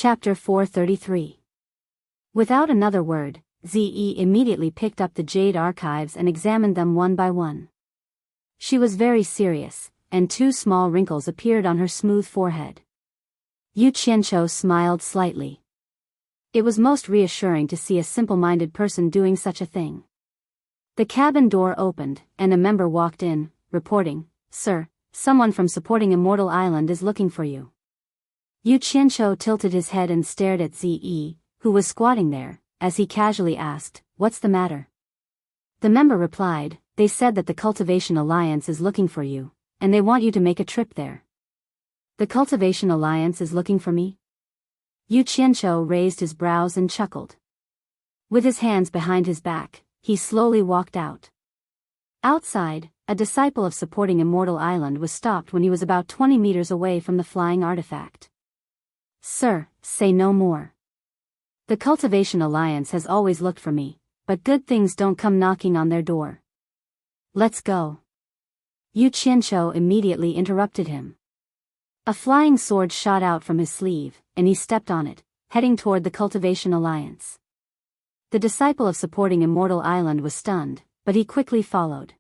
Chapter 433. Without another word, Ze immediately picked up the jade archives and examined them one by one. She was very serious, and two small wrinkles appeared on her smooth forehead. Yu Qianqiu smiled slightly. It was most reassuring to see a simple-minded person doing such a thing. The cabin door opened, and a member walked in, reporting, "Sir, someone from supporting Immortal Island is looking for you." Yu Qianqiu tilted his head and stared at Ze, who was squatting there, as he casually asked, "What's the matter?" The member replied, "They said that the Cultivation Alliance is looking for you, and they want you to make a trip there." "The Cultivation Alliance is looking for me?" Yu Qianqiu raised his brows and chuckled. With his hands behind his back, he slowly walked out. Outside, a disciple of supporting Immortal Island was stopped when he was about 20 meters away from the flying artifact. "Sir, say no more. The Cultivation Alliance has always looked for me, but good things don't come knocking on their door. Let's go." Yu Qianqiu immediately interrupted him. A flying sword shot out from his sleeve, and he stepped on it, heading toward the Cultivation Alliance. The disciple of supporting Immortal Island was stunned, but he quickly followed.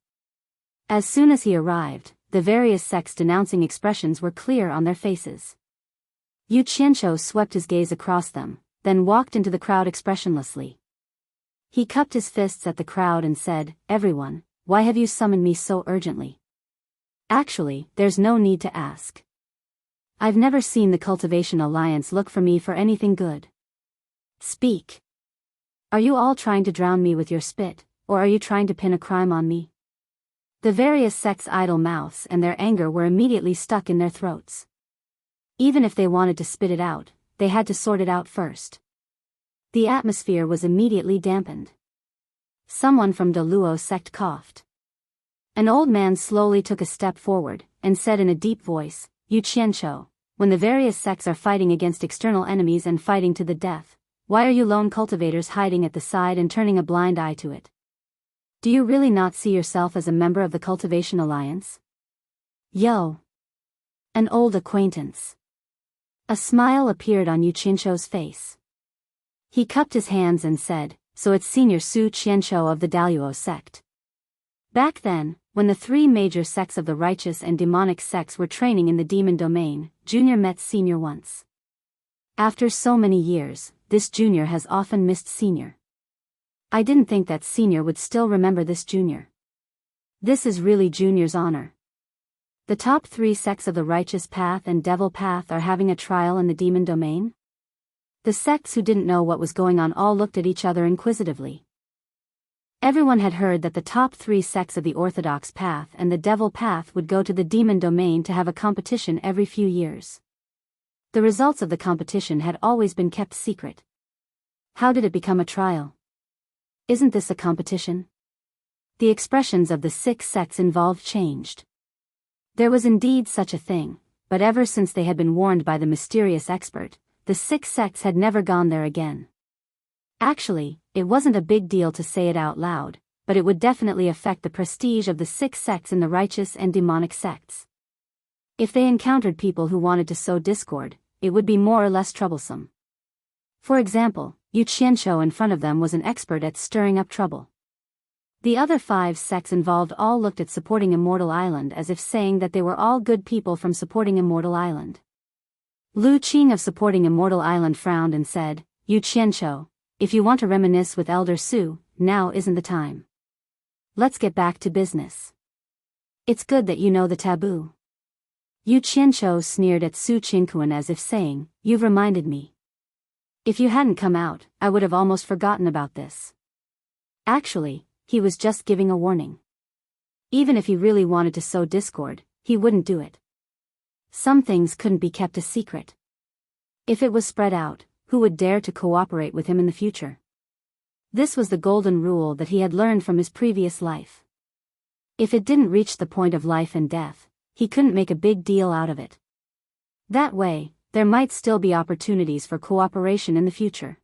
As soon as he arrived, the various sex-denouncing expressions were clear on their faces. Yu Qianqiu swept his gaze across them, then walked into the crowd expressionlessly. He cupped his fists at the crowd and said, "Everyone, why have you summoned me so urgently? Actually, there's no need to ask. I've never seen the Cultivation Alliance look for me for anything good. Speak. Are you all trying to drown me with your spit, or are you trying to pin a crime on me?" The various sects' idle mouths and their anger were immediately stuck in their throats. Even if they wanted to spit it out, they had to sort it out first. The atmosphere was immediately dampened. Someone from De Luo sect coughed. An old man slowly took a step forward, and said in a deep voice, "Yu Qianqiu, when the various sects are fighting against external enemies and fighting to the death, why are you lone cultivators hiding at the side and turning a blind eye to it? Do you really not see yourself as a member of the Cultivation Alliance?" "Yo." An old acquaintance. A smile appeared on Yu Qianqiu's face. He cupped his hands and said, "So it's Senior Su Qianqiu of the Daluo sect." Back then, when the three major sects of the righteous and demonic sects were training in the demon domain, Junior met Senior once. After so many years, this Junior has often missed Senior. I didn't think that Senior would still remember this Junior. This is really Junior's honor. The top three sects of the righteous path and devil path are having a trial in the demon domain? The sects who didn't know what was going on all looked at each other inquisitively. Everyone had heard that the top three sects of the orthodox path and the devil path would go to the demon domain to have a competition every few years. The results of the competition had always been kept secret. How did it become a trial? Isn't this a competition? The expressions of the six sects involved changed. There was indeed such a thing, but ever since they had been warned by the mysterious expert, the six sects had never gone there again. Actually, it wasn't a big deal to say it out loud, but it would definitely affect the prestige of the six sects in the righteous and demonic sects. If they encountered people who wanted to sow discord, it would be more or less troublesome. For example, Yu Qianqiu in front of them was an expert at stirring up trouble. The other five sects involved all looked at supporting Immortal Island as if saying that they were all good people from supporting Immortal Island. Lu Qing of supporting Immortal Island frowned and said, "Yu Qianqiu, if you want to reminisce with Elder Su, now isn't the time. Let's get back to business. It's good that you know the taboo." Yu Qianqiu sneered at Su Qingquan as if saying, "You've reminded me. If you hadn't come out, I would have almost forgotten about this." Actually, he was just giving a warning. Even if he really wanted to sow discord, he wouldn't do it. Some things couldn't be kept a secret. If it was spread out, who would dare to cooperate with him in the future? This was the golden rule that he had learned from his previous life. If it didn't reach the point of life and death, he couldn't make a big deal out of it. That way, there might still be opportunities for cooperation in the future.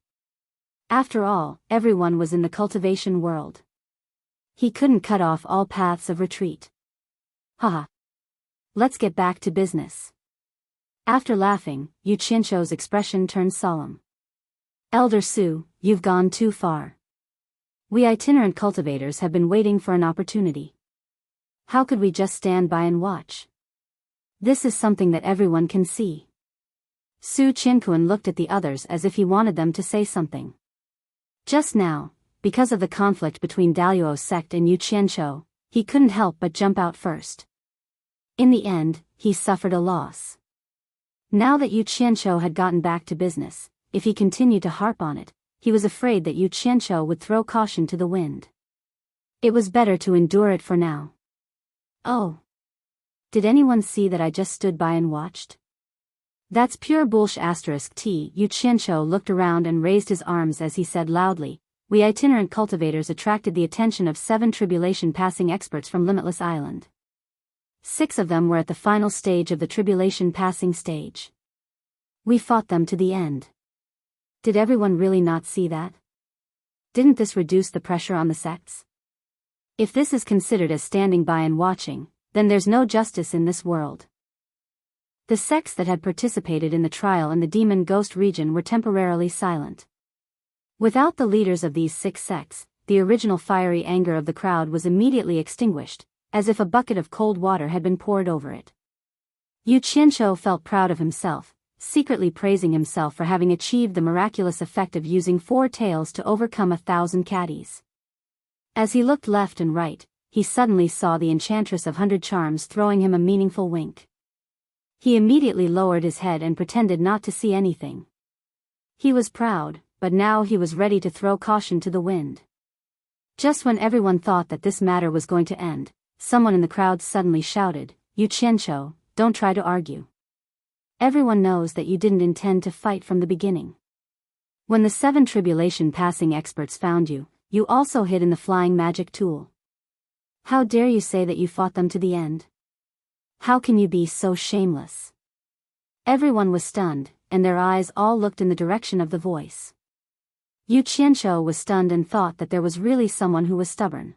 After all, everyone was in the cultivation world. He couldn't cut off all paths of retreat. Haha. Let's get back to business. After laughing, Yu Qianshou's expression turned solemn. Elder Su, you've gone too far. We itinerant cultivators have been waiting for an opportunity. How could we just stand by and watch? This is something that everyone can see. Su Qianquan looked at the others as if he wanted them to say something. Just now, because of the conflict between Daluo's sect and Yu Qianshou, he couldn't help but jump out first. In the end, he suffered a loss. Now that Yu Qianshou had gotten back to business, if he continued to harp on it, he was afraid that Yu Qianshou would throw caution to the wind. It was better to endure it for now. Oh. Did anyone see that I just stood by and watched? That's pure bullsh*. T. Yu Qianshou looked around and raised his arms as he said loudly, we itinerant cultivators attracted the attention of 7 tribulation passing experts from Limitless Island. 6 of them were at the final stage of the tribulation passing stage. We fought them to the end. Did everyone really not see that? Didn't this reduce the pressure on the sects? If this is considered as standing by and watching, then there's no justice in this world. The sects that had participated in the trial in the Demon Ghost region were temporarily silent. Without the leaders of these 6 sects, the original fiery anger of the crowd was immediately extinguished, as if a bucket of cold water had been poured over it. Yu Qianshou felt proud of himself, secretly praising himself for having achieved the miraculous effect of using 4 tails to overcome 1,000 caddies. As he looked left and right, he suddenly saw the Enchantress of 100 Charms throwing him a meaningful wink. He immediately lowered his head and pretended not to see anything. He was proud, but now he was ready to throw caution to the wind. Just when everyone thought that this matter was going to end, someone in the crowd suddenly shouted, Yu Qianshou, don't try to argue. Everyone knows that you didn't intend to fight from the beginning. When the 7 tribulation passing experts found you, you also hid in the flying magic tool. How dare you say that you fought them to the end? How can you be so shameless? Everyone was stunned, and their eyes all looked in the direction of the voice. Yu Qianshou was stunned and thought that there was really someone who was stubborn.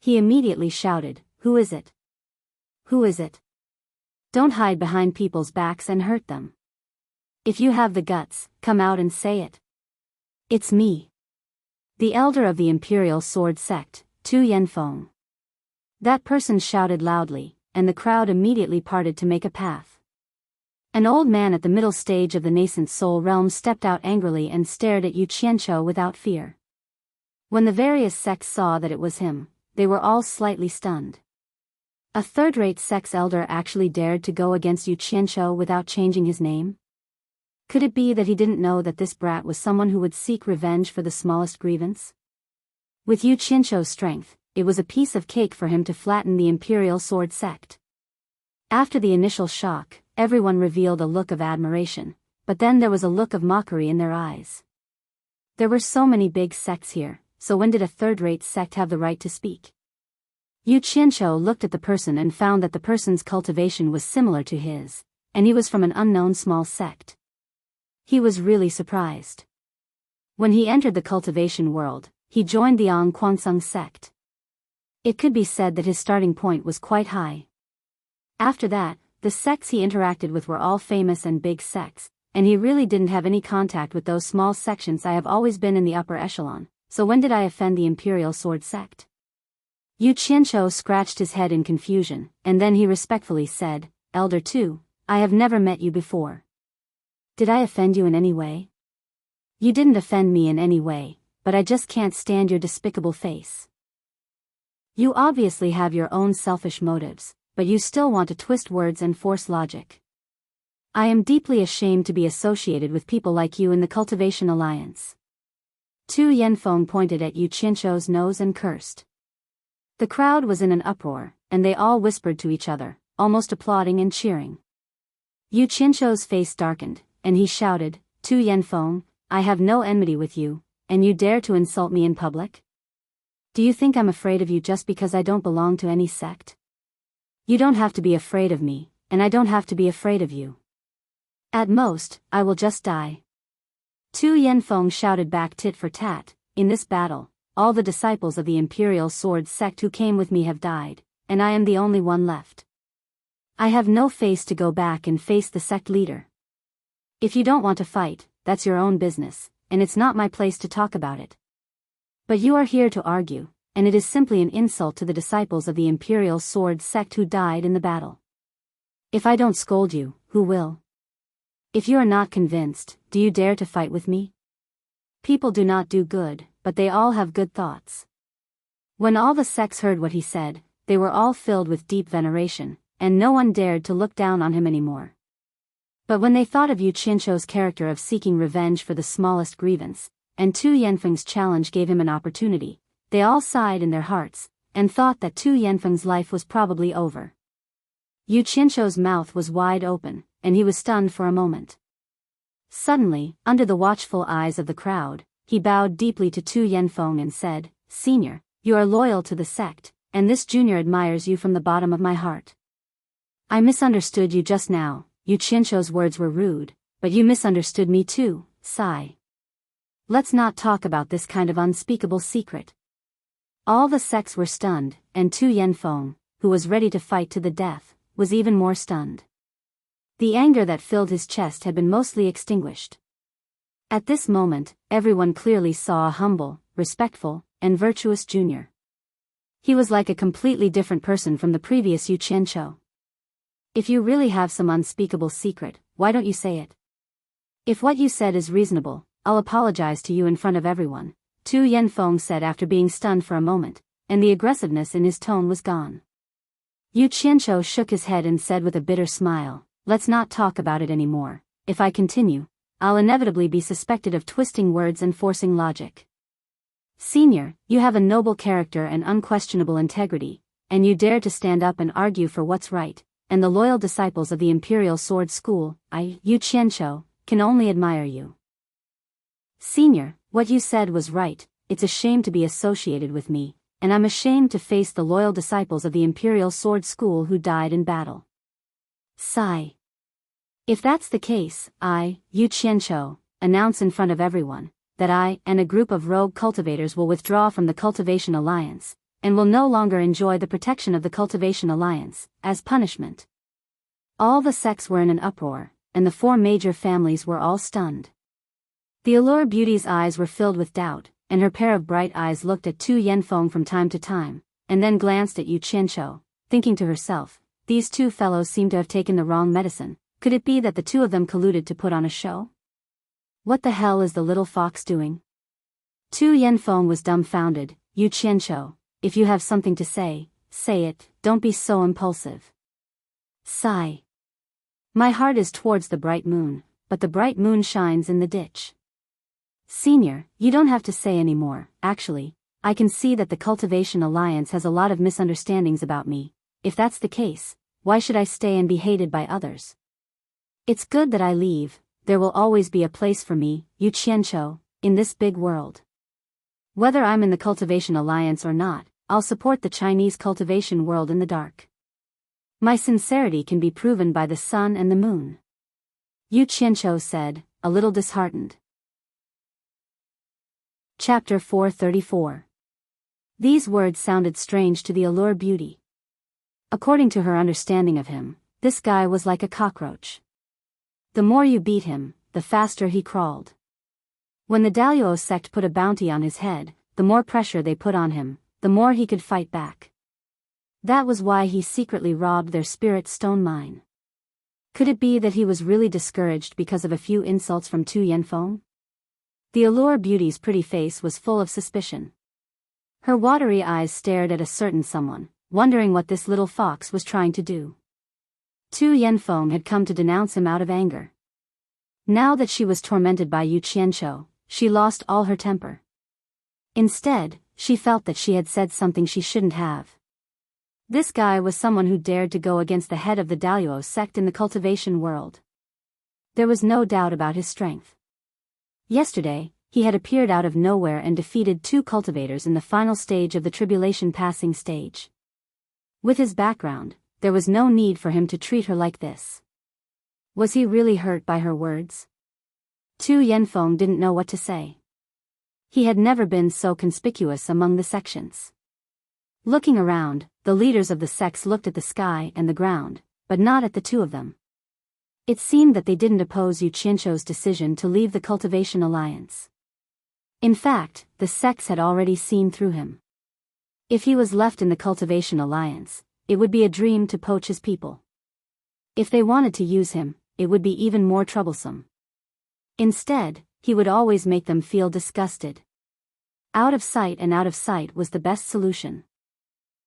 He immediately shouted, who is it? Who is it? Don't hide behind people's backs and hurt them. If you have the guts, come out and say it. It's me. The elder of the Imperial Sword Sect, Tu Yanfeng. That person shouted loudly, and the crowd immediately parted to make a path. An old man at the middle stage of the nascent soul realm stepped out angrily and stared at Yu Qianshou without fear. When the various sects saw that it was him, they were all slightly stunned. A third-rate sect's elder actually dared to go against Yu Qianshou without changing his name? Could it be that he didn't know that this brat was someone who would seek revenge for the smallest grievance? With Yu Qianshou's strength, it was a piece of cake for him to flatten the Imperial Sword Sect. After the initial shock, everyone revealed a look of admiration, but then there was a look of mockery in their eyes. There were so many big sects here, so when did a third-rate sect have the right to speak? Yu Qianshou looked at the person and found that the person's cultivation was similar to his, and he was from an unknown small sect. He was really surprised. When he entered the cultivation world, he joined the Ang Kwangsung sect. It could be said that his starting point was quite high. After that, the sects he interacted with were all famous and big sects, and he really didn't have any contact with those small sections. I have always been in the upper echelon, so when did I offend the Imperial Sword Sect? Yu Qianshou scratched his head in confusion, and then he respectfully said, Elder Tu, I have never met you before. Did I offend you in any way? You didn't offend me in any way, but I just can't stand your despicable face. You obviously have your own selfish motives, but you still want to twist words and force logic. I am deeply ashamed to be associated with people like you in the Cultivation Alliance. Tu Yanfeng pointed at Yu Qianshou's nose and cursed. The crowd was in an uproar, and they all whispered to each other, almost applauding and cheering. Yu Qianshou's face darkened, and he shouted, Tu Yanfeng, I have no enmity with you, and you dare to insult me in public? Do you think I'm afraid of you just because I don't belong to any sect? You don't have to be afraid of me, and I don't have to be afraid of you. At most, I will just die. Tu Yanfeng shouted back tit for tat, in this battle, all the disciples of the Imperial Sword Sect who came with me have died, and I am the only one left. I have no face to go back and face the sect leader. If you don't want to fight, that's your own business, and it's not my place to talk about it. But you are here to argue, and it is simply an insult to the disciples of the Imperial Sword sect who died in the battle. If I don't scold you, who will? If you are not convinced, do you dare to fight with me? People do not do good, but they all have good thoughts. When all the sects heard what he said, they were all filled with deep veneration, and no one dared to look down on him anymore. But when they thought of Yu Qianshou's character of seeking revenge for the smallest grievance, and Tu Yanfeng's challenge gave him an opportunity, they all sighed in their hearts, and thought that Tu Yanfeng's life was probably over. Yu Qianshou's mouth was wide open, and he was stunned for a moment. Suddenly, under the watchful eyes of the crowd, he bowed deeply to Tu Yanfeng and said, "Senior, you are loyal to the sect, and this junior admires you from the bottom of my heart. I misunderstood you just now." Yu Qianshou's words were rude, but you misunderstood me too, sigh. Let's not talk about this kind of unspeakable secret. All the sects were stunned, and Tu Yanfeng, who was ready to fight to the death, was even more stunned. The anger that filled his chest had been mostly extinguished. At this moment, everyone clearly saw a humble, respectful, and virtuous junior. He was like a completely different person from the previous Yu Qianshou. If you really have some unspeakable secret, why don't you say it? If what you said is reasonable, I'll apologize to you in front of everyone, Tu Yanfeng said after being stunned for a moment, and the aggressiveness in his tone was gone. Yu Qianshou shook his head and said with a bitter smile, "Let's not talk about it anymore. If I continue, I'll inevitably be suspected of twisting words and forcing logic. Senior, you have a noble character and unquestionable integrity, and you dare to stand up and argue for what's right, and the loyal disciples of the Imperial Sword School, Yu Qianshou, can only admire you. Senior, what you said was right. It's a shame to be associated with me, and I'm ashamed to face the loyal disciples of the Imperial Sword School who died in battle." Sigh. If that's the case, I, Yu Qianshou, announce in front of everyone, that I and a group of rogue cultivators will withdraw from the Cultivation Alliance, and will no longer enjoy the protection of the Cultivation Alliance, as punishment. All the sects were in an uproar, and the 4 major families were all stunned. The Allure Beauty's eyes were filled with doubt, and her pair of bright eyes looked at Tu Yanfeng from time to time, and then glanced at Yu Qianshou, thinking to herself, "These 2 fellows seem to have taken the wrong medicine. Could it be that the 2 of them colluded to put on a show? What the hell is the little fox doing?" Tu Yanfeng was dumbfounded. "Yu Qianshou, if you have something to say it, don't be so impulsive." Sigh. My heart is towards the bright moon, but the bright moon shines in the ditch. Senior, you don't have to say any more. Actually, I can see that the Cultivation Alliance has a lot of misunderstandings about me. If that's the case, why should I stay and be hated by others? It's good that I leave. There will always be a place for me, Yu Qianshou, in this big world. Whether I'm in the Cultivation Alliance or not, I'll support the Chinese cultivation world in the dark. My sincerity can be proven by the sun and the moon," Yu Qianshou said, a little disheartened. Chapter 434. These words sounded strange to the Allure Beauty. According to her understanding of him, this guy was like a cockroach. The more you beat him, the faster he crawled. When the Daluo sect put a bounty on his head, the more pressure they put on him, the more he could fight back. That was why he secretly robbed their spirit stone mine. Could it be that he was really discouraged because of a few insults from Tu Yanfeng? The Allure Beauty's pretty face was full of suspicion. Her watery eyes stared at a certain someone, wondering what this little fox was trying to do. Tu Yanfeng had come to denounce him out of anger. Now that she was tormented by Yu Qianshou, she lost all her temper. Instead, she felt that she had said something she shouldn't have. This guy was someone who dared to go against the head of the Daluo sect in the cultivation world. There was no doubt about his strength. Yesterday, he had appeared out of nowhere and defeated 2 cultivators in the final stage of the tribulation passing stage. With his background, there was no need for him to treat her like this. Was he really hurt by her words? Tu Yanfeng didn't know what to say. He had never been so conspicuous among the sections. Looking around, the leaders of the sects looked at the sky and the ground, but not at the two of them. It seemed that they didn't oppose Yu Qianzhou's decision to leave the Cultivation Alliance. In fact, the sects had already seen through him. If he was left in the Cultivation Alliance, it would be a dream to poach his people. If they wanted to use him, it would be even more troublesome. Instead, he would always make them feel disgusted. Out of sight and out of sight was the best solution.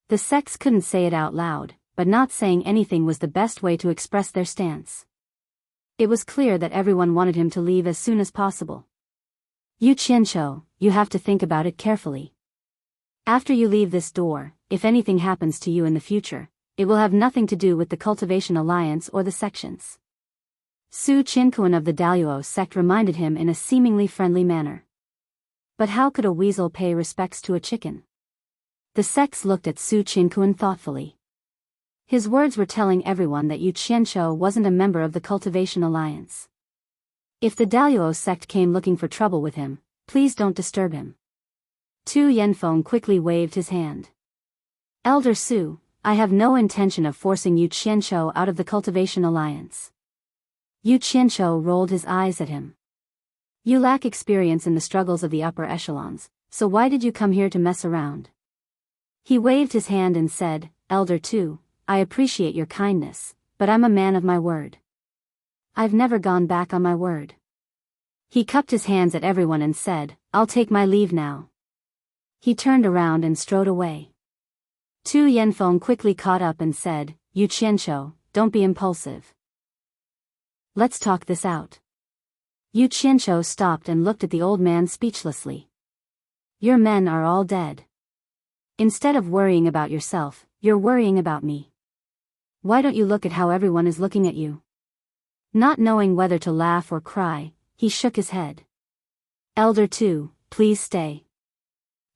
The sects couldn't say it out loud, but not saying anything was the best way to express their stance. It was clear that everyone wanted him to leave as soon as possible. Yu Qianzhou, you have to think about it carefully. After you leave this door, if anything happens to you in the future, it will have nothing to do with the Cultivation Alliance or the sections. Su Qinkuan of the Daluo sect reminded him in a seemingly friendly manner. But how could a weasel pay respects to a chicken? The sects looked at Su Qinkuan thoughtfully. His words were telling everyone that Yu Qianzhou wasn't a member of the Cultivation Alliance. If the Daluo sect came looking for trouble with him, please don't disturb him. Tu Yanfeng quickly waved his hand. Elder Su, I have no intention of forcing Yu Qianzhou out of the Cultivation Alliance. Yu Qianzhou rolled his eyes at him. You lack experience in the struggles of the upper echelons, so why did you come here to mess around? He waved his hand and said, Elder Tu, I appreciate your kindness, but I'm a man of my word. I've never gone back on my word. He cupped his hands at everyone and said, I'll take my leave now. He turned around and strode away. Tu Yanfeng quickly caught up and said, Yu Qianzhou, don't be impulsive. Let's talk this out. Yu Qianzhou stopped and looked at the old man speechlessly. Your men are all dead. Instead of worrying about yourself, you're worrying about me. Why don't you look at how everyone is looking at you? Not knowing whether to laugh or cry, he shook his head. Elder Tu, please stay.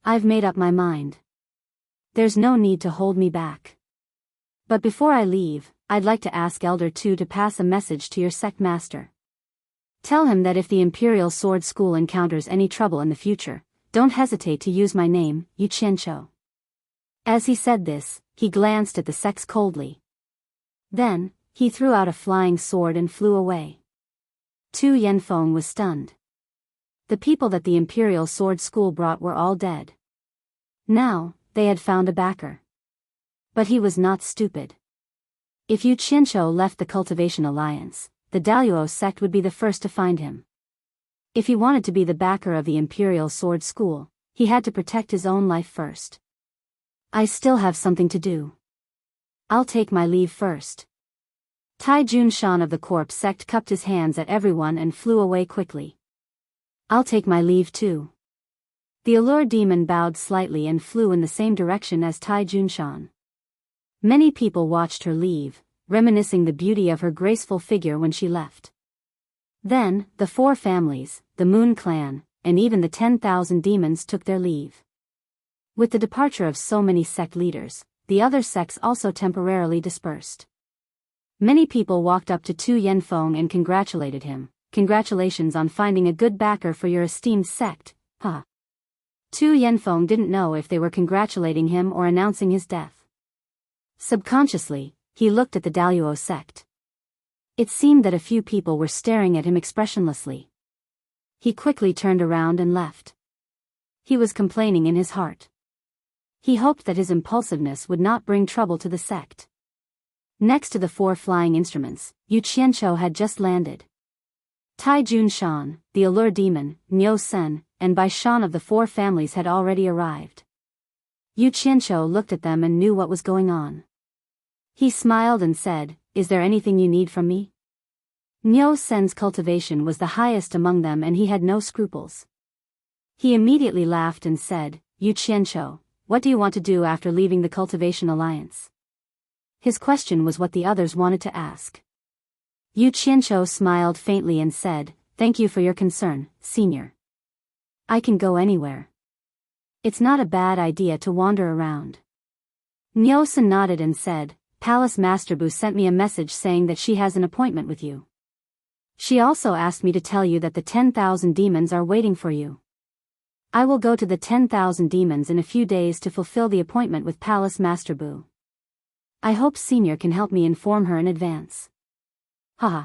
I've made up my mind. There's no need to hold me back. But before I leave, I'd like to ask Elder Tu to pass a message to your sect master. Tell him that if the Imperial Sword School encounters any trouble in the future, don't hesitate to use my name, Yu Qianzhou. As he said this, he glanced at the sects coldly. Then, he threw out a flying sword and flew away. Tu Yanfeng was stunned. The people that the Imperial Sword School brought were all dead. Now, they had found a backer. But he was not stupid. If Yu Qianzhou left the Cultivation Alliance, the Daluo sect would be the first to find him. If he wanted to be the backer of the Imperial Sword School, he had to protect his own life first. I still have something to do. I'll take my leave first. Tai Junshan of the Corpse sect cupped his hands at everyone and flew away quickly. I'll take my leave too. The Allure Demon bowed slightly and flew in the same direction as Tai Junshan. Many people watched her leave, reminiscing the beauty of her graceful figure when she left. Then, the 4 families, the Moon Clan, and even the 10,000 demons took their leave. With the departure of so many sect leaders, the other sects also temporarily dispersed. Many people walked up to Tu Yanfeng and congratulated him. Congratulations on finding a good backer for your esteemed sect, huh? Tu Yanfeng didn't know if they were congratulating him or announcing his death. Subconsciously, he looked at the Daluo sect. It seemed that a few people were staring at him expressionlessly. He quickly turned around and left. He was complaining in his heart. He hoped that his impulsiveness would not bring trouble to the sect. Next to the 4 flying instruments, Yu Qianzhou had just landed. Tai Junshan, the Allure Demon, Niu Sen, and Bai Shan of the 4 families had already arrived. Yu Qianzhou looked at them and knew what was going on. He smiled and said, Is there anything you need from me? Niu Sen's cultivation was the highest among them and he had no scruples. He immediately laughed and said, Yu Qianzhou, what do you want to do after leaving the Cultivation Alliance? His question was what the others wanted to ask. Yu Qianzhou smiled faintly and said, Thank you for your concern, senior. I can go anywhere. It's not a bad idea to wander around. Niu Sen nodded and said, Palace Master Bu sent me a message saying that she has an appointment with you. She also asked me to tell you that the 10,000 demons are waiting for you. I will go to the 10,000 demons in a few days to fulfill the appointment with Palace Master Bu. I hope Senior can help me inform her in advance. Haha.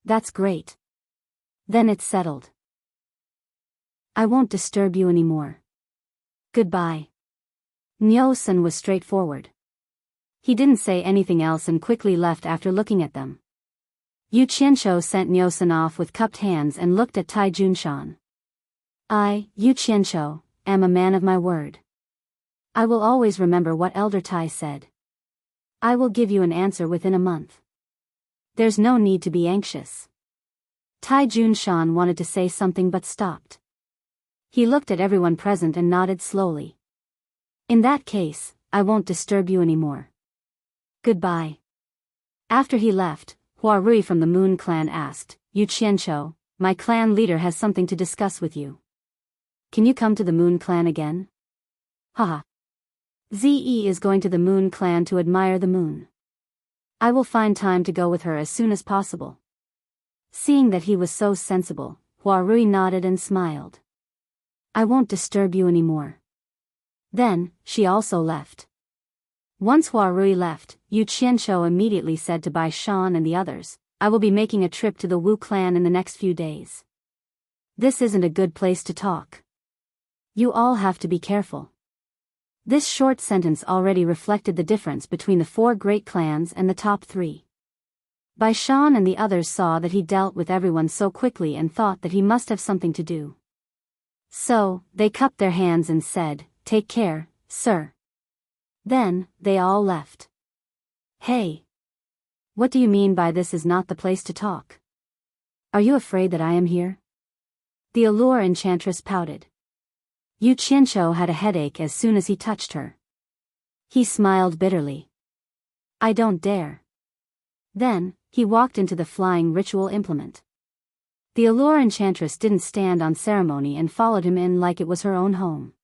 That's great. Then it's settled. I won't disturb you anymore. Goodbye. Nyo-san was straightforward. He didn't say anything else and quickly left after looking at them. Yu Qianshou sent Nyo-san off with cupped hands and looked at Tai Junshan. I, Yu Qianshou, am a man of my word. I will always remember what Elder Tai said. I will give you an answer within a month. There's no need to be anxious. Tai Junshan wanted to say something but stopped. He looked at everyone present and nodded slowly. In that case, I won't disturb you anymore. Goodbye. After he left, Hua Rui from the Moon Clan asked, Yu Qianshou, my clan leader has something to discuss with you. Can you come to the Moon Clan again? Haha. Ze is going to the Moon Clan to admire the moon. I will find time to go with her as soon as possible. Seeing that he was so sensible, Hua Rui nodded and smiled. I won't disturb you anymore. Then, she also left. Once Hua Rui left, Yu Qianshou immediately said to Bai Shan and the others, I will be making a trip to the Wu clan in the next few days. This isn't a good place to talk. You all have to be careful. This short sentence already reflected the difference between the 4 great clans and the top 3. Bai Shan and the others saw that he dealt with everyone so quickly and thought that he must have something to do. So, they cupped their hands and said, Take care, sir. Then, they all left. Hey! What do you mean by this is not the place to talk? Are you afraid that I am here? The Allure Enchantress pouted. Yu Qianshou had a headache as soon as he touched her. He smiled bitterly. I don't dare. Then, he walked into the flying ritual implement. The Allure Enchantress didn't stand on ceremony and followed him in like it was her own home.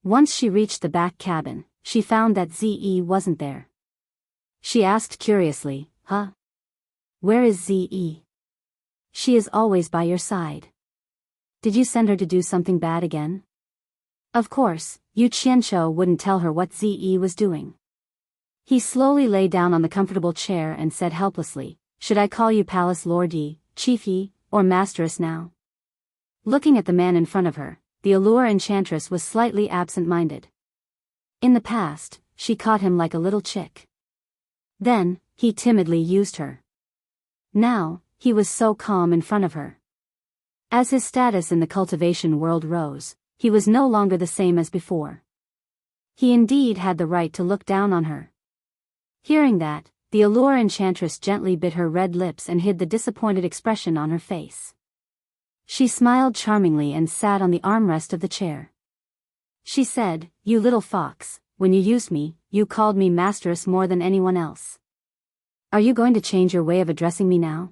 Once she reached the back cabin, she found that Ze wasn't there. She asked curiously, Huh? Where is Ze? She is always by your side. Did you send her to do something bad again? Of course, Yu Qianshou wouldn't tell her what Ze was doing. He slowly lay down on the comfortable chair and said helplessly, Should I call you Palace Lord Yi, Chief Yi, or Masteress now? Looking at the man in front of her, the Allure Enchantress was slightly absent-minded. In the past, she caught him like a little chick. Then, he timidly used her. Now, he was so calm in front of her. As his status in the cultivation world rose, he was no longer the same as before. He indeed had the right to look down on her. Hearing that, the Allure Enchantress gently bit her red lips and hid the disappointed expression on her face. She smiled charmingly and sat on the armrest of the chair. She said, You little fox, when you used me, you called me Masteress more than anyone else. Are you going to change your way of addressing me now?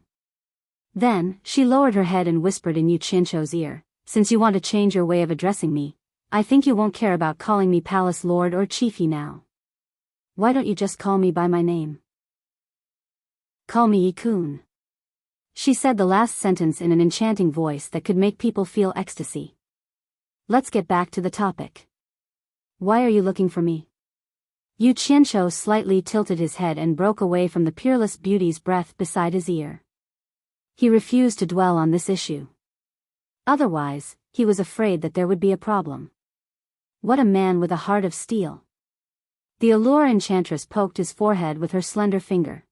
Then, she lowered her head and whispered in Yu Qianshou's ear, Since you want to change your way of addressing me, I think you won't care about calling me Palace Lord or Chiefy now. Why don't you just call me by my name? Call me Yi-kun. She said the last sentence in an enchanting voice that could make people feel ecstasy. Let's get back to the topic. Why are you looking for me? Yu Qianshou slightly tilted his head and broke away from the peerless beauty's breath beside his ear. He refused to dwell on this issue. Otherwise, he was afraid that there would be a problem. What a man with a heart of steel. The Allure Enchantress poked his forehead with her slender finger.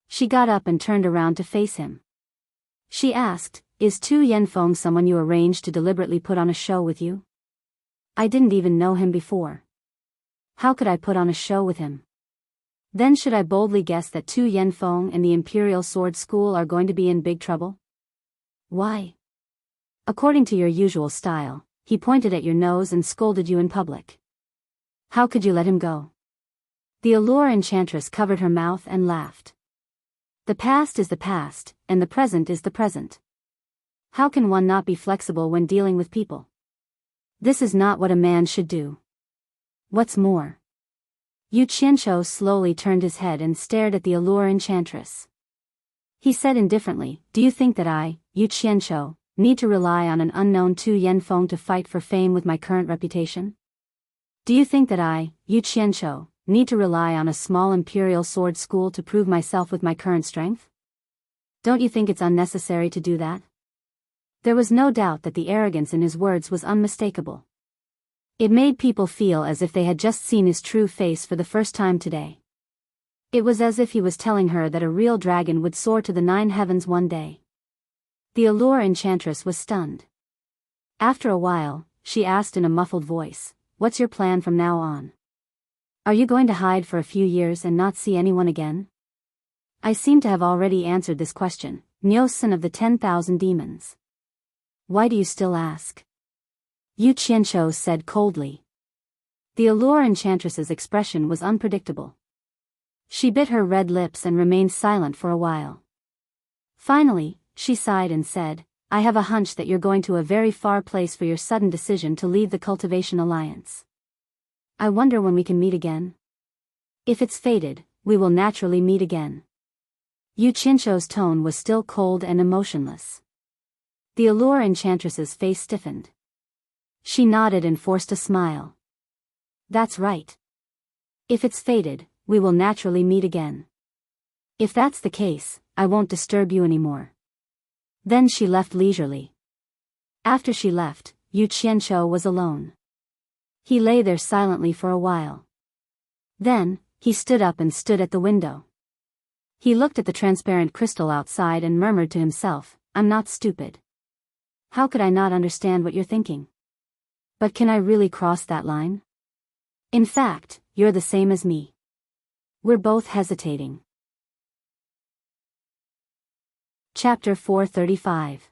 She got up and turned around to face him. She asked, Is Tu Yanfeng someone you arranged to deliberately put on a show with you? I didn't even know him before. How could I put on a show with him? Then should I boldly guess that Tu Yanfeng and the Imperial Sword School are going to be in big trouble? Why? According to your usual style, he pointed at your nose and scolded you in public. How could you let him go? The Allure Enchantress covered her mouth and laughed. The past is the past, and the present is the present. How can one not be flexible when dealing with people? This is not what a man should do. What's more? Yu Qianshou slowly turned his head and stared at the Allure Enchantress. He said indifferently, Do you think that I, Yu Qianshou, need to rely on an unknown Tu Yanfeng to fight for fame with my current reputation? Do you think that I, Yu Qianshou, need to rely on a small imperial sword school to prove myself with my current strength? Don't you think it's unnecessary to do that? There was no doubt that the arrogance in his words was unmistakable. It made people feel as if they had just seen his true face for the first time today. It was as if he was telling her that a real dragon would soar to the 9 heavens one day. The allure enchantress was stunned. After a while, she asked in a muffled voice, "What's your plan from now on? Are you going to hide for a few years and not see anyone again?" "I seem to have already answered this question, Nyosan of the 10,000 demons." "Why do you still ask?" Yu Qianzhou said coldly. The allure enchantress's expression was unpredictable. She bit her red lips and remained silent for a while. Finally, she sighed and said, "I have a hunch that you're going to a very far place for your sudden decision to leave the Cultivation Alliance. I wonder when we can meet again. If it's fated, we will naturally meet again." Yu Qianzhou's tone was still cold and emotionless. The allure enchantress's face stiffened. She nodded and forced a smile. "That's right. If it's fated, we will naturally meet again. If that's the case, I won't disturb you anymore." Then she left leisurely. After she left, Yu Qianzhou was alone. He lay there silently for a while. Then, he stood up and stood at the window. He looked at the transparent crystal outside and murmured to himself, "I'm not stupid. How could I not understand what you're thinking? But can I really cross that line? In fact, you're the same as me. We're both hesitating." Chapter 435.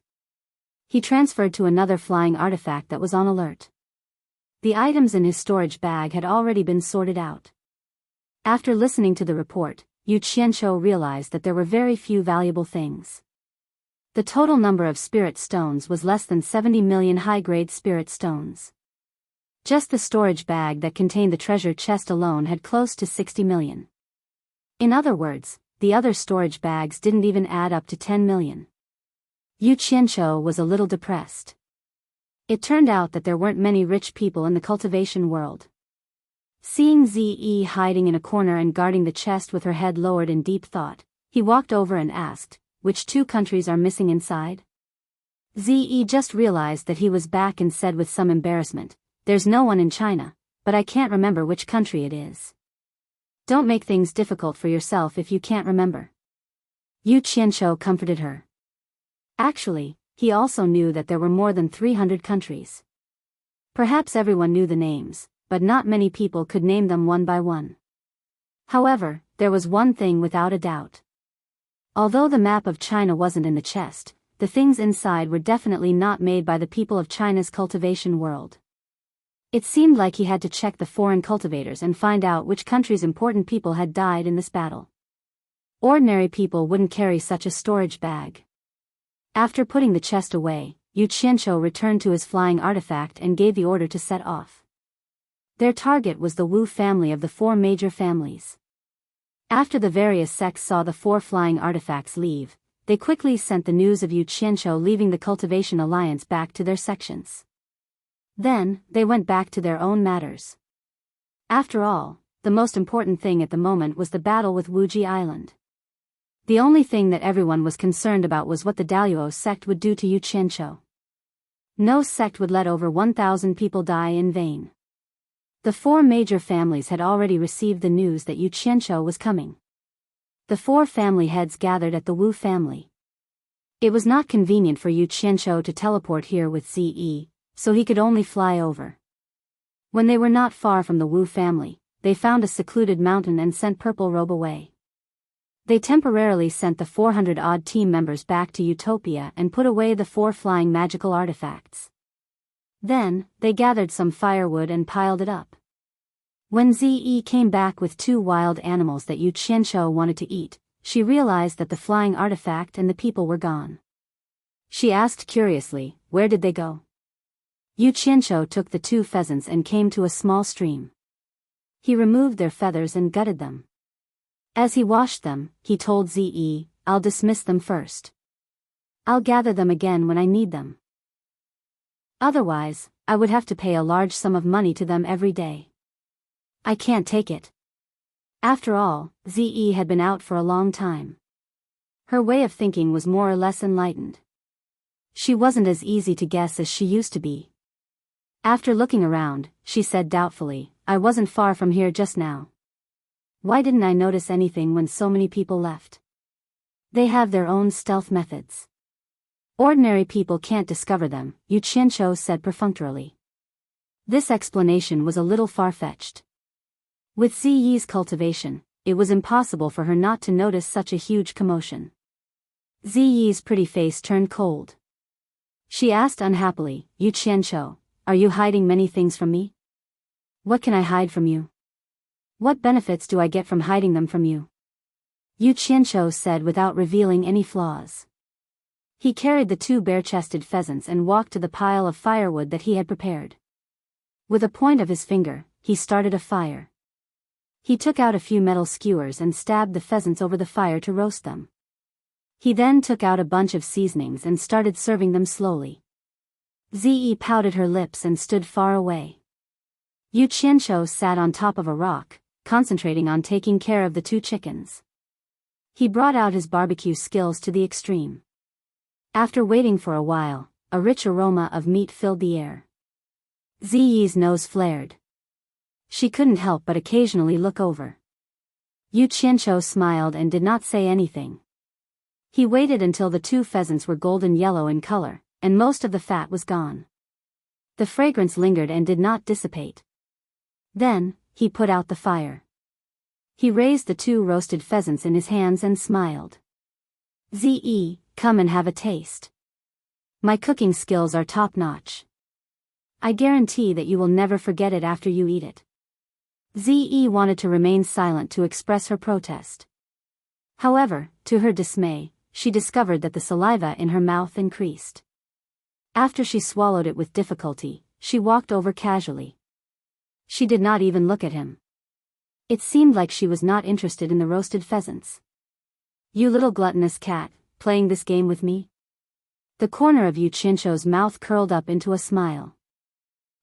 He transferred to another flying artifact that was on alert. The items in his storage bag had already been sorted out. After listening to the report, Yu Qianzhou realized that there were very few valuable things. The total number of spirit stones was less than 70 million high-grade spirit stones. Just the storage bag that contained the treasure chest alone had close to 60 million. In other words, the other storage bags didn't even add up to 10 million. Yu Qianzhou was a little depressed. It turned out that there weren't many rich people in the cultivation world. Seeing Ze hiding in a corner and guarding the chest with her head lowered in deep thought, he walked over and asked, "Which 2 countries are missing inside?" Ze just realized that he was back and said with some embarrassment, "There's no one in China, but I can't remember which country it is." "Don't make things difficult for yourself if you can't remember." Yu Qianzhou comforted her. Actually, he also knew that there were more than 300 countries. Perhaps everyone knew the names, but not many people could name them one by one. However, there was one thing without a doubt. Although the map of China wasn't in the chest, the things inside were definitely not made by the people of China's cultivation world. It seemed like he had to check the foreign cultivators and find out which country's important people had died in this battle. Ordinary people wouldn't carry such a storage bag. After putting the chest away, Yu Qianzhou returned to his flying artifact and gave the order to set off. Their target was the Wu family of the 4 major families. After the various sects saw the 4 flying artifacts leave, they quickly sent the news of Yu Qianzhou leaving the Cultivation Alliance back to their sections. Then, they went back to their own matters. After all, the most important thing at the moment was the battle with Wuji Island. The only thing that everyone was concerned about was what the Daluo sect would do to Yu Qianzhou. No sect would let over 1,000 people die in vain. The 4 major families had already received the news that Yu Qianzhou was coming. The 4 family heads gathered at the Wu family. It was not convenient for Yu Qianzhou to teleport here with Ze, so he could only fly over. When they were not far from the Wu family, they found a secluded mountain and sent Purple Robe away. They temporarily sent the 400-odd team members back to Utopia and put away the 4 flying magical artifacts. Then, they gathered some firewood and piled it up. When Ze came back with 2 wild animals that Yu Qianzhou wanted to eat, she realized that the flying artifact and the people were gone. She asked curiously, "Where did they go?" Yu Qianzhou took the 2 pheasants and came to a small stream. He removed their feathers and gutted them. As he washed them, he told Ze, "I'll dismiss them first. I'll gather them again when I need them. Otherwise, I would have to pay a large sum of money to them every day. I can't take it." After all, Ze had been out for a long time. Her way of thinking was more or less enlightened. She wasn't as easy to guess as she used to be. After looking around, she said doubtfully, I wasn't far from here just now. Why didn't I notice anything when so many people left? They have their own stealth methods. Ordinary people can't discover them, Yu Qianqiu said perfunctorily. This explanation was a little far-fetched. With Ziyi's cultivation, it was impossible for her not to notice such a huge commotion. Ziyi's pretty face turned cold. She asked unhappily, Yu Qianqiu, are you hiding many things from me? What can I hide from you? What benefits do I get from hiding them from you? Yu Qianqiu said without revealing any flaws. He carried the 2 bare-chested pheasants and walked to the pile of firewood that he had prepared. With a point of his finger, he started a fire. He took out a few metal skewers and stabbed the pheasants over the fire to roast them. He then took out a bunch of seasonings and started serving them slowly. Ze pouted her lips and stood far away. Yu Qianqiu sat on top of a rock, concentrating on taking care of the 2 chickens. He brought out his barbecue skills to the extreme. After waiting for a while, a rich aroma of meat filled the air. Ziyi's nose flared. She couldn't help but occasionally look over. Yu Qianqiu smiled and did not say anything. He waited until the 2 pheasants were golden yellow in color, and most of the fat was gone. The fragrance lingered and did not dissipate. Then, he put out the fire. He raised the 2 roasted pheasants in his hands and smiled. Ze, come and have a taste. My cooking skills are top-notch. I guarantee that you will never forget it after you eat it. Ze wanted to remain silent to express her protest. However, to her dismay, she discovered that the saliva in her mouth increased. After she swallowed it with difficulty, she walked over casually. She did not even look at him. It seemed like she was not interested in the roasted pheasants. You little gluttonous cat, playing this game with me? The corner of Yu Qianqiu's mouth curled up into a smile.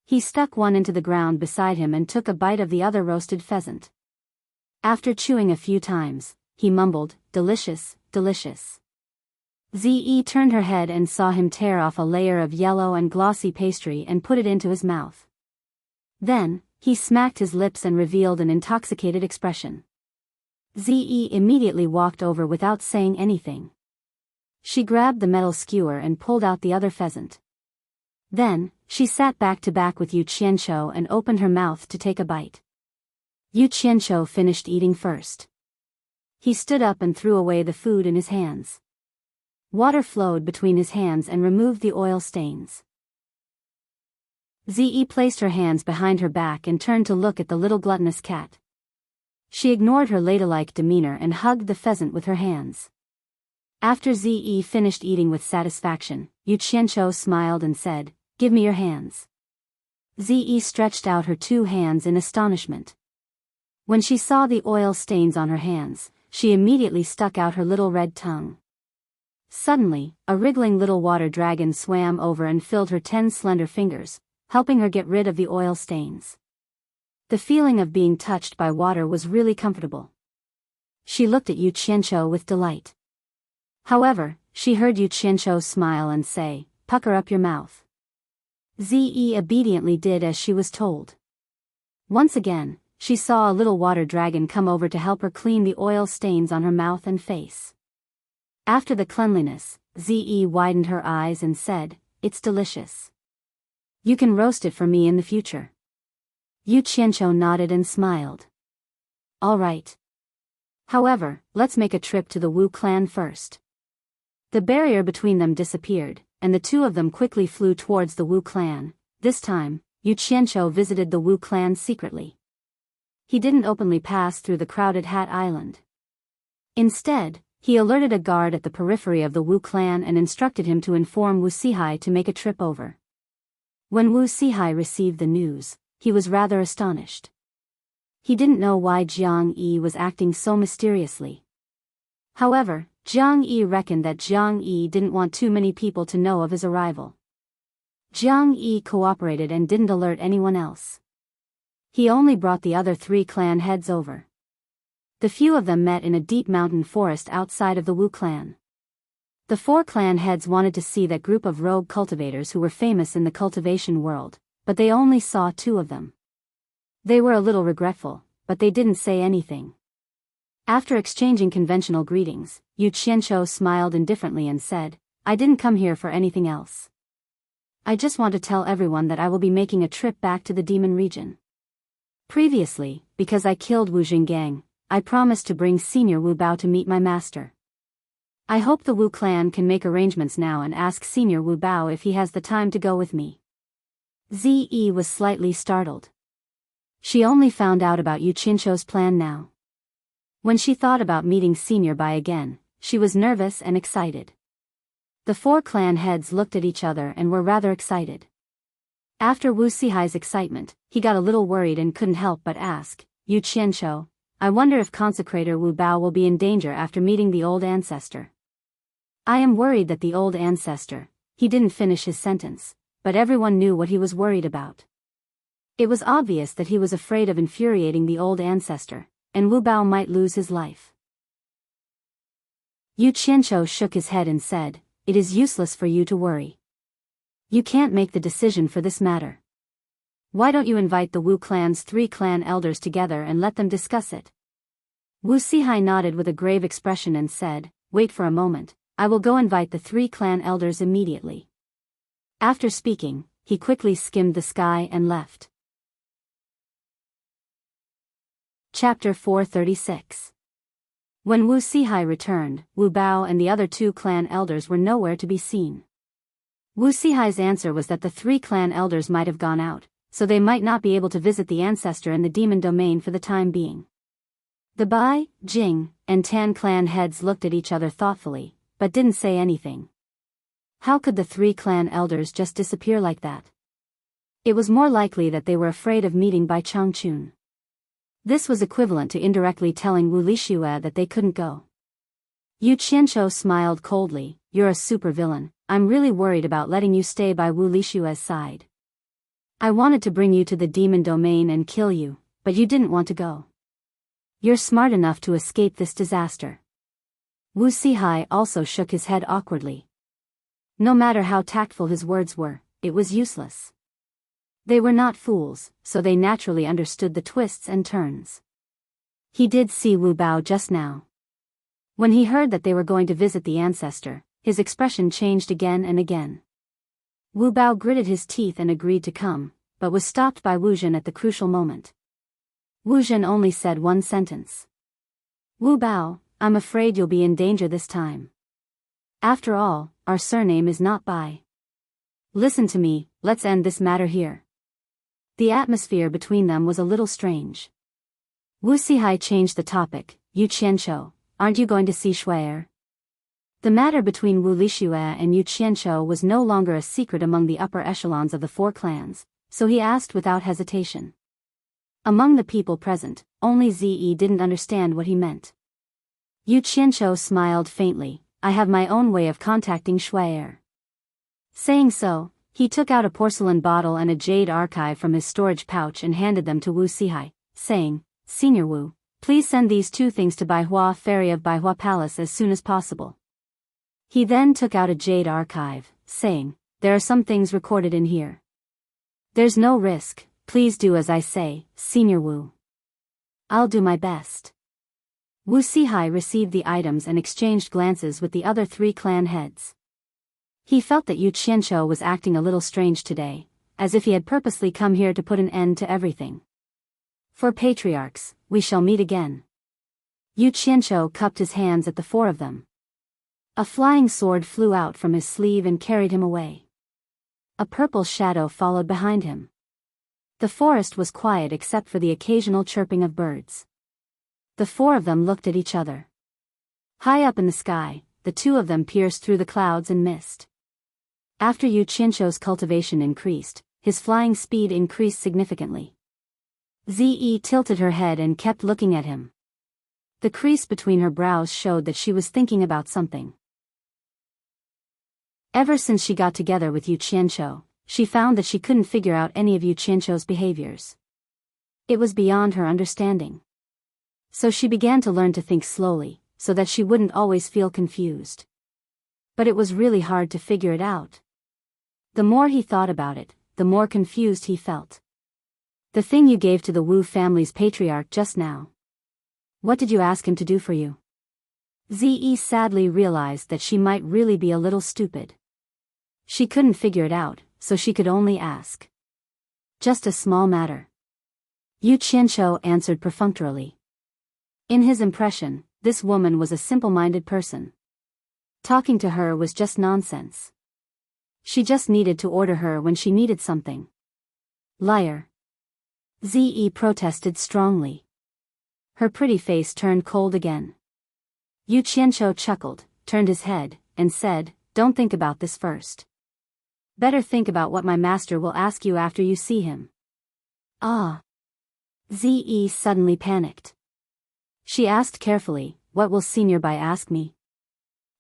He stuck one into the ground beside him and took a bite of the other roasted pheasant. After chewing a few times, he mumbled, delicious, delicious. Ze turned her head and saw him tear off a layer of yellow and glossy pastry and put it into his mouth. Then, he smacked his lips and revealed an intoxicated expression. Ze immediately walked over without saying anything. She grabbed the metal skewer and pulled out the other pheasant. Then, she sat back to back with Yu Qianqiu and opened her mouth to take a bite. Yu Qianqiu finished eating first. He stood up and threw away the food in his hands. Water flowed between his hands and removed the oil stains. Ze placed her hands behind her back and turned to look at the little gluttonous cat. She ignored her ladylike demeanor and hugged the pheasant with her hands. After Ze finished eating with satisfaction, Yu Qianqiu smiled and said, give me your hands. Ze stretched out her 2 hands in astonishment. When she saw the oil stains on her hands, she immediately stuck out her little red tongue. Suddenly, a wriggling little water dragon swam over and filled her 10 slender fingers, helping her get rid of the oil stains. The feeling of being touched by water was really comfortable. She looked at Yu Qianqiu with delight. However, she heard Yu Qianqiu smile and say, pucker up your mouth. Ze obediently did as she was told. Once again, she saw a little water dragon come over to help her clean the oil stains on her mouth and face. After the cleanliness, Ze widened her eyes and said, it's delicious. You can roast it for me in the future. Yu Qianqiu nodded and smiled. All right. However, let's make a trip to the Wu clan first. The barrier between them disappeared, and the 2 of them quickly flew towards the Wu clan. This time, Yu Qianqiu visited the Wu clan secretly. He didn't openly pass through the crowded Hat Island. Instead, he alerted a guard at the periphery of the Wu clan and instructed him to inform Wu Sihai to make a trip over. When Wu Sihai received the news, he was rather astonished. He didn't know why Jiang Yi was acting so mysteriously. However, Jiang Yi reckoned that Jiang Yi didn't want too many people to know of his arrival. Jiang Yi cooperated and didn't alert anyone else. He only brought the other 3 clan heads over. The few of them met in a deep mountain forest outside of the Wu clan. The 4 clan heads wanted to see that group of rogue cultivators who were famous in the cultivation world, but they only saw 2 of them. They were a little regretful, but they didn't say anything. After exchanging conventional greetings, Yu Qianqiu smiled indifferently and said, "I didn't come here for anything else. I just want to tell everyone that I will be making a trip back to the demon region. Previously, because I killed Wu Jinggang, I promised to bring Senior Wu Bao to meet my master. I hope the Wu clan can make arrangements now and ask Senior Wu Bao if he has the time to go with me." Zi was slightly startled. She only found out about Yu Qianqiu's plan now. When she thought about meeting Senior Bai again, she was nervous and excited. The 4 clan heads looked at each other and were rather excited. After Wu Sihai's excitement, he got a little worried and couldn't help but ask, "Yu Qianqiu, I wonder if Consecrator Wu Bao will be in danger after meeting the old ancestor. I am worried that the old ancestor," he didn't finish his sentence, but everyone knew what he was worried about. It was obvious that he was afraid of infuriating the old ancestor, and Wu Bao might lose his life. Yu Qianqiu shook his head and said, "It is useless for you to worry. You can't make the decision for this matter. Why don't you invite the Wu clan's 3 clan elders together and let them discuss it?" Wu Sihai nodded with a grave expression and said, "Wait for a moment, I will go invite the 3 clan elders immediately." After speaking, he quickly skimmed the sky and left. Chapter 436. When Wu Sihai returned, Wu Bao and the other 2 clan elders were nowhere to be seen. Wu Sihai's answer was that the 3 clan elders might have gone out, so they might not be able to visit the ancestor in the demon domain for the time being. The Bai, Jing, and Tan clan heads looked at each other thoughtfully, but didn't say anything. How could the 3 clan elders just disappear like that? It was more likely that they were afraid of meeting Bai Changchun. This was equivalent to indirectly telling Wu Lixue that they couldn't go. Yu Qianqiu smiled coldly, "You're a supervillain. I'm really worried about letting you stay by Wu Lixue's side. I wanted to bring you to the demon domain and kill you, but you didn't want to go. You're smart enough to escape this disaster." Wu Sihai also shook his head awkwardly. No matter how tactful his words were, it was useless. They were not fools, so they naturally understood the twists and turns. He did see Wu Bao just now. When he heard that they were going to visit the ancestor, his expression changed again and again. Wu Bao gritted his teeth and agreed to come, but was stopped by Wu Zhen at the crucial moment. Wu Zhen only said one sentence. "Wu Bao, I'm afraid you'll be in danger this time. After all, our surname is not Bai. Listen to me, let's end this matter here." The atmosphere between them was a little strange. Wu Sihai changed the topic. "Yu Qianqiu, aren't you going to see Shui'er?" The matter between Wu Lixue and Yu Qianqiu was no longer a secret among the upper echelons of the 4 clans, so he asked without hesitation. Among the people present, only Zi didn't understand what he meant. Yu Qianqiu smiled faintly. "I have my own way of contacting Shui'er." Saying so, he took out a porcelain bottle and a jade archive from his storage pouch and handed them to Wu Sihai, saying, "Senior Wu, please send these 2 things to Baihua Ferry of Baihua Palace as soon as possible." He then took out a jade archive, saying, "There are some things recorded in here. There's no risk, please do as I say, Senior Wu." "I'll do my best." Wu Sihai received the items and exchanged glances with the other 3 clan heads. He felt that Yu Qianqiu was acting a little strange today, as if he had purposely come here to put an end to everything. "For patriarchs, we shall meet again." Yu Qianqiu cupped his hands at the 4 of them. A flying sword flew out from his sleeve and carried him away. A purple shadow followed behind him. The forest was quiet except for the occasional chirping of birds. The 4 of them looked at each other. High up in the sky, the 2 of them pierced through the clouds and mist. After Yu Qianqiu's cultivation increased, his flying speed increased significantly. Zi tilted her head and kept looking at him. The crease between her brows showed that she was thinking about something. Ever since she got together with Yu Qianqiu, she found that she couldn't figure out any of Yu Qianqiu's behaviors. It was beyond her understanding. So she began to learn to think slowly, so that she wouldn't always feel confused. But it was really hard to figure it out. The more he thought about it, the more confused he felt. The thing you gave to the Wu family's patriarch just now. What did you ask him to do for you? Ze sadly realized that she might really be a little stupid. She couldn't figure it out, so she could only ask. Just a small matter. Yu Qianqiu answered perfunctorily. In his impression, this woman was a simple-minded person. Talking to her was just nonsense. She just needed to order her when she needed something. Liar. Ze protested strongly. Her pretty face turned cold again. Yu Qianqiu chuckled, turned his head, and said, "Don't think about this first. Better think about what my master will ask you after you see him." Ah. Ze suddenly panicked. She asked carefully, "What will Senior Bai ask me?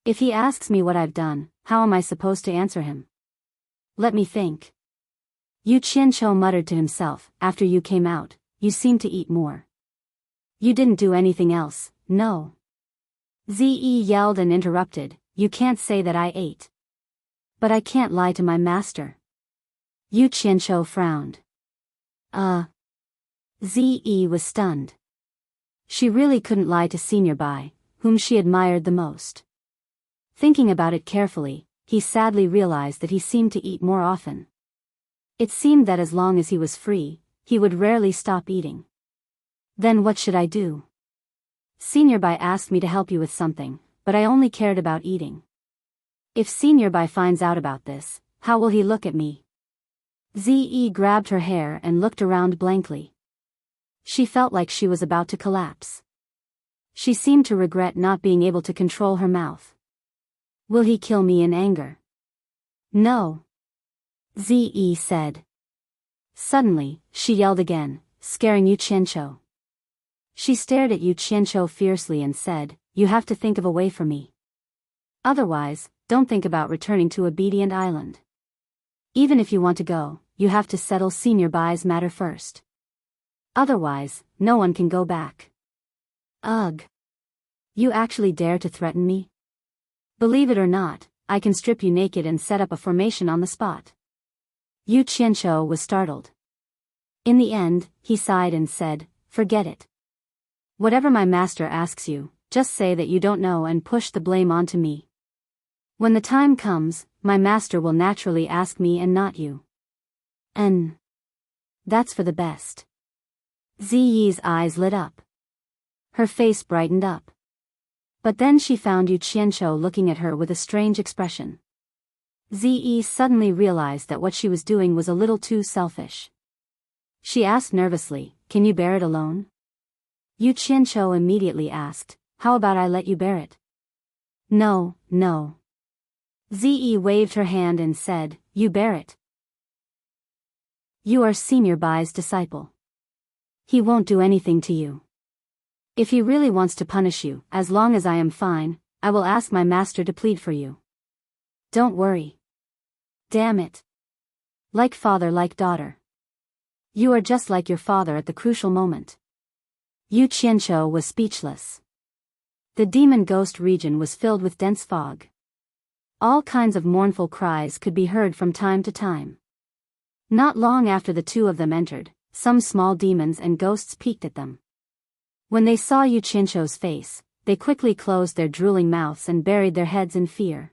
If he asks me what I've done, how am I supposed to answer him? Let me think." Yu Qianqiu muttered to himself, "After you came out, you seemed to eat more. You didn't do anything else, no?" Ze yelled and interrupted, "You can't say that I ate. But I can't lie to my master." Yu Qianqiu frowned. Ze was stunned. She really couldn't lie to Senior Bai, whom she admired the most. Thinking about it carefully, he sadly realized that he seemed to eat more often. It seemed that as long as he was free, he would rarely stop eating. Then what should I do? Senior Bai asked me to help you with something, but I only cared about eating. If Senior Bai finds out about this, how will he look at me? Ze grabbed her hair and looked around blankly. She felt like she was about to collapse. She seemed to regret not being able to control her mouth. Will he kill me in anger? No. Ze said. Suddenly, she yelled again, scaring Yu Qianqiu. She stared at Yu Qianqiu fiercely and said, "You have to think of a way for me. Otherwise, don't think about returning to Obedient Island. Even if you want to go, you have to settle Senior Bai's matter first. Otherwise, no one can go back." Ugh. You actually dare to threaten me? Believe it or not, I can strip you naked and set up a formation on the spot. Yu Qianqiu was startled. In the end, he sighed and said, "Forget it. Whatever my master asks you, just say that you don't know and push the blame onto me. When the time comes, my master will naturally ask me and not you. And that's for the best." Ziyi's eyes lit up. Her face brightened up. But then she found Yu Qianqiu looking at her with a strange expression. Ziyi suddenly realized that what she was doing was a little too selfish. She asked nervously, "Can you bear it alone?" Yu Qianqiu immediately asked, "How about I let you bear it?" No. Ziyi waved her hand and said, "You bear it. You are Senior Bai's disciple. He won't do anything to you. If he really wants to punish you, as long as I am fine, I will ask my master to plead for you. Don't worry. Damn it. Like father like daughter. You are just like your father at the crucial moment." Yu Qianqiu was speechless. The demon ghost region was filled with dense fog. All kinds of mournful cries could be heard from time to time. Not long after the two of them entered, some small demons and ghosts peeked at them. When they saw Yu Qianqiu's face, they quickly closed their drooling mouths and buried their heads in fear.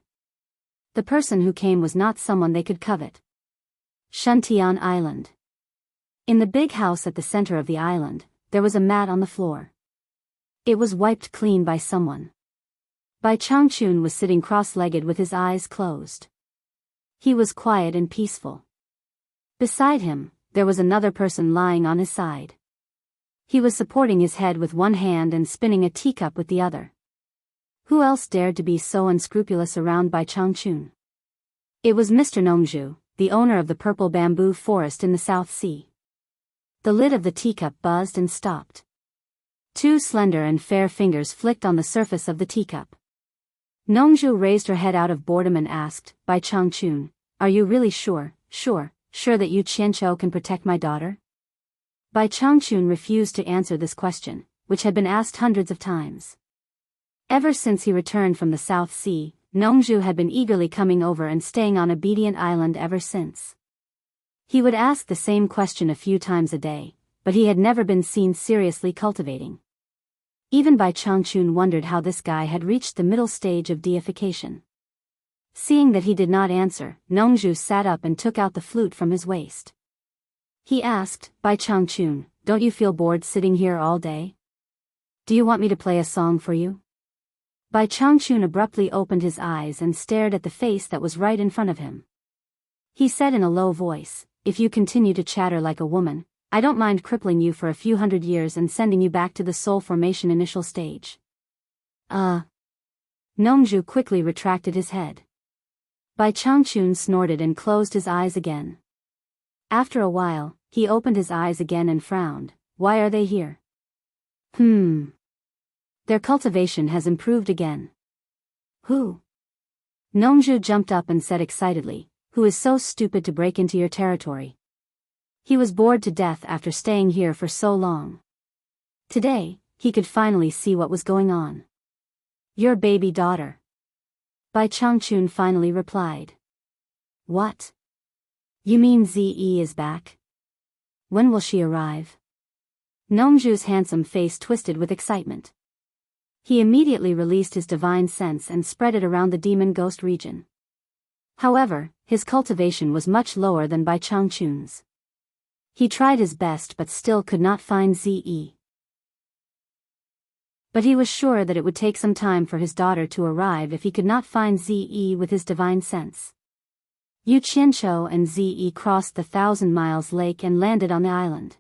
The person who came was not someone they could covet. Shuntian Island. In the big house at the center of the island, there was a mat on the floor. It was wiped clean by someone. Bai Changchun was sitting cross-legged with his eyes closed. He was quiet and peaceful. Beside him, there was another person lying on his side. He was supporting his head with one hand and spinning a teacup with the other. Who else dared to be so unscrupulous around Bai Changchun? It was Mr. Nongzhu, the owner of the purple bamboo forest in the South Sea. The lid of the teacup buzzed and stopped. Two slender and fair fingers flicked on the surface of the teacup. Nongzhu raised her head out of boredom and asked, "Bai Changchun, are you really sure that Yu Qianqiu can protect my daughter?" Bai Changchun refused to answer this question, which had been asked hundreds of times. Ever since he returned from the South Sea, Nongju had been eagerly coming over and staying on Obedient Island ever since. He would ask the same question a few times a day, but he had never been seen seriously cultivating. Even Bai Changchun wondered how this guy had reached the middle stage of deification. Seeing that he did not answer, Nongju sat up and took out the flute from his waist. He asked, Bai Changchun, don't you feel bored sitting here all day? Do you want me to play a song for you? Bai Changchun abruptly opened his eyes and stared at the face that was right in front of him. He said in a low voice, if you continue to chatter like a woman, I don't mind crippling you for a few hundred years and sending you back to the soul formation initial stage. Nongju quickly retracted his head. Bai Changchun snorted and closed his eyes again. After a while, he opened his eyes again and frowned. Why are they here? Their cultivation has improved again. Who? Nongju jumped up and said excitedly, who is so stupid to break into your territory? He was bored to death after staying here for so long. Today, he could finally see what was going on. Your baby daughter. Bai Changchun finally replied. What? You mean Ze is back? When will she arrive? Nongju's handsome face twisted with excitement. He immediately released his divine sense and spread it around the demon ghost region. However, his cultivation was much lower than Bai Changchun's. He tried his best but still could not find Ze. But he was sure that it would take some time for his daughter to arrive if he could not find Ze with his divine sense. Yu Qianqiu and Ze crossed the 1,000 Miles Lake and landed on the island.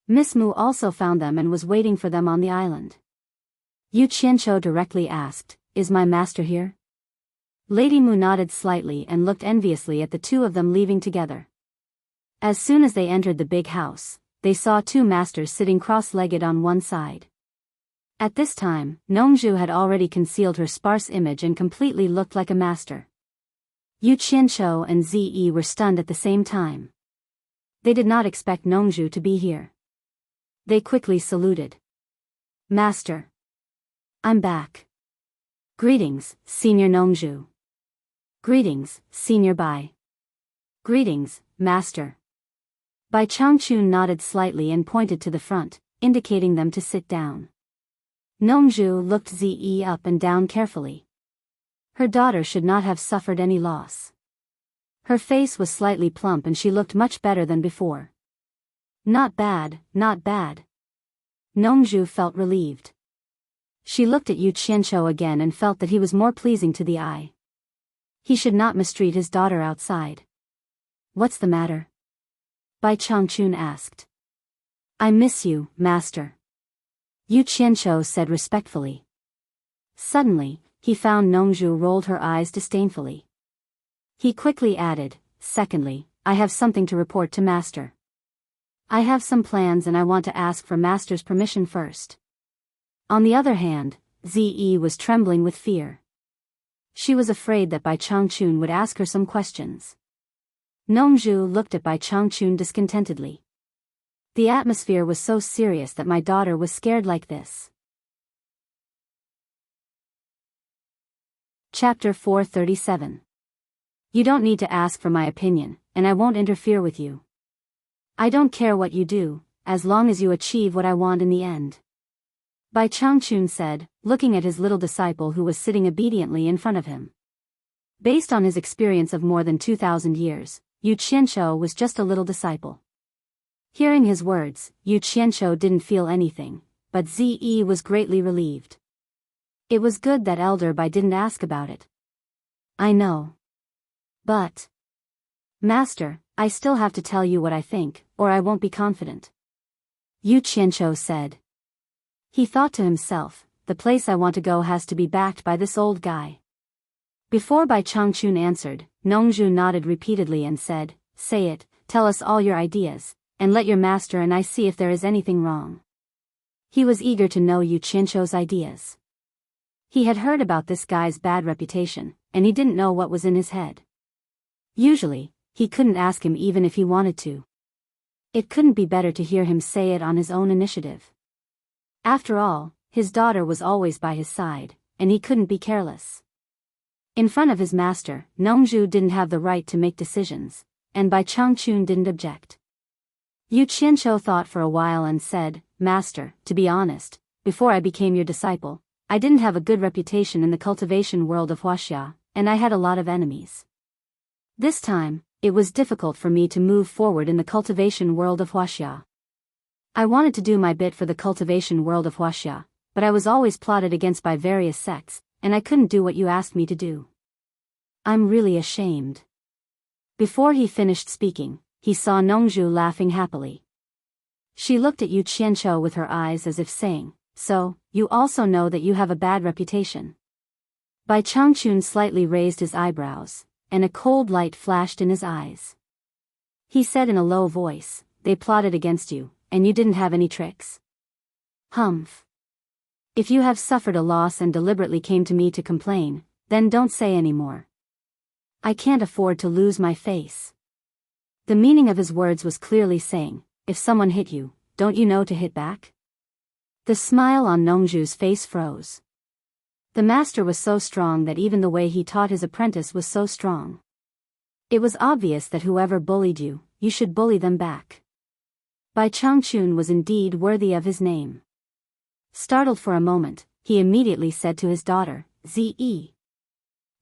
Miss Mu also found them and was waiting for them on the island. Yu Qianqiu directly asked, is my master here? Lady Mu nodded slightly and looked enviously at the two of them leaving together. As soon as they entered the big house, they saw two masters sitting cross-legged on one side. At this time, Nongju had already concealed her sparse image and completely looked like a master. Yu Qianqiu and Ze were stunned at the same time. They did not expect Nongju to be here. They quickly saluted. Master. I'm back. Greetings, Senior Nongju. Greetings, Senior Bai. Greetings, Master. Bai Changchun nodded slightly and pointed to the front, indicating them to sit down. Nongju looked Ze up and down carefully. Her daughter should not have suffered any loss. Her face was slightly plump and she looked much better than before. Not bad, not bad. Nongju felt relieved. She looked at Yu Qianqiu again and felt that he was more pleasing to the eye. He should not mistreat his daughter outside. What's the matter? Bai Changchun asked. I miss you, Master. Yu Qianqiu said respectfully. Suddenly, he found Nongju rolled her eyes disdainfully. He quickly added, secondly, I have something to report to Master. I have some plans and I want to ask for Master's permission first. On the other hand, Ze was trembling with fear. She was afraid that Bai Changchun would ask her some questions. Nongju looked at Bai Changchun discontentedly. The atmosphere was so serious that my daughter was scared like this. Chapter 437. You don't need to ask for my opinion, and I won't interfere with you. I don't care what you do, as long as you achieve what I want in the end. Bai Changchun said, looking at his little disciple who was sitting obediently in front of him. Based on his experience of more than 2,000 years, Yu Qianqiu was just a little disciple. Hearing his words, Yu Qianqiu didn't feel anything, but Ze was greatly relieved. It was good that Elder Bai didn't ask about it. I know. But... Master, I still have to tell you what I think, or I won't be confident. Yu Qianqiu said. He thought to himself, the place I want to go has to be backed by this old guy. Before Bai Changchun answered, Nongju nodded repeatedly and said, say it, tell us all your ideas, and let your master and I see if there is anything wrong. He was eager to know Yu Qianqiu's ideas. He had heard about this guy's bad reputation, and he didn't know what was in his head. Usually, he couldn't ask him even if he wanted to. It couldn't be better to hear him say it on his own initiative. After all, his daughter was always by his side, and he couldn't be careless. In front of his master, Nongzhu didn't have the right to make decisions, and Bai Changchun didn't object. Yu Qianqiu thought for a while and said, "Master, to be honest, before I became your disciple, I didn't have a good reputation in the cultivation world of Huaxia, and I had a lot of enemies. This time, it was difficult for me to move forward in the cultivation world of Huaxia. I wanted to do my bit for the cultivation world of Huaxia, but I was always plotted against by various sects, and I couldn't do what you asked me to do. I'm really ashamed." Before he finished speaking, he saw Nongzhu laughing happily. She looked at Yu Qianqiu with her eyes as if saying, "So, you also know that you have a bad reputation?" Bai Changchun slightly raised his eyebrows, and a cold light flashed in his eyes. He said in a low voice, "They plotted against you, and you didn't have any tricks?" "Humph. If you have suffered a loss and deliberately came to me to complain, then don't say any more. I can't afford to lose my face." The meaning of his words was clearly saying, if someone hit you, don't you know to hit back? The smile on Nongzhu's face froze. The master was so strong that even the way he taught his apprentice was so strong. It was obvious that whoever bullied you, you should bully them back. Bai Changchun was indeed worthy of his name. Startled for a moment, he immediately said to his daughter, "Ze.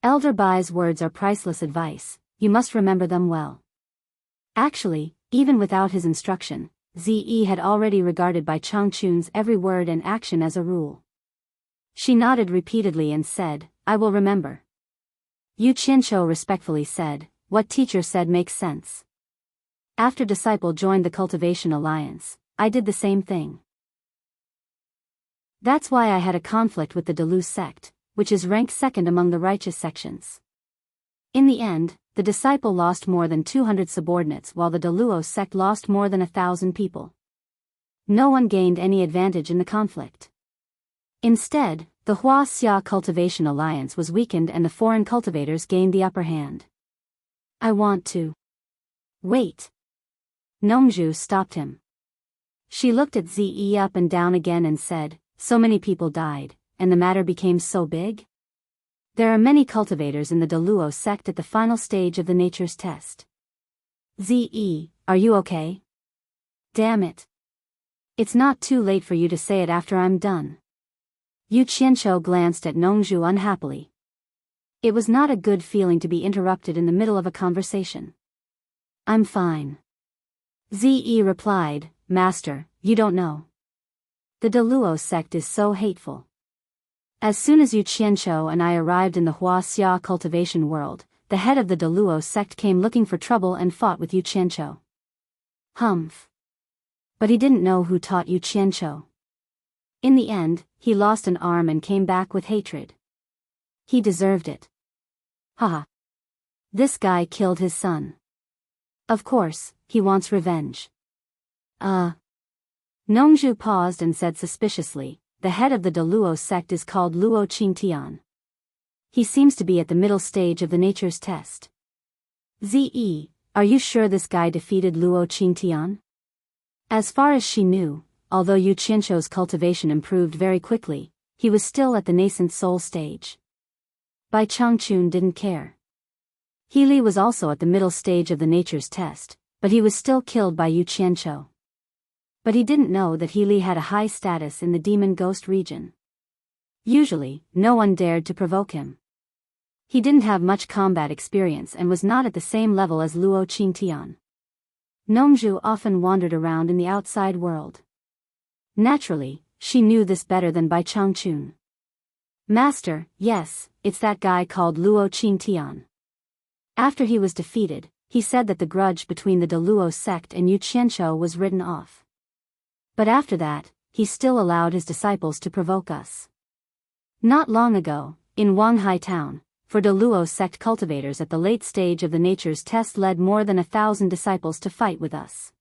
Elder Bai's words are priceless advice, you must remember them well." Actually, even without his instruction, Ze had already regarded Bai Changchun's every word and action as a rule. She nodded repeatedly and said, "I will remember." Yu Qianqiu respectfully said, "What teacher said makes sense. After disciple joined the Cultivation Alliance, I did the same thing. That's why I had a conflict with the Dalu sect, which is ranked second among the righteous sections. In the end, the disciple lost more than 200 subordinates while the Daluo sect lost more than 1,000 people. No one gained any advantage in the conflict. Instead, the Huaxia Cultivation Alliance was weakened and the foreign cultivators gained the upper hand. I want to..." "Wait." Nongzhu stopped him. She looked at Ze up and down again and said, "So many people died, and the matter became so big? There are many cultivators in the Daluo sect at the final stage of the nature's test. Ze, are you okay? Damn it. It's not too late for you to say it after I'm done." Yu Qianqiu glanced at Nongzhu unhappily. It was not a good feeling to be interrupted in the middle of a conversation. "I'm fine." Ze replied, "Master, you don't know. The Daluo sect is so hateful. As soon as Yu Qianqiu and I arrived in the Huaxia cultivation world, the head of the Daluo sect came looking for trouble and fought with Yu Qianqiu. Humph. But he didn't know who taught Yu Qianqiu. In the end, he lost an arm and came back with hatred. He deserved it. Haha. This guy killed his son. Of course, he wants revenge. Nongzhu paused and said suspiciously, "The head of the Daluo sect is called Luo Qingtian. He seems to be at the middle stage of the nature's test. Ze, are you sure this guy defeated Luo Qingtian?" As far as she knew, although Yu Qianqiu's cultivation improved very quickly, he was still at the nascent soul stage. Bai Changchun didn't care. Healy was also at the middle stage of the nature's test, but he was still killed by Yu Qianqiu. But he didn't know that Healy had a high status in the demon ghost region. Usually, no one dared to provoke him. He didn't have much combat experience and was not at the same level as Luo Qingtian. Nongzhu often wandered around in the outside world. Naturally, she knew this better than Bai Changchun. "Master, yes, it's that guy called Luo Qingtian." After he was defeated, he said that the grudge between the Daluo sect and Yu Qianqiu was written off. But after that, he still allowed his disciples to provoke us. Not long ago, in Wanghai town, for Daluo sect cultivators at the late stage of the nature's test led more than 1,000 disciples to fight with us.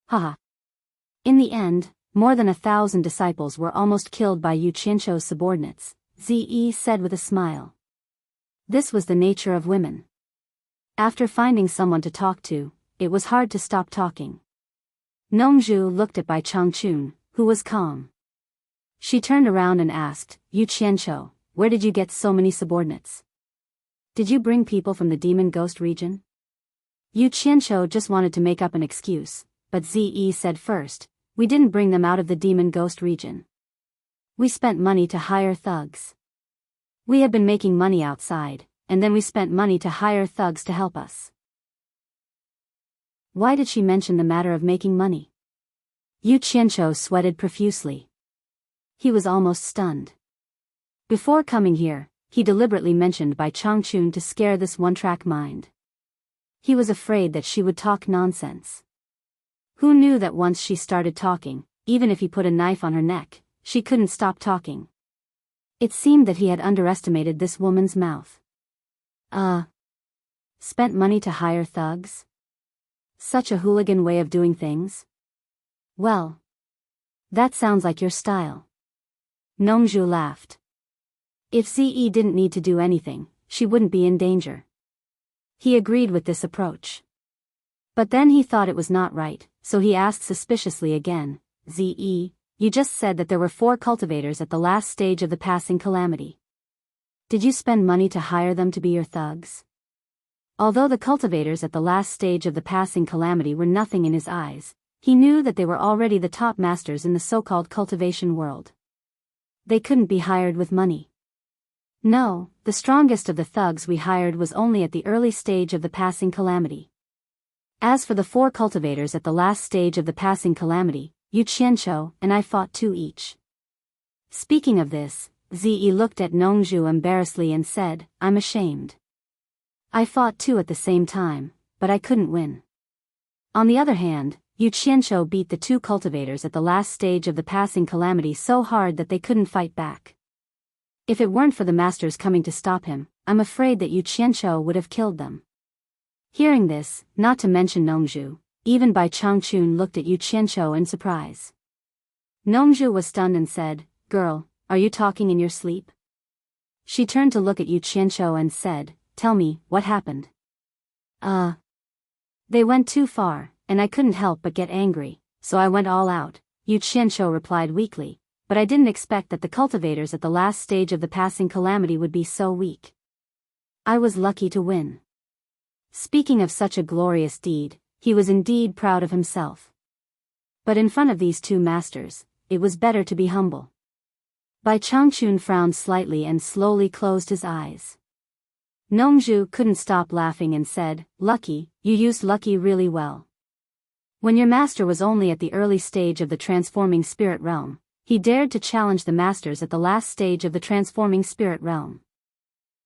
Haha. In the end, more than 1,000 disciples were almost killed by Yu Qianqiu's subordinates, Ze said with a smile. This was the nature of women. After finding someone to talk to, it was hard to stop talking. Nongzhu looked at Bai Changchun, who was calm. She turned around and asked, Yu Qianqiu, where did you get so many subordinates? Did you bring people from the demon ghost region? Yu Qianqiu just wanted to make up an excuse, but Ze said first, we didn't bring them out of the demon ghost region. We spent money to hire thugs. We had been making money outside, and then we spent money to hire thugs to help us. Why did she mention the matter of making money? Yu Qianqiu sweated profusely. He was almost stunned. Before coming here, he deliberately mentioned Bai Changchun to scare this one-track mind. He was afraid that she would talk nonsense. Who knew that once she started talking, even if he put a knife on her neck, she couldn't stop talking? It seemed that he had underestimated this woman's mouth. Spent money to hire thugs? Such a hooligan way of doing things? Well, that sounds like your style. Nongzhu laughed. If Ze didn't need to do anything, she wouldn't be in danger. He agreed with this approach. But then he thought it was not right, so he asked suspiciously again, Ze, you just said that there were 4 cultivators at the last stage of the passing calamity. Did you spend money to hire them to be your thugs? Although the cultivators at the last stage of the passing calamity were nothing in his eyes, he knew that they were already the top masters in the so-called cultivation world. They couldn't be hired with money. No, the strongest of the thugs we hired was only at the early stage of the passing calamity. As for the 4 cultivators at the last stage of the passing calamity, Yu Qianqiu and I fought 2 each. Speaking of this, Ze looked at Nongzhu embarrassedly and said, I'm ashamed. I fought 2 at the same time, but I couldn't win. On the other hand, Yu Qianqiu beat the 2 cultivators at the last stage of the passing calamity so hard that they couldn't fight back. If it weren't for the masters coming to stop him, I'm afraid that Yu Qianqiu would have killed them. Hearing this, not to mention Nongzhu, even Bai Changchun looked at Yu Qianqiu in surprise. Nongzhu was stunned and said, Girl, are you talking in your sleep? She turned to look at Yu Qianqiu and said, Tell me, what happened? They went too far, and I couldn't help but get angry, so I went all out, Yu Qianqiu replied weakly, but I didn't expect that the cultivators at the last stage of the passing calamity would be so weak. I was lucky to win. Speaking of such a glorious deed, he was indeed proud of himself. But in front of these 2 masters, it was better to be humble. Bai Changchun frowned slightly and slowly closed his eyes. Nongzhu couldn't stop laughing and said, Lucky, you used lucky really well. When your master was only at the early stage of the transforming spirit realm, he dared to challenge the masters at the last stage of the transforming spirit realm.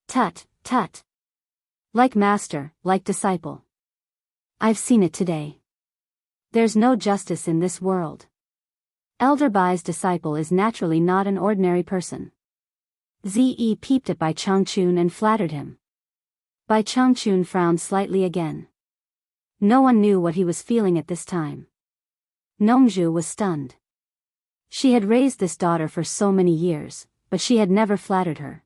Tut, tut. Like master, like disciple. I've seen it today. There's no justice in this world. Elder Bai's disciple is naturally not an ordinary person. Ze peeped at Bai Changchun and flattered him. Bai Changchun frowned slightly again. No one knew what he was feeling at this time. Nongzhu was stunned. She had raised this daughter for so many years, but she had never flattered her.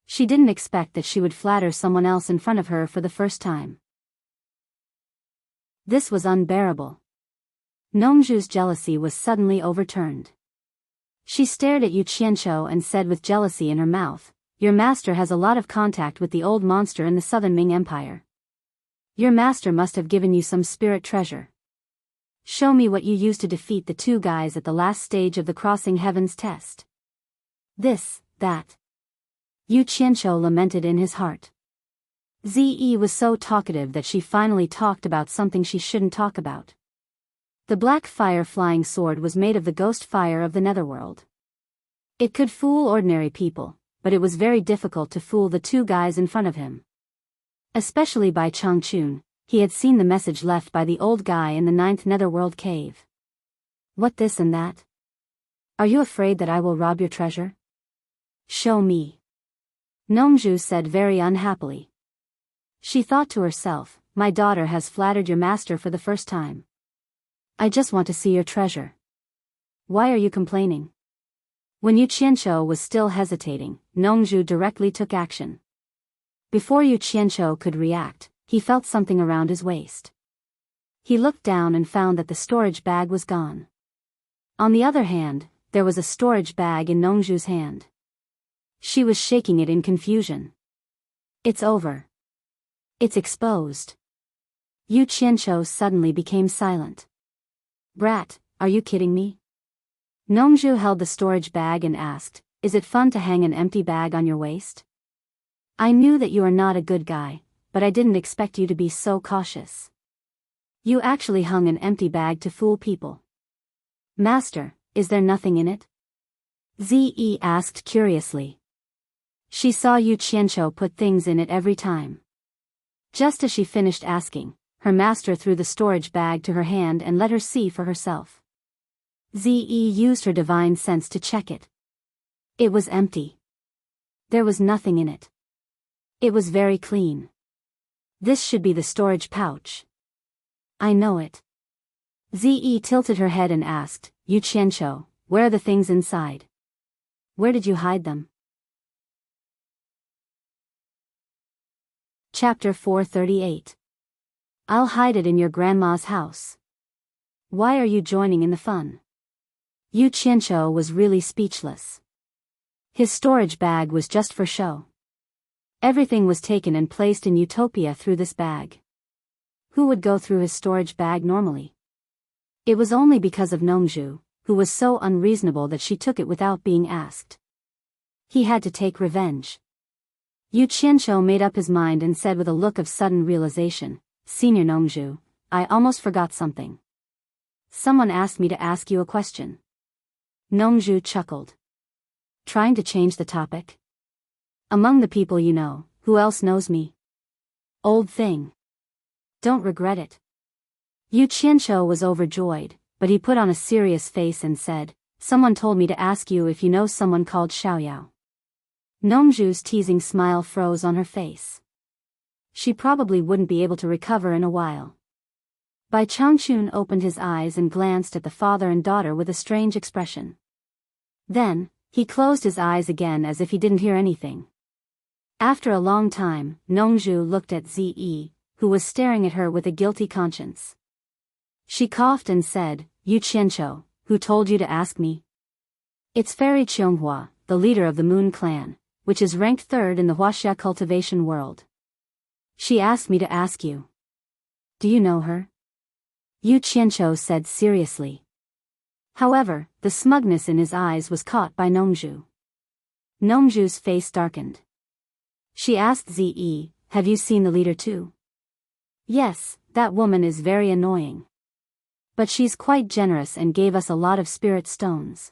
She didn't expect that she would flatter someone else in front of her for the first time. This was unbearable. Nongzhu's jealousy was suddenly overturned. She stared at Yu Qianqiu and said with jealousy in her mouth, Your master has a lot of contact with the old monster in the southern Ming Empire. Your master must have given you some spirit treasure. Show me what you used to defeat the 2 guys at the last stage of the crossing heavens test. This, that. Yu Qianqiu lamented in his heart. Ze was so talkative that she finally talked about something she shouldn't talk about. The black fire flying sword was made of the ghost fire of the netherworld. It could fool ordinary people, but it was very difficult to fool the 2 guys in front of him. Especially Bai Changchun. He had seen the message left by the old guy in the 9th netherworld cave. What this and that? Are you afraid that I will rob your treasure? Show me. Nongzhu said very unhappily. She thought to herself, My daughter has flattered your master for the first time. I just want to see your treasure. Why are you complaining? When Yu Qianqiu was still hesitating, Nongzhu directly took action. Before Yu Qianqiu could react, he felt something around his waist. He looked down and found that the storage bag was gone. On the other hand, there was a storage bag in Nongju's hand. She was shaking it in confusion. It's over. It's exposed. Yu Qianqiu suddenly became silent. Brat, are you kidding me? Nongju held the storage bag and asked, is it fun to hang an empty bag on your waist? I knew that you are not a good guy, but I didn't expect you to be so cautious. You actually hung an empty bag to fool people. Master, is there nothing in it? Ze asked curiously. She saw Yu Qianqiu put things in it every time. Just as she finished asking, her master threw the storage bag to her hand and let her see for herself. Ze used her divine sense to check it. It was empty. There was nothing in it. It was very clean. This should be the storage pouch. I know it. Ze tilted her head and asked, Yu Qianqiu, where are the things inside? Where did you hide them? Chapter 438. I'll hide it in your grandma's house. Why are you joining in the fun? Yu Qianqiu was really speechless. His storage bag was just for show. Everything was taken and placed in Utopia through this bag. Who would go through his storage bag normally? It was only because of Nongju, who was so unreasonable that she took it without being asked. He had to take revenge. Yu Qianqiu made up his mind and said with a look of sudden realization, Senior Nongju, I almost forgot something. Someone asked me to ask you a question. Nongju chuckled. Trying to change the topic? Among the people you know, who else knows me? Old thing. Don't regret it. Yu Qianqiu was overjoyed, but he put on a serious face and said, someone told me to ask you if you know someone called Xiaoyao. Nongju's teasing smile froze on her face. She probably wouldn't be able to recover in a while. Bai Changchun opened his eyes and glanced at the father and daughter with a strange expression. Then, he closed his eyes again as if he didn't hear anything. After a long time, Nongju looked at Ze, who was staring at her with a guilty conscience. She coughed and said, Yu Qianqiu, who told you to ask me? It's Fairy Qianghua, the leader of the Moon Clan, which is ranked third in the Huaxia cultivation world. She asked me to ask you. Do you know her? Yu Qianqiu said seriously. However, the smugness in his eyes was caught by Nongju. Nongju's face darkened. She asked Ze, have you seen the leader too? Yes, that woman is very annoying. But she's quite generous and gave us a lot of spirit stones.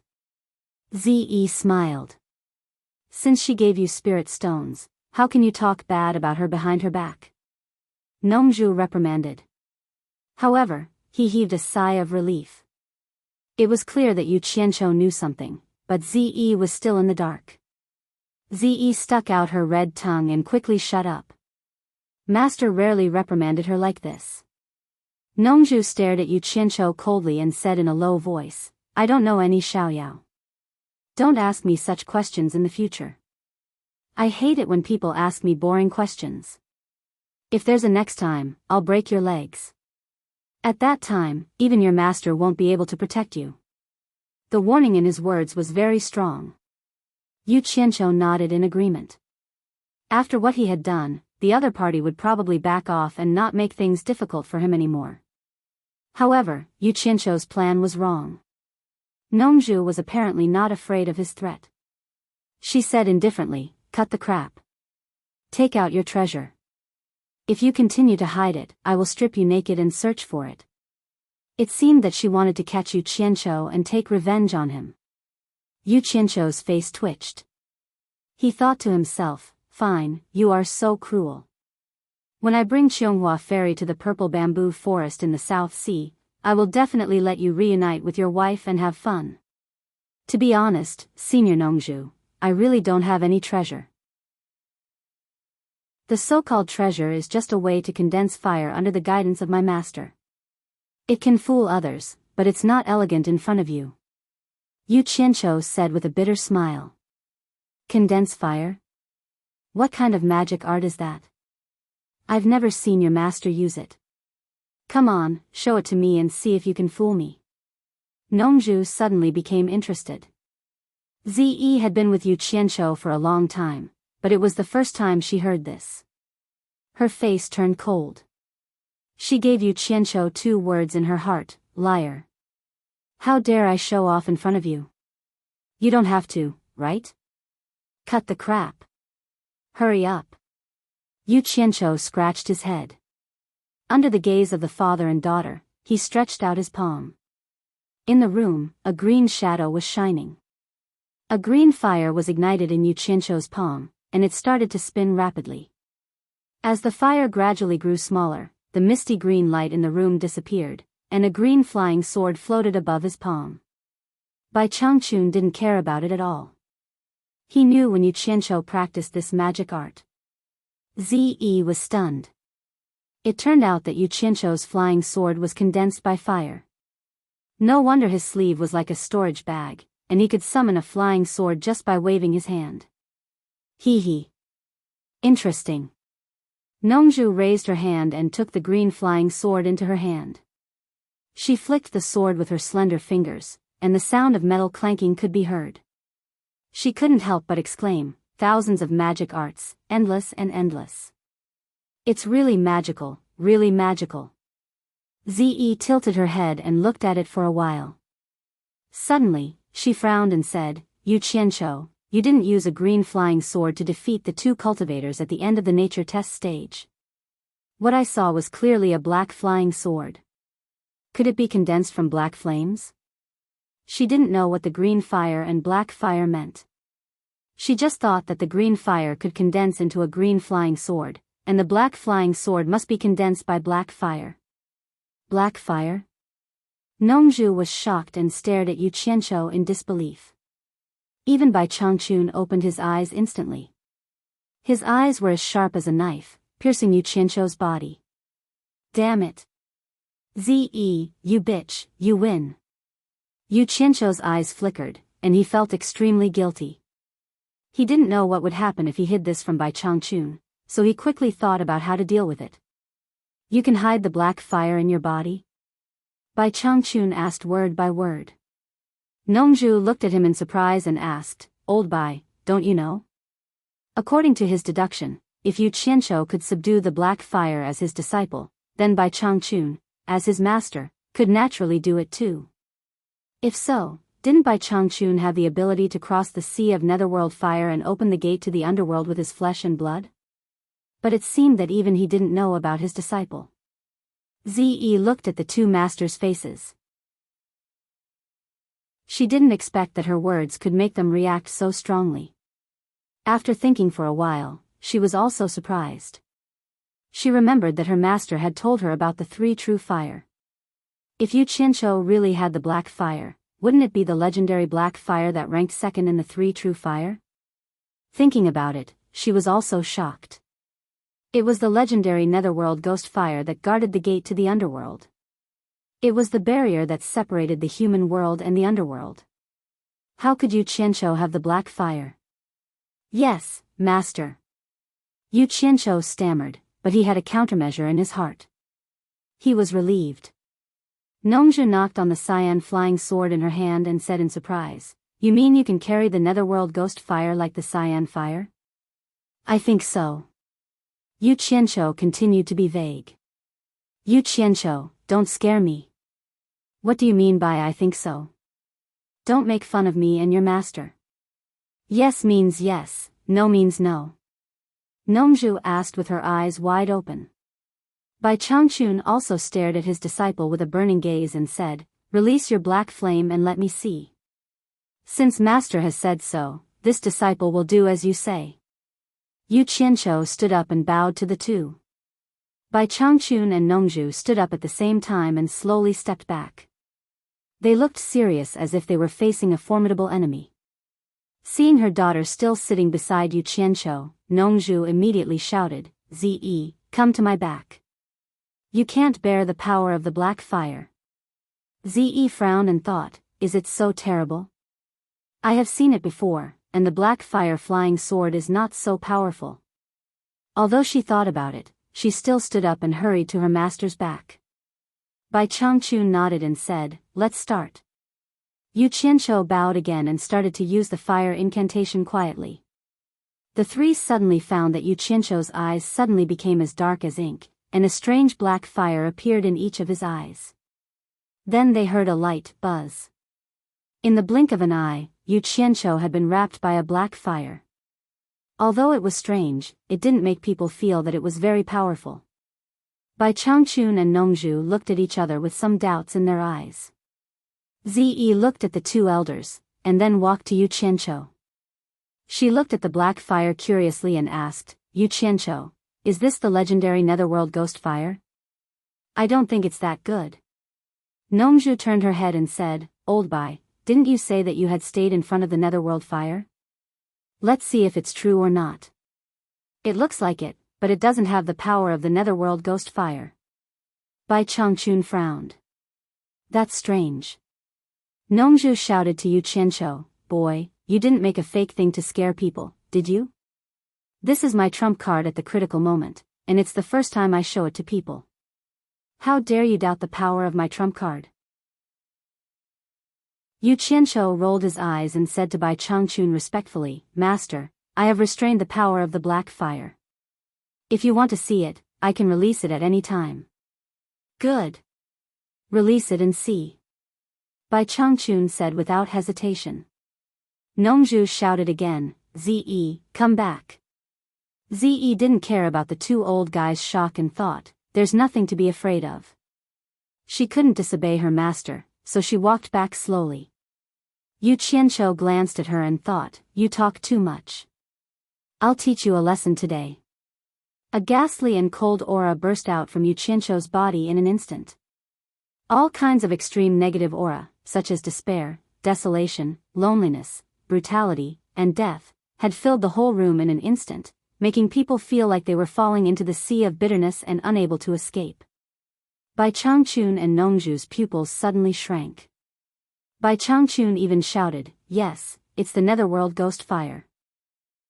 Ze smiled. Since she gave you spirit stones, how can you talk bad about her behind her back? Nongju reprimanded. However, he heaved a sigh of relief. It was clear that Yu Qianqiu knew something, but Ze was still in the dark. Ze stuck out her red tongue and quickly shut up. Master rarely reprimanded her like this. Nongju stared at Yu Qianqiu coldly and said in a low voice, I don't know any Xiaoyao. Don't ask me such questions in the future. I hate it when people ask me boring questions. If there's a next time, I'll break your legs. At that time, even your master won't be able to protect you. The warning in his words was very strong. Yu Qianqiu nodded in agreement. After what he had done, the other party would probably back off and not make things difficult for him anymore. However, Yu Qianqiu's plan was wrong. Nongju was apparently not afraid of his threat. She said indifferently, cut the crap. Take out your treasure. If you continue to hide it, I will strip you naked and search for it. It seemed that she wanted to catch Yu Qianqiu and take revenge on him. Yu Qianqiu's face twitched. He thought to himself, fine, you are so cruel. When I bring Qianghua Fairy to the purple bamboo forest in the South Sea, I will definitely let you reunite with your wife and have fun. To be honest, Senior Nongju, I really don't have any treasure. The so-called treasure is just a way to condense fire under the guidance of my master. It can fool others, but it's not elegant in front of you. Yu Qianqiu said with a bitter smile. Condense fire? What kind of magic art is that? I've never seen your master use it. Come on, show it to me and see if you can fool me. Nongju suddenly became interested. Ze had been with Yu Qianqiu for a long time, but it was the first time she heard this. Her face turned cold. She gave Yu Qianqiu 2 words in her heart, liar. How dare I show off in front of you? You don't have to, right? Cut the crap. Hurry up. Yu Qianqiu scratched his head. Under the gaze of the father and daughter, he stretched out his palm. In the room, a green shadow was shining. A green fire was ignited in Yu Qianqiu's palm, and it started to spin rapidly. As the fire gradually grew smaller, the misty green light in the room disappeared, and a green flying sword floated above his palm. Bai Changchun didn't care about it at all. He knew when Yu Qianqiu practiced this magic art. Ze was stunned. It turned out that Yu Qianqiu's flying sword was condensed by fire. No wonder his sleeve was like a storage bag, and he could summon a flying sword just by waving his hand. Hee hee. Interesting. Nongzhu raised her hand and took the green flying sword into her hand. She flicked the sword with her slender fingers, and the sound of metal clanking could be heard. She couldn't help but exclaim, thousands of magic arts, endless and endless. It's really magical, really magical. Ze tilted her head and looked at it for a while. Suddenly, she frowned and said, Yu Qianqiu, you didn't use a green flying sword to defeat the 2 cultivators at the end of the nature test stage. What I saw was clearly a black flying sword. Could it be condensed from black flames? She didn't know what the green fire and black fire meant. She just thought that the green fire could condense into a green flying sword, and the black flying sword must be condensed by black fire. Black fire? Nongzhu was shocked and stared at Yu Qianqiu in disbelief. Even Bai Changchun opened his eyes instantly. His eyes were as sharp as a knife, piercing Yu Qianqiu's body. Damn it. Ze, you bitch, you win. Yu Qianqiu's eyes flickered, and he felt extremely guilty. He didn't know what would happen if he hid this from Bai Changchun, so he quickly thought about how to deal with it. You can hide the black fire in your body? Bai Changchun asked word by word. Nongzhu looked at him in surprise and asked, Old Bai, don't you know? According to his deduction, if Yu Qianqiu could subdue the black fire as his disciple, then Bai Changchun, as his master, could naturally do it too. If so, didn't Bai Changchun have the ability to cross the sea of netherworld fire and open the gate to the underworld with his flesh and blood? But it seemed that even he didn't know about his disciple. Ze looked at the 2 masters' faces. She didn't expect that her words could make them react so strongly. After thinking for a while, she was also surprised. She remembered that her master had told her about the 3 true fire. If Yu Qianqiu really had the black fire, wouldn't it be the legendary black fire that ranked second in the 3 true fire? Thinking about it, she was also shocked. It was the legendary netherworld ghost fire that guarded the gate to the underworld. It was the barrier that separated the human world and the underworld. How could Yu Qianqiu have the black fire? Yes, master. Yu Qianqiu stammered, but he had a countermeasure in his heart. He was relieved. Nongzhu knocked on the cyan flying sword in her hand and said in surprise, You mean you can carry the netherworld ghost fire like the cyan fire? I think so. Yu Qianqiu continued to be vague. Yu Qianqiu, don't scare me. What do you mean by I think so? Don't make fun of me and your master. Yes means yes, no means no. Nongzhu asked with her eyes wide open. Bai Changchun also stared at his disciple with a burning gaze and said, Release your black flame and let me see. Since master has said so, this disciple will do as you say. Yu Qianqiu stood up and bowed to the 2. Bai Changchun and Nongzhu stood up at the same time and slowly stepped back. They looked serious as if they were facing a formidable enemy. Seeing her daughter still sitting beside Yu Qianqiu, Nongzhu immediately shouted, Ze, come to my back. You can't bear the power of the black fire. Ze frowned and thought, is it so terrible? I have seen it before, and the black fire flying sword is not so powerful. Although she thought about it, she still stood up and hurried to her master's back. Bai Changchun nodded and said, Let's start. Yu Qianqiu bowed again and started to use the fire incantation quietly. The three suddenly found that Yu Qianqiu's eyes suddenly became as dark as ink, and a strange black fire appeared in each of his eyes. Then they heard a light buzz. In the blink of an eye, Yu Qianqiu had been wrapped by a black fire. Although it was strange, it didn't make people feel that it was very powerful. Bai Changchun and Nongzhu looked at each other with some doubts in their eyes. Zi looked at the two elders, and then walked to Yu Qianqiu. She looked at the black fire curiously and asked, Yu Qianqiu, is this the legendary netherworld ghost fire? I don't think it's that good. Nongzhu turned her head and said, Old Bai, didn't you say that you had stayed in front of the netherworld fire? Let's see if it's true or not. It looks like it, but it doesn't have the power of the netherworld ghost fire. Bai Changchun frowned. That's strange. Nongzhu shouted to Yu Qianqiu, Boy, you didn't make a fake thing to scare people, did you? This is my trump card at the critical moment, and it's the first time I show it to people. How dare you doubt the power of my trump card? Yu Qianqiu rolled his eyes and said to Bai Changchun respectfully, Master, I have restrained the power of the black fire. If you want to see it, I can release it at any time. Good. Release it and see. Bai Changchun said without hesitation. Nongzhu shouted again, Zi, come back. Zi didn't care about the two old guys' shock and thought, there's nothing to be afraid of. She couldn't disobey her master, so she walked back slowly. Yu Qianqiu glanced at her and thought, you talk too much. I'll teach you a lesson today. A ghastly and cold aura burst out from Yu Qianqiu's body in an instant. All kinds of extreme negative aura, such as despair, desolation, loneliness, brutality, and death, had filled the whole room in an instant, making people feel like they were falling into the sea of bitterness and unable to escape. Bai Changchun and Nongzhu's pupils suddenly shrank. Bai Changchun even shouted, Yes, it's the netherworld ghost fire.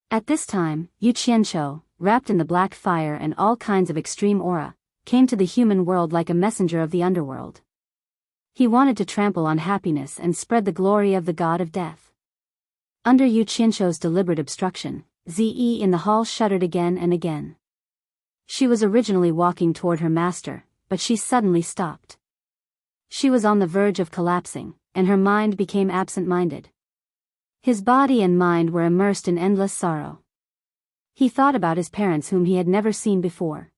At this time, Yu Qianqiu, wrapped in the black fire and all kinds of extreme aura, came to the human world like a messenger of the underworld. He wanted to trample on happiness and spread the glory of the god of death. Under Yu Qianqiu's deliberate obstruction, Zi in the hall shuddered again and again. She was originally walking toward her master, but she suddenly stopped. She was on the verge of collapsing, and her mind became absent-minded. His body and mind were immersed in endless sorrow. He thought about his parents whom he had never seen before.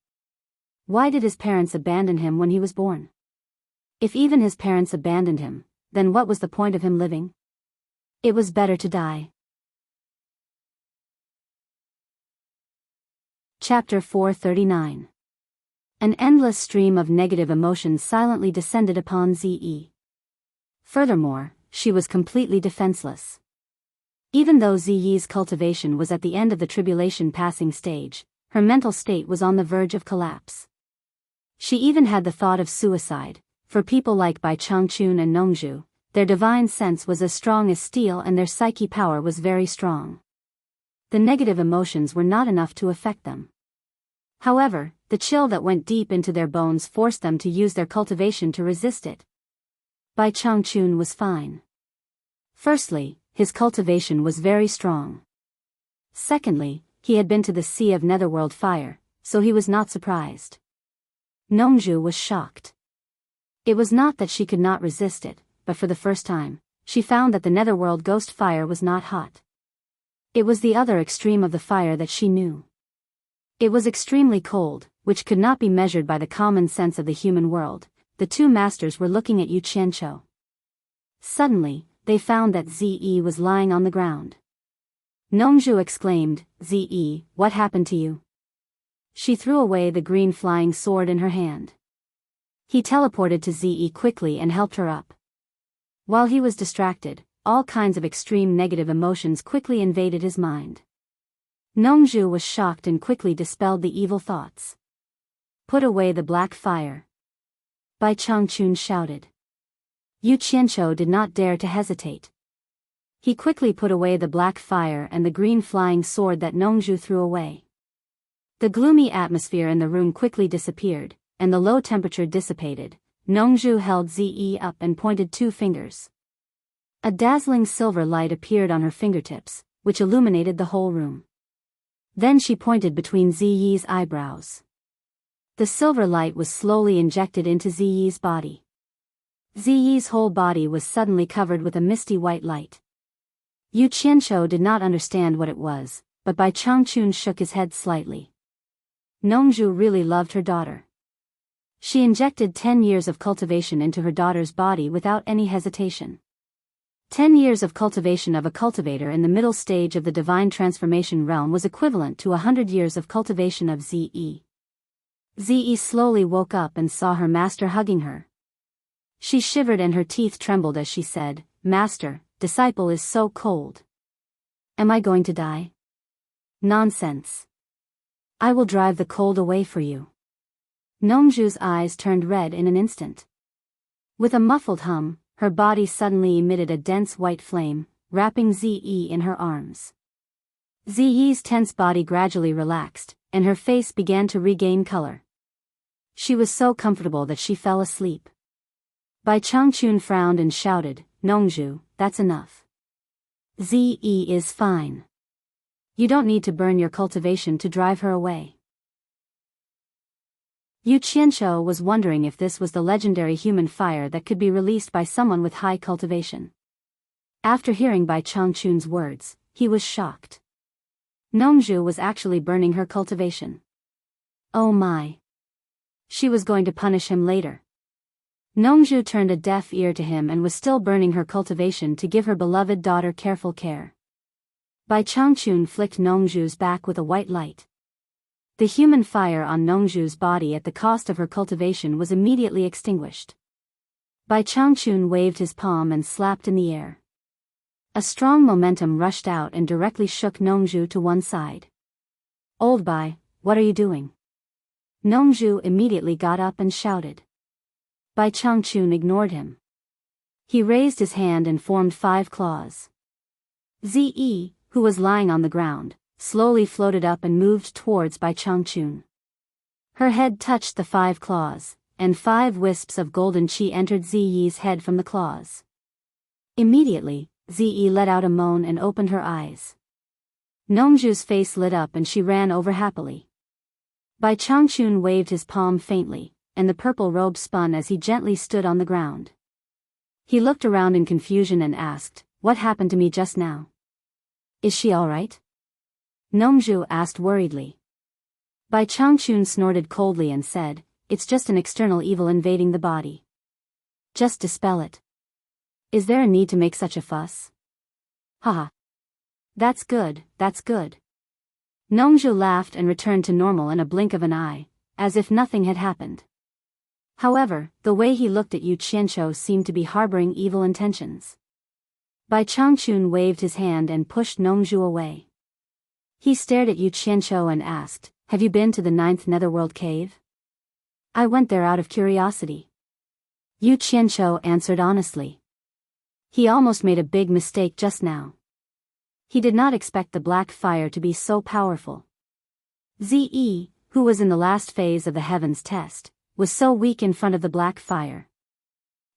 Why did his parents abandon him when he was born? If even his parents abandoned him, then what was the point of him living? It was better to die. Chapter 439. An endless stream of negative emotions silently descended upon Zi. Furthermore, she was completely defenseless. Even though Ziyi's cultivation was at the end of the tribulation passing stage, her mental state was on the verge of collapse. She even had the thought of suicide. For people like Bai Changchun and Nongzhu, their divine sense was as strong as steel and their psyche power was very strong. The negative emotions were not enough to affect them. However, the chill that went deep into their bones forced them to use their cultivation to resist it. Bai Changchun was fine. Firstly, his cultivation was very strong. Secondly, he had been to the sea of netherworld fire, so he was not surprised. Nongzhu was shocked. It was not that she could not resist it, but for the first time, she found that the netherworld ghost fire was not hot. It was the other extreme of the fire that she knew. It was extremely cold, which could not be measured by the common sense of the human world. The two masters were looking at Yu Qianqiu. Suddenly, they found that Zi was lying on the ground. Nongzhu exclaimed, Zi, what happened to you? She threw away the green flying sword in her hand. He teleported to Zi quickly and helped her up. While he was distracted, all kinds of extreme negative emotions quickly invaded his mind. Nongzhu was shocked and quickly dispelled the evil thoughts. Put away the black fire. Bai Changchun shouted. Yu Qianqiu did not dare to hesitate. He quickly put away the black fire and the green flying sword that Nongzhu threw away. The gloomy atmosphere in the room quickly disappeared, and the low temperature dissipated. Nongzhu held Zi up and pointed two fingers. A dazzling silver light appeared on her fingertips, which illuminated the whole room. Then she pointed between Ziyi's eyebrows. The silver light was slowly injected into Ziyi's body. Ziyi's whole body was suddenly covered with a misty white light. Yu Qianqiu did not understand what it was, but Bai Changchun shook his head slightly. Nongzhu really loved her daughter. She injected 10 years of cultivation into her daughter's body without any hesitation. 10 years of cultivation of a cultivator in the middle stage of the divine transformation realm was equivalent to 100 years of cultivation of Ziyi. Ziyi slowly woke up and saw her master hugging her. She shivered and her teeth trembled as she said, "Master, disciple is so cold. Am I going to die?" "Nonsense. I will drive the cold away for you." Nongzhu's eyes turned red in an instant. With a muffled hum, her body suddenly emitted a dense white flame, wrapping Ziyi in her arms. Ziyi's tense body gradually relaxed, and her face began to regain color. She was so comfortable that she fell asleep. Bai Changchun frowned and shouted, "Nongzhu, that's enough. Ziyi is fine. You don't need to burn your cultivation to drive her away." Yu Qianqiu was wondering if this was the legendary human fire that could be released by someone with high cultivation. After hearing Bai Changchun's words, he was shocked. Nongzhu was actually burning her cultivation. Oh my! She was going to punish him later. Nongzhu turned a deaf ear to him and was still burning her cultivation to give her beloved daughter careful care. Bai Changchun flicked Nongzhu's back with a white light. The human fire on Nongzhu's body at the cost of her cultivation was immediately extinguished. Bai Changchun waved his palm and slapped in the air. A strong momentum rushed out and directly shook Nongzhu to one side. "Old Bai, what are you doing?" Nongzhu immediately got up and shouted. Bai Changchun ignored him. He raised his hand and formed 5 claws. Ziyi, who was lying on the ground, slowly floated up and moved towards Bai Changchun. Her head touched the 5 claws, and 5 wisps of golden qi entered Ziyi's head from the claws. Immediately, Ziyi let out a moan and opened her eyes. Nongzhu's face lit up and she ran over happily. Bai Changchun waved his palm faintly, and the purple robe spun as he gently stood on the ground. He looked around in confusion and asked, "What happened to me just now? Is she all right?" Nongzhu asked worriedly. Bai Changchun snorted coldly and said, "It's just an external evil invading the body. Just dispel it. Is there a need to make such a fuss?" "Haha. That's good, that's good." Nongzhu laughed and returned to normal in a blink of an eye, as if nothing had happened. However, the way he looked at Yu Qianqiu seemed to be harboring evil intentions. Bai Changchun waved his hand and pushed Nongzhu away. He stared at Yu Qianqiu and asked, "Have you been to the 9th Netherworld cave?" "I went there out of curiosity." Yu Qianqiu answered honestly. He almost made a big mistake just now. He did not expect the black fire to be so powerful. Ziyi, who was in the last phase of the heavens test, was so weak in front of the black fire.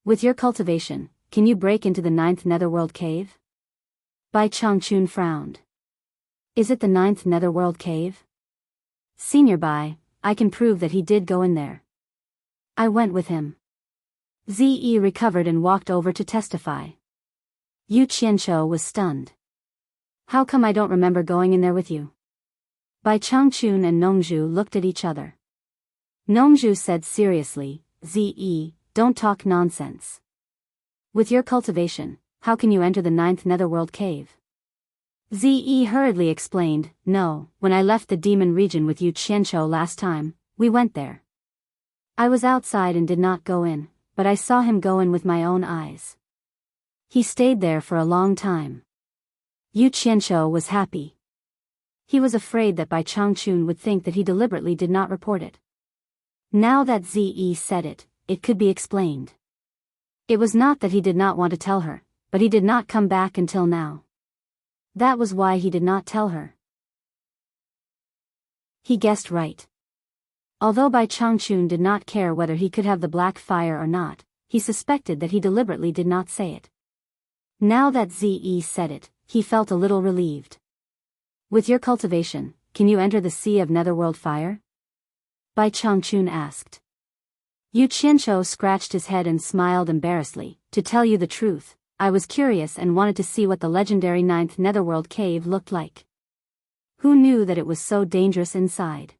"With your cultivation, can you break into the 9th Netherworld cave?" Bai Changchun frowned. "Is it the 9th Netherworld cave?" "Senior Bai, I can prove that he did go in there. I went with him." Ziyi recovered and walked over to testify. Yu Qianqiu was stunned. "How come I don't remember going in there with you?" Bai Changchun and Nongzhu looked at each other. Nongzhu said seriously, "Ziyi, don't talk nonsense. With your cultivation, how can you enter the 9th Netherworld cave?" Ziyi hurriedly explained, "No, when I left the demon region with Yu Qianqiu last time, we went there. I was outside and did not go in, but I saw him go in with my own eyes. He stayed there for a long time." Yu Qianqiu was happy. He was afraid that Bai Changchun would think that he deliberately did not report it. Now that Ziyi said it, it could be explained. It was not that he did not want to tell her, but he did not come back until now. That was why he did not tell her. He guessed right. Although Bai Changchun did not care whether he could have the black fire or not, he suspected that he deliberately did not say it. Now that Ze said it, he felt a little relieved. With your cultivation, can you enter the Sea of Netherworld Fire? Bai Changchun asked. Yu Qianzhou scratched his head and smiled embarrassedly. To tell you the truth, I was curious and wanted to see what the legendary ninth Netherworld cave looked like. Who knew that it was so dangerous inside?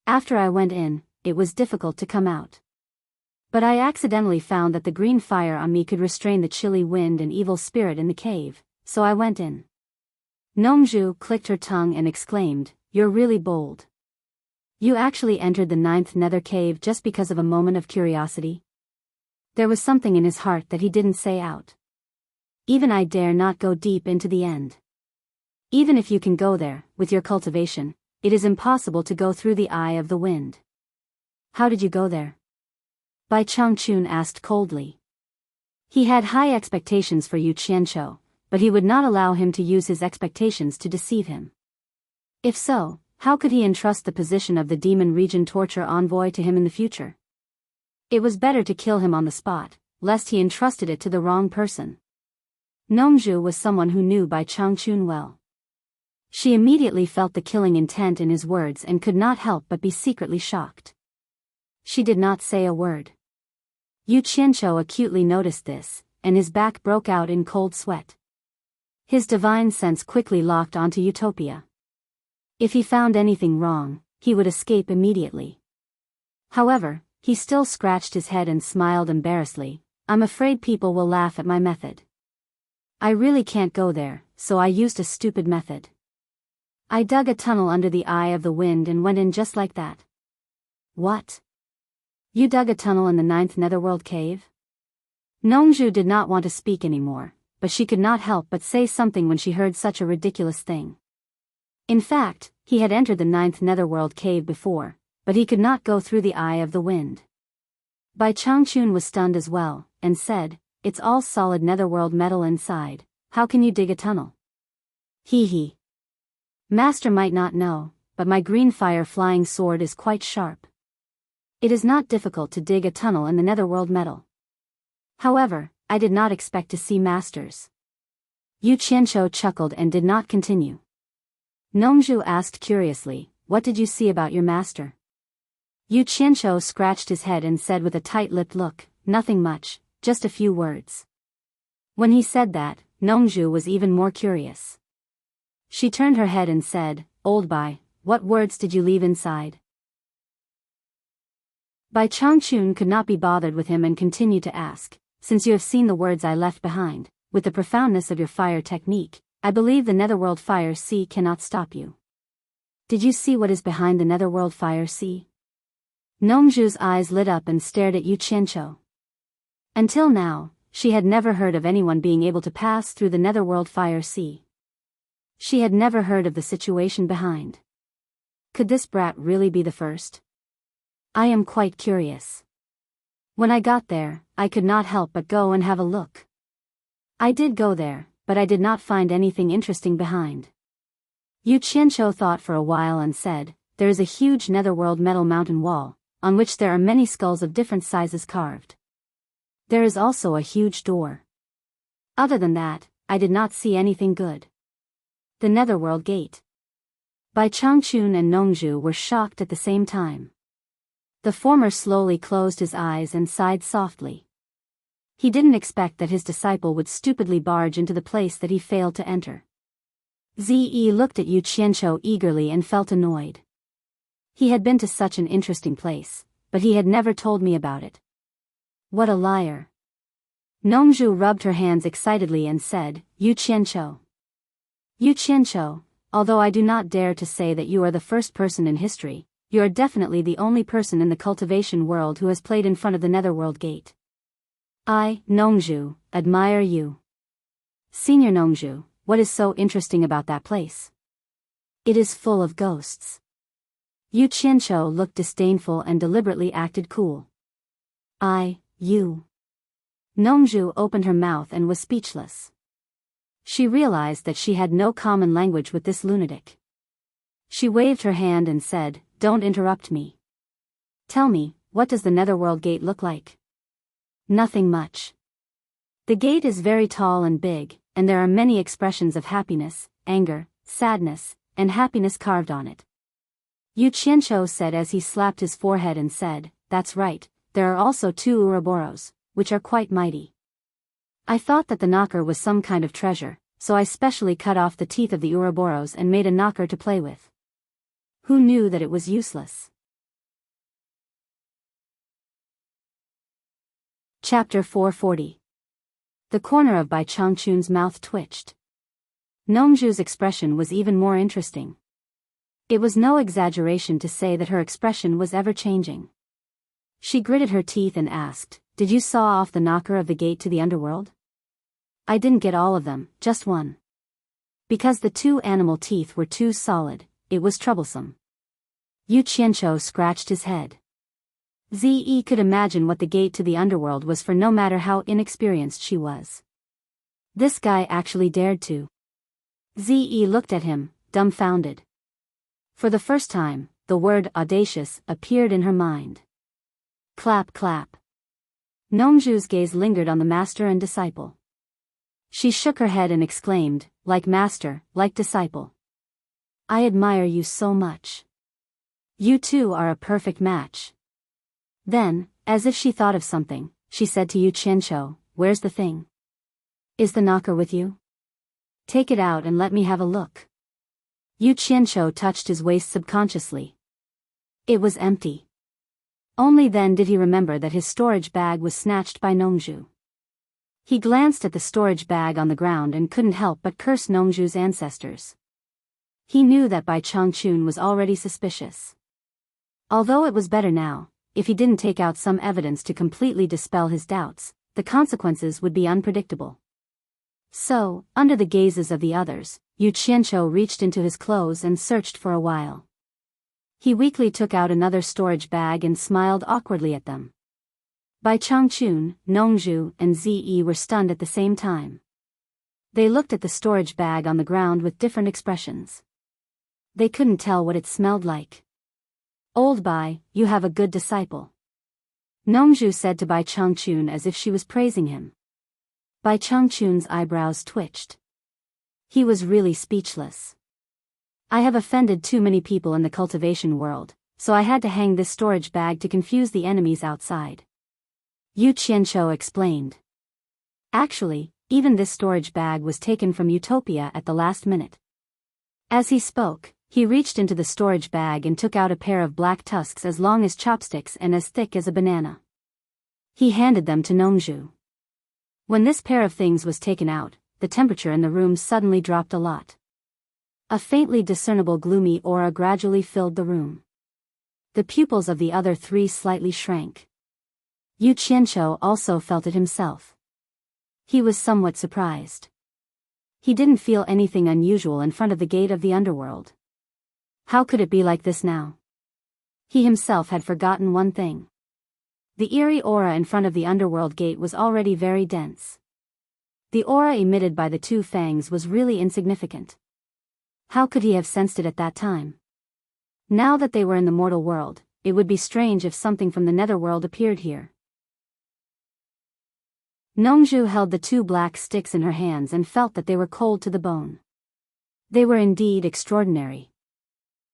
After I went in, it was difficult to come out. But I accidentally found that the green fire on me could restrain the chilly wind and evil spirit in the cave, so I went in. Nongzhu clicked her tongue and exclaimed, "You're really bold. You actually entered the ninth nether cave just because of a moment of curiosity?" There was something in his heart that he didn't say out. Even I dare not go deep into the end. Even if you can go there, with your cultivation, it is impossible to go through the eye of the wind. How did you go there? Bai Changchun asked coldly. He had high expectations for Yu Qianzhou, but he would not allow him to use his expectations to deceive him. If so, how could he entrust the position of the Demon Region torture envoy to him in the future? It was better to kill him on the spot, lest he entrusted it to the wrong person. Nongzhu was someone who knew Bai Changchun well. She immediately felt the killing intent in his words and could not help but be secretly shocked. She did not say a word. Yu Qianzhou acutely noticed this, and his back broke out in cold sweat. His divine sense quickly locked onto Utopia. If he found anything wrong, he would escape immediately. However, he still scratched his head and smiled embarrassedly. I'm afraid people will laugh at my method. I really can't go there, so I used a stupid method. I dug a tunnel under the eye of the wind and went in just like that. What? You dug a tunnel in the ninth Netherworld cave? Nongzhu did not want to speak anymore, but she could not help but say something when she heard such a ridiculous thing. In fact, he had entered the ninth Netherworld cave before, but he could not go through the eye of the wind. Bai Changchun was stunned as well, and said, "It's all solid Netherworld metal inside, how can you dig a tunnel?" Hee. Master might not know, but my green fire flying sword is quite sharp. It is not difficult to dig a tunnel in the Netherworld metal. However, I did not expect to see masters. Yu Qianzhou chuckled and did not continue. Nongzhu asked curiously, "What did you see about your master?" Yu Qianzhou scratched his head and said with a tight-lipped look, "Nothing much, just a few words." When he said that, Nongzhu was even more curious. She turned her head and said, "Old Bai, what words did you leave inside?" Bai Changchun could not be bothered with him and continued to ask, "Since you have seen the words I left behind, with the profoundness of your fire technique, I believe the Netherworld Fire Sea cannot stop you. Did you see what is behind the Netherworld Fire Sea?" Nongzhu's eyes lit up and stared at Yu Qianzhou. Until now, she had never heard of anyone being able to pass through the Netherworld Fire Sea. She had never heard of the situation behind. Could this brat really be the first? I am quite curious. When I got there, I could not help but go and have a look. I did go there, but I did not find anything interesting behind. Yu Qianzhou thought for a while and said, "There is a huge Netherworld metal mountain wall, on which there are many skulls of different sizes carved. There is also a huge door. Other than that, I did not see anything good." The Netherworld Gate. Bai Changchun and Nongzhu were shocked at the same time. The former slowly closed his eyes and sighed softly. He didn't expect that his disciple would stupidly barge into the place that he failed to enter. Ze looked at Yu Qianzhou eagerly and felt annoyed. He had been to such an interesting place, but he had never told me about it. What a liar. Nongzhu rubbed her hands excitedly and said, Yu Qianzhou, although I do not dare to say that you are the first person in history, you are definitely the only person in the cultivation world who has played in front of the Netherworld Gate. I, Nongzhu, admire you. Senior Nongzhu, what is so interesting about that place? It is full of ghosts. Yu Qianzhou looked disdainful and deliberately acted cool. You. Nongzhu opened her mouth and was speechless. She realized that she had no common language with this lunatic. She waved her hand and said, "Don't interrupt me. Tell me, what does the Netherworld Gate look like?" Nothing much. The gate is very tall and big, and there are many expressions of happiness, anger, sadness, and happiness carved on it. Yu Qianqiu said as he slapped his forehead and said, "That's right, there are also 2 Ouroboros, which are quite mighty. I thought that the knocker was some kind of treasure, so I specially cut off the teeth of the Ouroboros and made a knocker to play with. Who knew that it was useless?" Chapter 440. The corner of Bai Changchun's mouth twitched. Nongzhu's expression was even more interesting. It was no exaggeration to say that her expression was ever changing. She gritted her teeth and asked, "Did you saw off the knocker of the gate to the underworld?" "I didn't get all of them, just one. Because the 2 animal teeth were too solid, it was troublesome." Yu Qianqiu scratched his head. Ze could imagine what the gate to the underworld was for no matter how inexperienced she was. This guy actually dared to. Ze looked at him, dumbfounded. For the first time, the word audacious appeared in her mind. Clap clap. Nongzhu's gaze lingered on the master and disciple. She shook her head and exclaimed, "Like master, like disciple. I admire you so much. You two are a perfect match." Then, as if she thought of something, she said to Yu Qianqiu, "Where's the thing? Is the knocker with you? Take it out and let me have a look." Yu Qianqiu touched his waist subconsciously. It was empty. Only then did he remember that his storage bag was snatched by Nongzhu. He glanced at the storage bag on the ground and couldn't help but curse Nongzhu's ancestors. He knew that Bai Changchun was already suspicious. Although it was better now, if he didn't take out some evidence to completely dispel his doubts, the consequences would be unpredictable. So, under the gazes of the others, Yu Qianqiu reached into his clothes and searched for a while. He weakly took out another storage bag and smiled awkwardly at them. Bai Changchun, Nongzhu, and Ze were stunned at the same time. They looked at the storage bag on the ground with different expressions. They couldn't tell what it smelled like. "Old Bai, you have a good disciple," Nongzhu said to Bai Changchun as if she was praising him. Bai Changchun's eyebrows twitched. He was really speechless. "I have offended too many people in the cultivation world, so I had to hang this storage bag to confuse the enemies outside," Yu Qianqiu explained. Actually, even this storage bag was taken from Utopia at the last minute. As he spoke, he reached into the storage bag and took out a pair of black tusks as long as chopsticks and as thick as a banana. He handed them to Nongzhu. When this pair of things was taken out, the temperature in the room suddenly dropped a lot. A faintly discernible gloomy aura gradually filled the room. The pupils of the other 3 slightly shrank. Yu Qianqiu also felt it himself. He was somewhat surprised. He didn't feel anything unusual in front of the gate of the underworld. How could it be like this now? He himself had forgotten one thing. The eerie aura in front of the underworld gate was already very dense. The aura emitted by the 2 fangs was really insignificant. How could he have sensed it at that time? Now that they were in the mortal world, it would be strange if something from the netherworld appeared here. Nongzhu held the 2 black sticks in her hands and felt that they were cold to the bone. They were indeed extraordinary.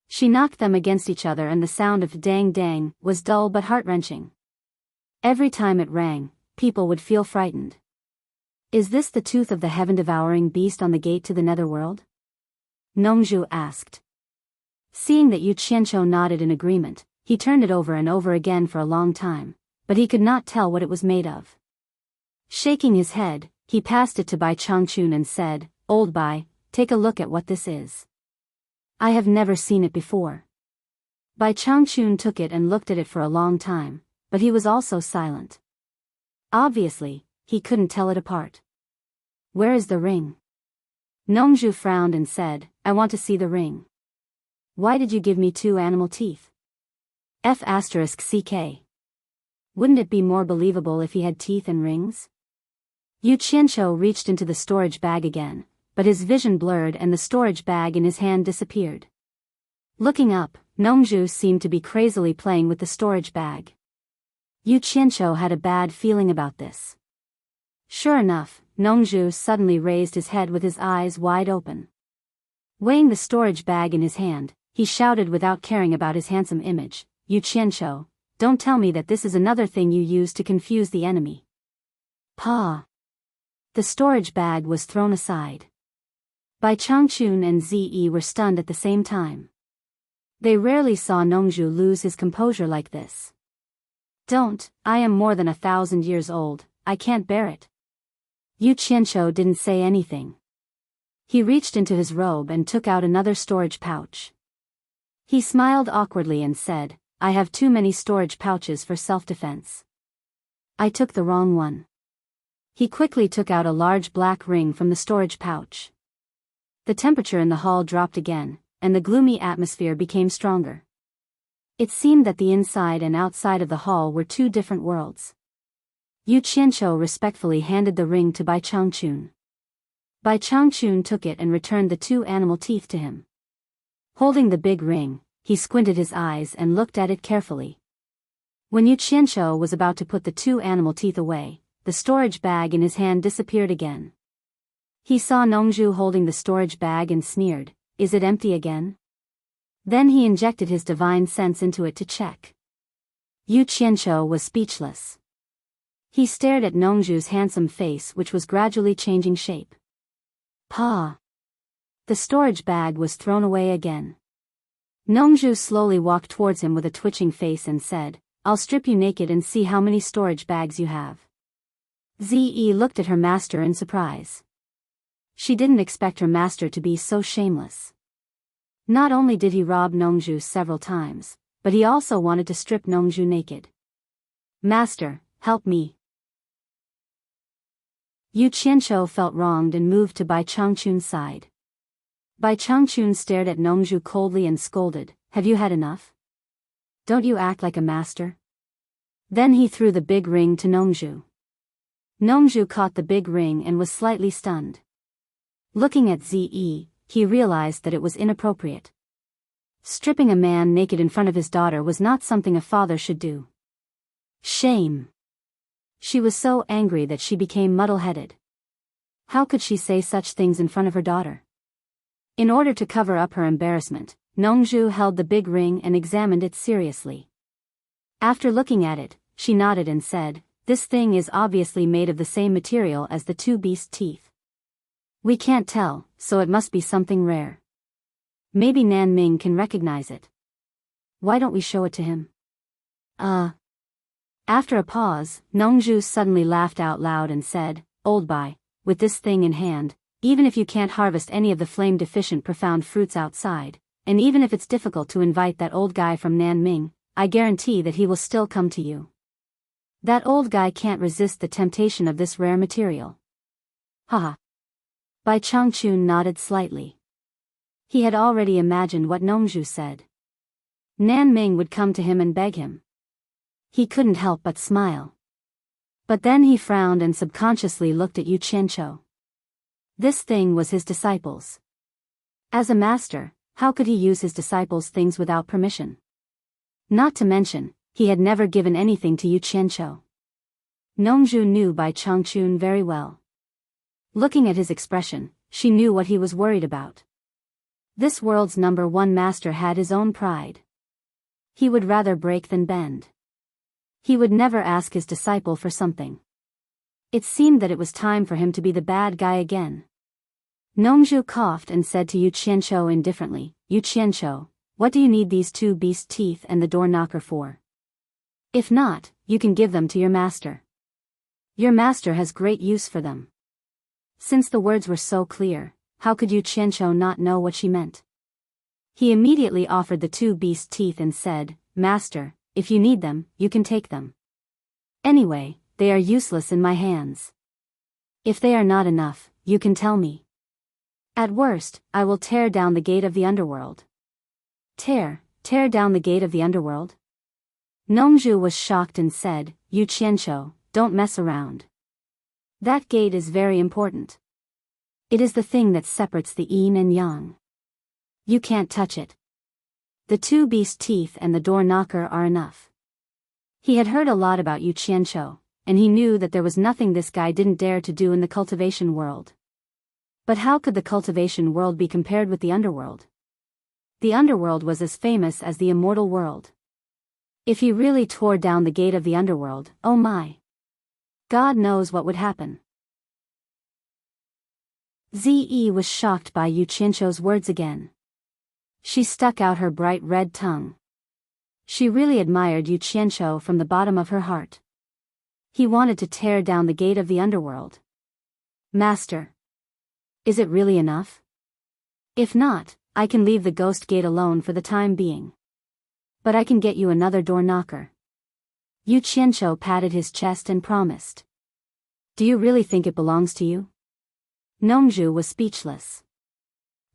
She knocked them against each other and the sound of dang dang was dull but heart-wrenching. Every time it rang, people would feel frightened. "Is this the tooth of the heaven-devouring beast on the gate to the netherworld?" Nongzhu asked. Seeing that Yu Qianqiu nodded in agreement, he turned it over and over again for a long time, but he could not tell what it was made of. Shaking his head, he passed it to Bai Changchun and said, "Old Bai, take a look at what this is. I have never seen it before." Bai Changchun took it and looked at it for a long time, but he was also silent. Obviously, he couldn't tell it apart. "Where is the ring?" Nongzhu frowned and said, "I want to see the ring." "Why did you give me 2 animal teeth?" F***ck. Wouldn't it be more believable if he had teeth and rings? Yu Qianqiu reached into the storage bag again, but his vision blurred and the storage bag in his hand disappeared. Looking up, Nongzhu seemed to be crazily playing with the storage bag. Yu Qianqiu had a bad feeling about this. Sure enough, Nongzhu suddenly raised his head with his eyes wide open. Weighing the storage bag in his hand, he shouted without caring about his handsome image, "You Qianqiu, don't tell me that this is another thing you use to confuse the enemy." Pa! The storage bag was thrown aside. Bai Changchun and Zi were stunned at the same time. They rarely saw Nongzhu lose his composure like this. "Don't, I am more than 1,000 years old, I can't bear it." Yu Qianqiu didn't say anything. He reached into his robe and took out another storage pouch. He smiled awkwardly and said, "I have too many storage pouches for self-defense. I took the wrong one." He quickly took out a large black ring from the storage pouch. The temperature in the hall dropped again, and the gloomy atmosphere became stronger. It seemed that the inside and outside of the hall were two different worlds. Yu Qianqiu respectfully handed the ring to Bai Changchun. Bai Changchun took it and returned the two animal teeth to him. Holding the big ring, he squinted his eyes and looked at it carefully. When Yu Qianqiu was about to put the two animal teeth away, the storage bag in his hand disappeared again. He saw Nongzhu holding the storage bag and sneered, "Is it empty again?" Then he injected his divine sense into it to check. Yu Qianqiu was speechless. He stared at Nongzhu's handsome face, which was gradually changing shape. Pa! The storage bag was thrown away again. Nongzhu slowly walked towards him with a twitching face and said, "I'll strip you naked and see how many storage bags you have." Zi looked at her master in surprise. She didn't expect her master to be so shameless. Not only did he rob Nongzhu several times, but he also wanted to strip Nongzhu naked. "Master, help me." Yu Qianqiu felt wronged and moved to Bai Changchun's side. Bai Changchun stared at Nongzhu coldly and scolded, "Have you had enough? Don't you act like a master?" Then he threw the big ring to Nongzhu. Nongzhu caught the big ring and was slightly stunned. Looking at Zi, he realized that it was inappropriate. Stripping a man naked in front of his daughter was not something a father should do. Shame! She was so angry that she became muddle-headed. How could she say such things in front of her daughter? In order to cover up her embarrassment, Nongzhu held the big ring and examined it seriously. After looking at it, she nodded and said, "This thing is obviously made of the same material as the two beast teeth. We can't tell, so it must be something rare. Maybe Nan Ming can recognize it. Why don't we show it to him?" After a pause, Nongzhu suddenly laughed out loud and said, "Old Bai, with this thing in hand, even if you can't harvest any of the flame-deficient profound fruits outside, and even if it's difficult to invite that old guy from Nanming, I guarantee that he will still come to you. That old guy can't resist the temptation of this rare material." Haha. Bai Changchun nodded slightly. He had already imagined what Nongzhu said. Nanming would come to him and beg him. He couldn't help but smile. But then he frowned and subconsciously looked at Yu Qianqiu. This thing was his disciple's. As a master, how could he use his disciples' things without permission? Not to mention, he had never given anything to Yu Qianqiu. Nongzhu knew Bai Changchun very well. Looking at his expression, she knew what he was worried about. This world's #1 master had his own pride. He would rather break than bend. He would never ask his disciple for something. It seemed that it was time for him to be the bad guy again. Nongzhu coughed and said to Yu Qianqiu indifferently, "Yu Qianqiu, what do you need these two beast teeth and the door knocker for? If not, you can give them to your master. Your master has great use for them." Since the words were so clear, how could Yu Qianqiu not know what she meant? He immediately offered the two beast teeth and said, "Master, if you need them, you can take them. Anyway, they are useless in my hands. If they are not enough, you can tell me. At worst, I will tear down the gate of the underworld." Tear down the gate of the underworld? Nongzhu was shocked and said, "Yu Qianqiu, don't mess around. That gate is very important. It is the thing that separates the yin and yang. You can't touch it. The two beast teeth and the door knocker are enough." He had heard a lot about Yu Qianqiu, and he knew that there was nothing this guy didn't dare to do in the cultivation world. But how could the cultivation world be compared with the underworld? The underworld was as famous as the immortal world. If he really tore down the gate of the underworld, oh my! God knows what would happen. Ze was shocked by Yu Qianzhou's words again. She stuck out her bright red tongue. She really admired Yu Qianzhou from the bottom of her heart. He wanted to tear down the gate of the underworld. Master, is it really enough? If not, I can leave the ghost gate alone for the time being. But I can get you another door knocker. Yu Qianzhou patted his chest and promised. Do you really think it belongs to you? Nongzhu was speechless.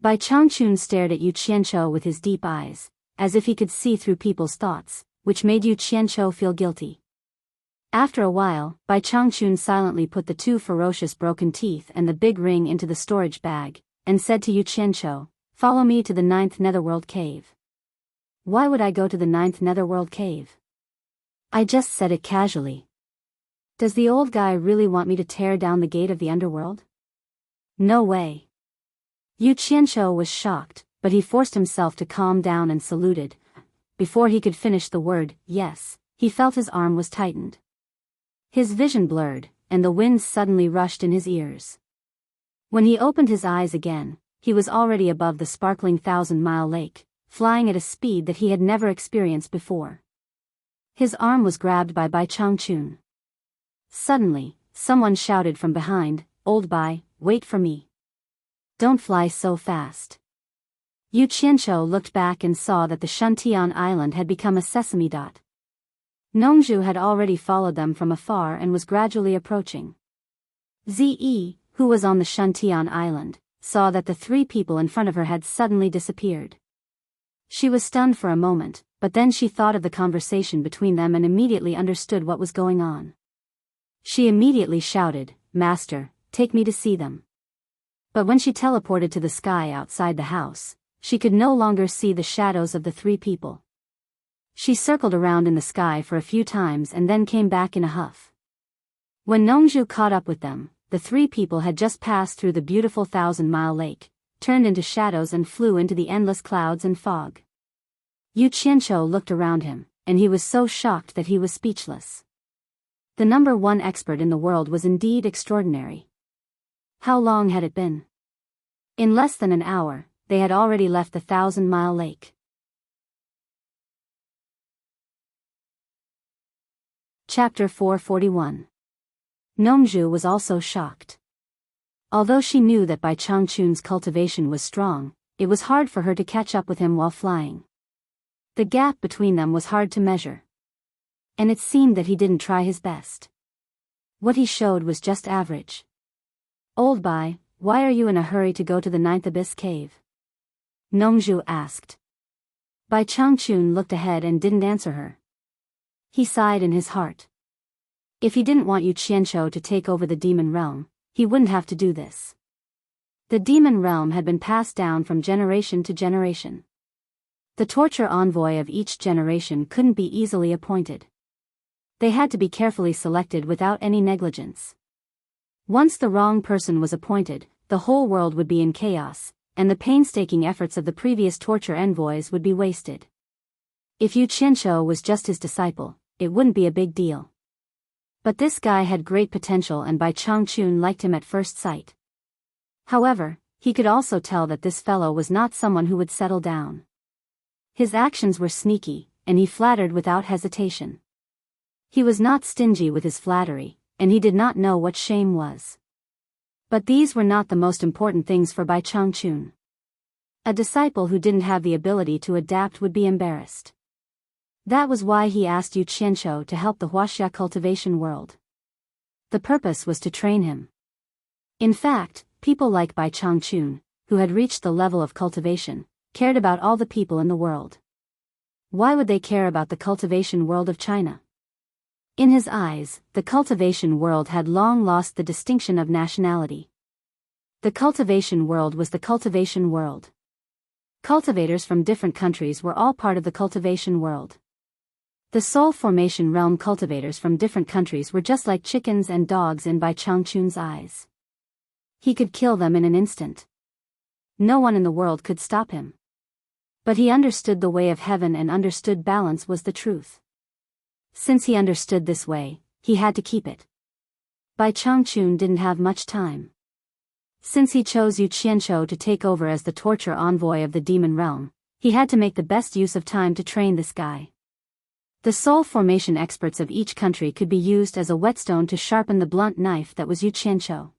Bai Changchun stared at Yu Qianzhou with his deep eyes, as if he could see through people's thoughts, which made Yu Qianzhou feel guilty. After a while, Bai Changchun silently put the 2 ferocious broken teeth and the big ring into the storage bag, and said to Yu Qianzhou, "Follow me to the 9th Netherworld Cave." Why would I go to the 9th Netherworld Cave? I just said it casually. Does the old guy really want me to tear down the gate of the underworld? No way. Yu Qianzhou was shocked, but he forced himself to calm down and saluted. Before he could finish the word, yes, he felt his arm was tightened. His vision blurred, and the wind suddenly rushed in his ears. When he opened his eyes again, he was already above the sparkling 1,000-mile lake, flying at a speed that he had never experienced before. His arm was grabbed by Bai Changchun. Suddenly, someone shouted from behind, "Old Bai, wait for me. Don't fly so fast." Yu Qianzhou looked back and saw that the Shuntian island had become a sesame dot. Nongzhu had already followed them from afar and was gradually approaching. Ze, who was on the Shuntian island, saw that the 3 people in front of her had suddenly disappeared. She was stunned for a moment, but then she thought of the conversation between them and immediately understood what was going on. She immediately shouted, "Master, take me to see them." But when she teleported to the sky outside the house, she could no longer see the shadows of the 3 people. She circled around in the sky for a few times and then came back in a huff. When Nongzhu caught up with them, the 3 people had just passed through the beautiful 1,000-mile lake, turned into shadows and flew into the endless clouds and fog. Yu Qianzhou looked around him, and he was so shocked that he was speechless. The number 1 expert in the world was indeed extraordinary. How long had it been? In less than an hour, they had already left the 1,000-mile lake. Chapter 441. Nongzhu was also shocked. Although she knew that Bai Changchun's cultivation was strong, it was hard for her to catch up with him while flying. The gap between them was hard to measure. And it seemed that he didn't try his best. What he showed was just average. "Old Bai, why are you in a hurry to go to the 9th Abyss Cave?" Nongzhu asked. Bai Changchun looked ahead and didn't answer her. He sighed in his heart. If he didn't want Yu Qianzhou to take over the demon realm, he wouldn't have to do this. The demon realm had been passed down from generation to generation. The torture envoy of each generation couldn't be easily appointed. They had to be carefully selected without any negligence. Once the wrong person was appointed, the whole world would be in chaos, and the painstaking efforts of the previous torture envoys would be wasted. If Yu Qianzhou was just his disciple, it wouldn't be a big deal. But this guy had great potential and Bai Changchun liked him at first sight. However, he could also tell that this fellow was not someone who would settle down. His actions were sneaky, and he flattered without hesitation. He was not stingy with his flattery, and he did not know what shame was. But these were not the most important things for Bai Changchun. A disciple who didn't have the ability to adapt would be embarrassed. That was why he asked Yu Qianzhou to help the Huaxia cultivation world. The purpose was to train him. In fact, people like Bai Changchun, who had reached the level of cultivation, cared about all the people in the world. Why would they care about the cultivation world of China? In his eyes, the cultivation world had long lost the distinction of nationality. The cultivation world was the cultivation world. Cultivators from different countries were all part of the cultivation world. The Soul Formation realm cultivators from different countries were just like chickens and dogs in Bai Changchun's eyes. He could kill them in an instant. No one in the world could stop him. But he understood the way of heaven and understood balance was the truth. Since he understood this way, he had to keep it. Bai Changchun didn't have much time. Since he chose Yu Qianqiu to take over as the torture envoy of the demon realm, he had to make the best use of time to train this guy. The soul formation experts of each country could be used as a whetstone to sharpen the blunt knife that was Yu Qianqiu.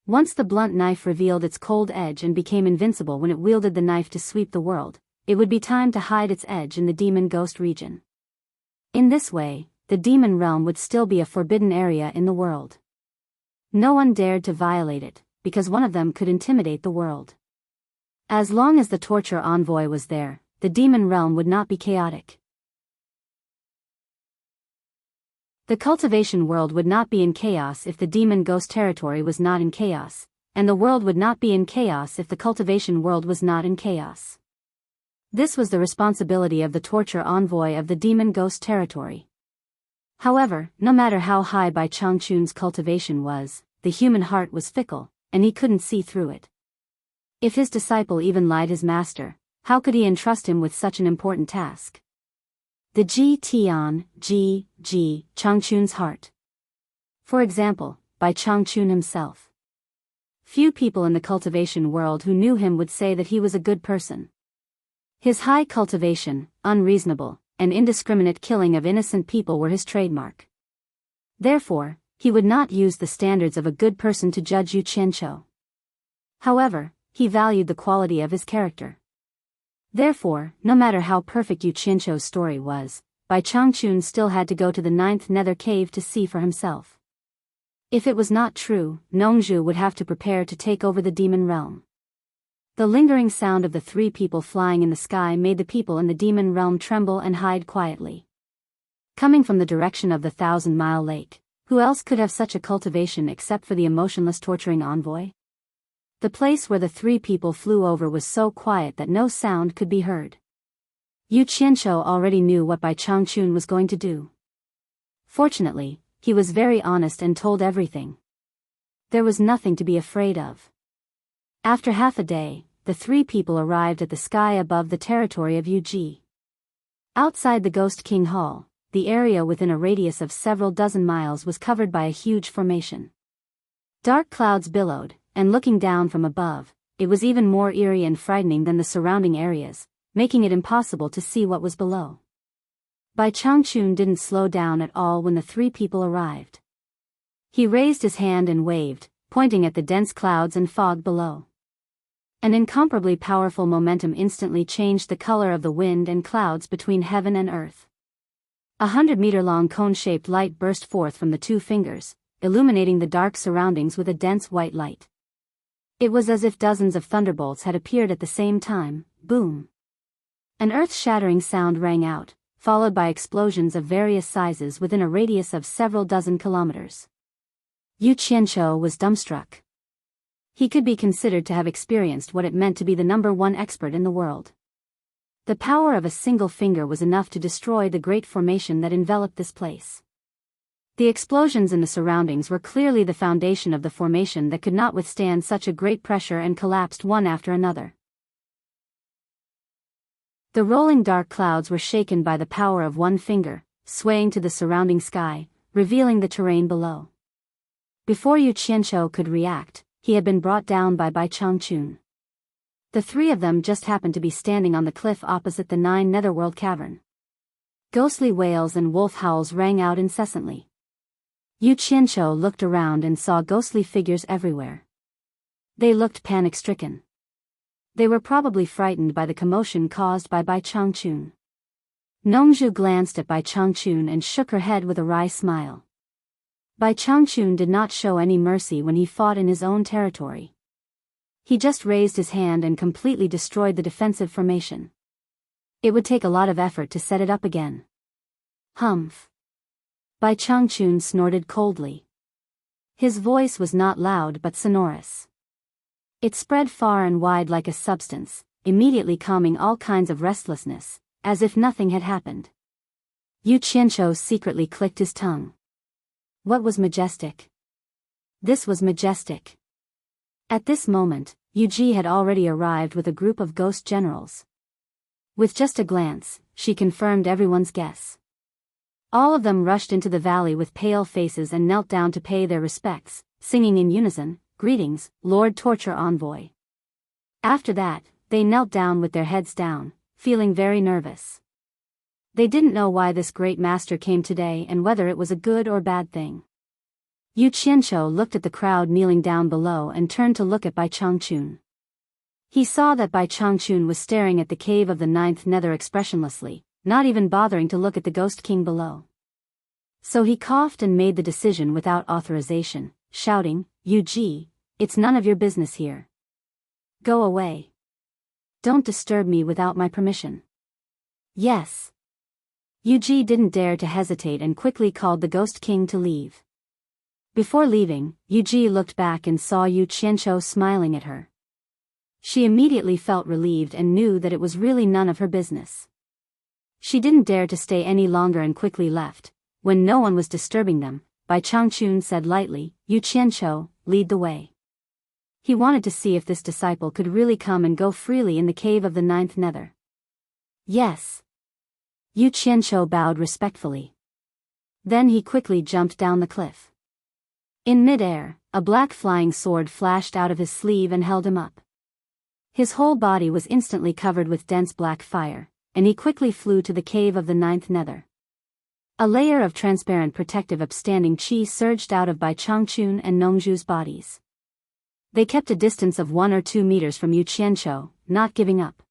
Once the blunt knife revealed its cold edge and became invincible when it wielded the knife to sweep the world, it would be time to hide its edge in the demon ghost region. In this way, the demon realm would still be a forbidden area in the world. No one dared to violate it, because one of them could intimidate the world. As long as the torture envoy was there, the demon realm would not be chaotic. The cultivation world would not be in chaos if the demon ghost territory was not in chaos, and the world would not be in chaos if the cultivation world was not in chaos. This was the responsibility of the torture envoy of the demon ghost territory. However, no matter how high Bai Changchun's cultivation was, the human heart was fickle, and he couldn't see through it. If his disciple even lied his master, how could he entrust him with such an important task? The Tian, Changchun's heart. For example, Bai Changchun himself. Few people in the cultivation world who knew him would say that he was a good person. His high cultivation, unreasonable, and indiscriminate killing of innocent people were his trademark. Therefore, he would not use the standards of a good person to judge Yu Qianqiu. However, he valued the quality of his character. Therefore, no matter how perfect Yu Qianqiu's story was, Bai Changchun still had to go to the 9th nether cave to see for himself. If it was not true, Nongzhu would have to prepare to take over the demon realm. The lingering sound of the 3 people flying in the sky made the people in the demon realm tremble and hide quietly. Coming from the direction of the 1,000-mile lake, who else could have such a cultivation except for the emotionless torturing envoy? The place where the 3 people flew over was so quiet that no sound could be heard. Yu Qianqiu already knew what Bai Changchun was going to do. Fortunately, he was very honest and told everything. There was nothing to be afraid of. After half a day, the 3 people arrived at the sky above the territory of Yu Ji. Outside the Ghost King Hall, the area within a radius of several dozen miles was covered by a huge formation. Dark clouds billowed, and looking down from above, it was even more eerie and frightening than the surrounding areas, making it impossible to see what was below. Bai Changchun didn't slow down at all when the 3 people arrived. He raised his hand and waved, pointing at the dense clouds and fog below. An incomparably powerful momentum instantly changed the color of the wind and clouds between heaven and earth. 100-meter-long cone-shaped light burst forth from the 2 fingers, illuminating the dark surroundings with a dense white light. It was as if dozens of thunderbolts had appeared at the same time. Boom! An earth-shattering sound rang out, followed by explosions of various sizes within a radius of several dozen kilometers. Yu Qianqiu was dumbstruck. He could be considered to have experienced what it meant to be the #1 expert in the world. The power of a single finger was enough to destroy the great formation that enveloped this place. The explosions in the surroundings were clearly the foundation of the formation that could not withstand such a great pressure and collapsed one after another. The rolling dark clouds were shaken by the power of one finger, swaying to the surrounding sky, revealing the terrain below. Before Yu Qianqiu could react, he had been brought down by Bai Changchun. The 3 of them just happened to be standing on the cliff opposite the 9 netherworld cavern. Ghostly wails and wolf howls rang out incessantly. Yu Qianqiu looked around and saw ghostly figures everywhere. They looked panic-stricken. They were probably frightened by the commotion caused by Bai Changchun. Nongzhu glanced at Bai Changchun and shook her head with a wry smile. Bai Changchun did not show any mercy when he fought in his own territory. He just raised his hand and completely destroyed the defensive formation. It would take a lot of effort to set it up again. Humph! Bai Changchun snorted coldly. His voice was not loud but sonorous. It spread far and wide like a substance, immediately calming all kinds of restlessness, as if nothing had happened. Yu Qianzhou secretly clicked his tongue. What was majestic? This was majestic. At this moment, Yu Ji had already arrived with a group of ghost generals. With just a glance, she confirmed everyone's guess. All of them rushed into the valley with pale faces and knelt down to pay their respects, singing in unison, "Greetings, Lord Torture Envoy." After that, they knelt down with their heads down, feeling very nervous. They didn't know why this great master came today and whether it was a good or bad thing. Yu Qianzhou looked at the crowd kneeling down below and turned to look at Bai Changchun. He saw that Bai Changchun was staring at the cave of the ninth nether expressionlessly, not even bothering to look at the ghost king below. So he coughed and made the decision without authorization, shouting, "Yu Ji, it's none of your business here. Go away. Don't disturb me without my permission." Yes. Yu Ji didn't dare to hesitate and quickly called the ghost king to leave. Before leaving, Yu Ji looked back and saw Yu Qianzhou smiling at her. She immediately felt relieved and knew that it was really none of her business. She didn't dare to stay any longer and quickly left. When no one was disturbing them, Bai Changchun said lightly, "Yu Qianzhou, lead the way." He wanted to see if this disciple could really come and go freely in the cave of the ninth nether. Yes. Yu Qianzhou bowed respectfully. Then he quickly jumped down the cliff. In mid-air, a black flying sword flashed out of his sleeve and held him up. His whole body was instantly covered with dense black fire, and he quickly flew to the cave of the ninth nether. A layer of transparent protective upstanding qi surged out of Bai Changchun and Nongzhu's bodies. They kept a distance of 1 or 2 meters from Yu Qianzhou, not giving up.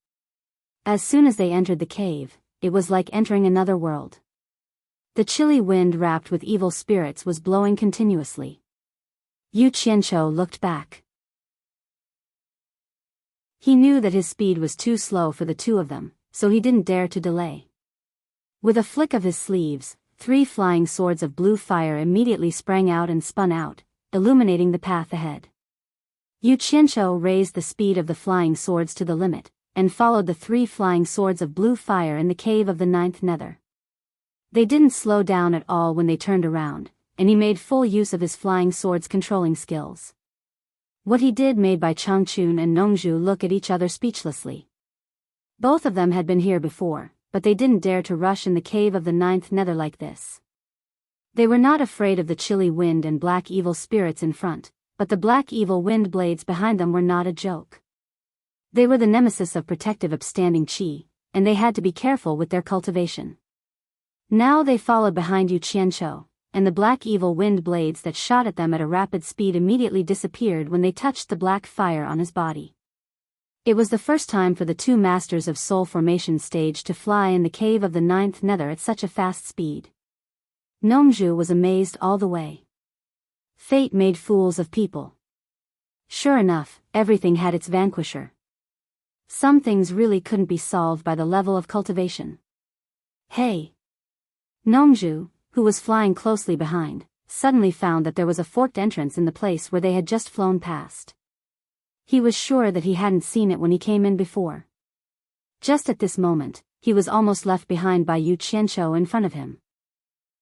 As soon as they entered the cave, it was like entering another world. The chilly wind wrapped with evil spirits was blowing continuously. Yu Qianzhou looked back. He knew that his speed was too slow for the two of them, so he didn't dare to delay. With a flick of his sleeves, 3 flying swords of blue fire immediately sprang out and spun out, illuminating the path ahead. Yu Qianzhou raised the speed of the flying swords to the limit, and followed the 3 flying swords of blue fire in the cave of the ninth nether. They didn't slow down at all when they turned around, and he made full use of his flying sword's controlling skills. What he did made Bai Changchun and Nongzhu look at each other speechlessly. Both of them had been here before, but they didn't dare to rush in the cave of the ninth nether like this. They were not afraid of the chilly wind and black evil spirits in front, but the black evil wind blades behind them were not a joke. They were the nemesis of protective upstanding qi, and they had to be careful with their cultivation. Now they followed behind Yu Qianzhou, and the black evil wind blades that shot at them at a rapid speed immediately disappeared when they touched the black fire on his body. It was the first time for the 2 masters of soul formation stage to fly in the cave of the ninth nether at such a fast speed. Nongzhu was amazed all the way. Fate made fools of people. Sure enough, everything had its vanquisher. Some things really couldn't be solved by the level of cultivation. Hey! Nongzhu, who was flying closely behind, suddenly found that there was a forked entrance in the place where they had just flown past. He was sure that he hadn't seen it when he came in before. Just at this moment, he was almost left behind by Yu Qianzhou in front of him.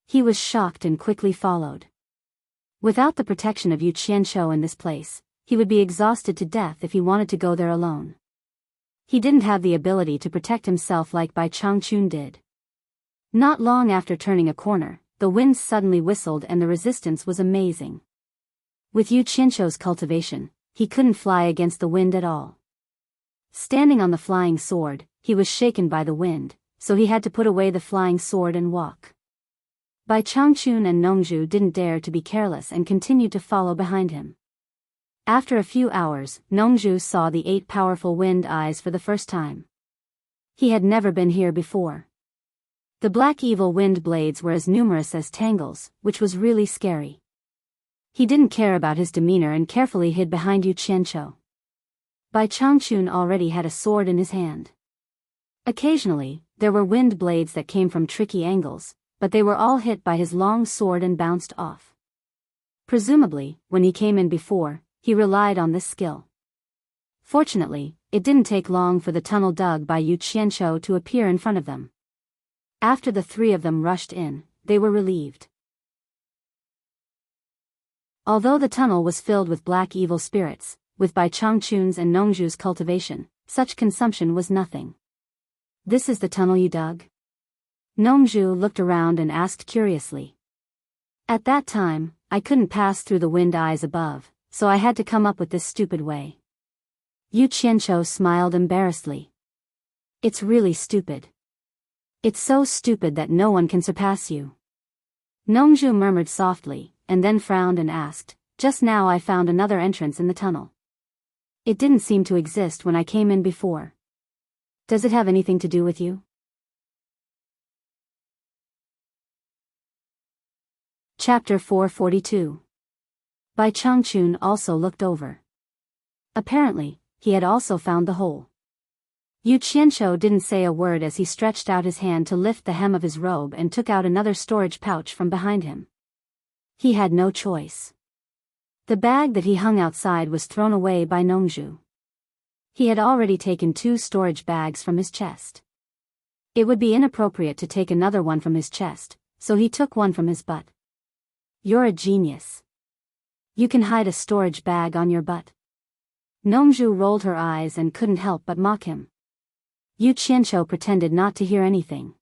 He was shocked and quickly followed. Without the protection of Yu Qianzhou in this place, he would be exhausted to death if he wanted to go there alone. He didn't have the ability to protect himself like Bai Changchun did. Not long after turning a corner, the wind suddenly whistled and the resistance was amazing. With Yu Qianzhou's cultivation, he couldn't fly against the wind at all. Standing on the flying sword, he was shaken by the wind, so he had to put away the flying sword and walk. Bai Changchun and Nongzhu didn't dare to be careless and continued to follow behind him. After a few hours, Nongzhu saw the 8 powerful wind eyes for the first time. He had never been here before. The black evil wind blades were as numerous as tangles, which was really scary. He didn't care about his demeanor and carefully hid behind Yu Qianzhou. Bai Changchun already had a sword in his hand. Occasionally, there were wind blades that came from tricky angles, but they were all hit by his long sword and bounced off. Presumably, when he came in before, he relied on this skill. Fortunately, it didn't take long for the tunnel dug by Yu Qianzhou to appear in front of them. After the three of them rushed in, they were relieved. Although the tunnel was filled with black evil spirits, with Bai Changchun's and Nongzhu's cultivation, such consumption was nothing. "This is the tunnel you dug?" Nongzhu looked around and asked curiously. "At that time, I couldn't pass through the wind eyes above, so I had to come up with this stupid way." Yu Qianqiu smiled embarrassedly. "It's really stupid. It's so stupid that no one can surpass you." Nongzhu murmured softly, and then frowned and asked, "Just now I found another entrance in the tunnel. It didn't seem to exist when I came in before. Does it have anything to do with you?" Chapter 442. Bai Changchun also looked over. Apparently, he had also found the hole. Yu Qianqiu didn't say a word as he stretched out his hand to lift the hem of his robe and took out another storage pouch from behind him. He had no choice. The bag that he hung outside was thrown away by Nongzhu. He had already taken 2 storage bags from his chest. It would be inappropriate to take another one from his chest, so he took one from his butt. "You're a genius. You can hide a storage bag on your butt." Nongzhu rolled her eyes and couldn't help but mock him. Yu Qianqiu pretended not to hear anything.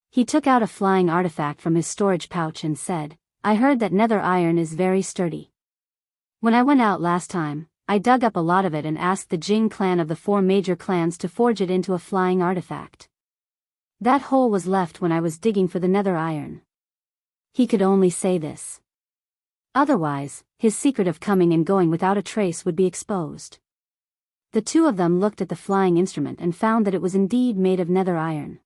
He took out a flying artifact from his storage pouch and said, "I heard that nether iron is very sturdy. When I went out last time, I dug up a lot of it and asked the Jing clan of the 4 major clans to forge it into a flying artifact. That hole was left when I was digging for the nether iron." He could only say this. Otherwise, his secret of coming and going without a trace would be exposed. The two of them looked at the flying instrument and found that it was indeed made of nether iron.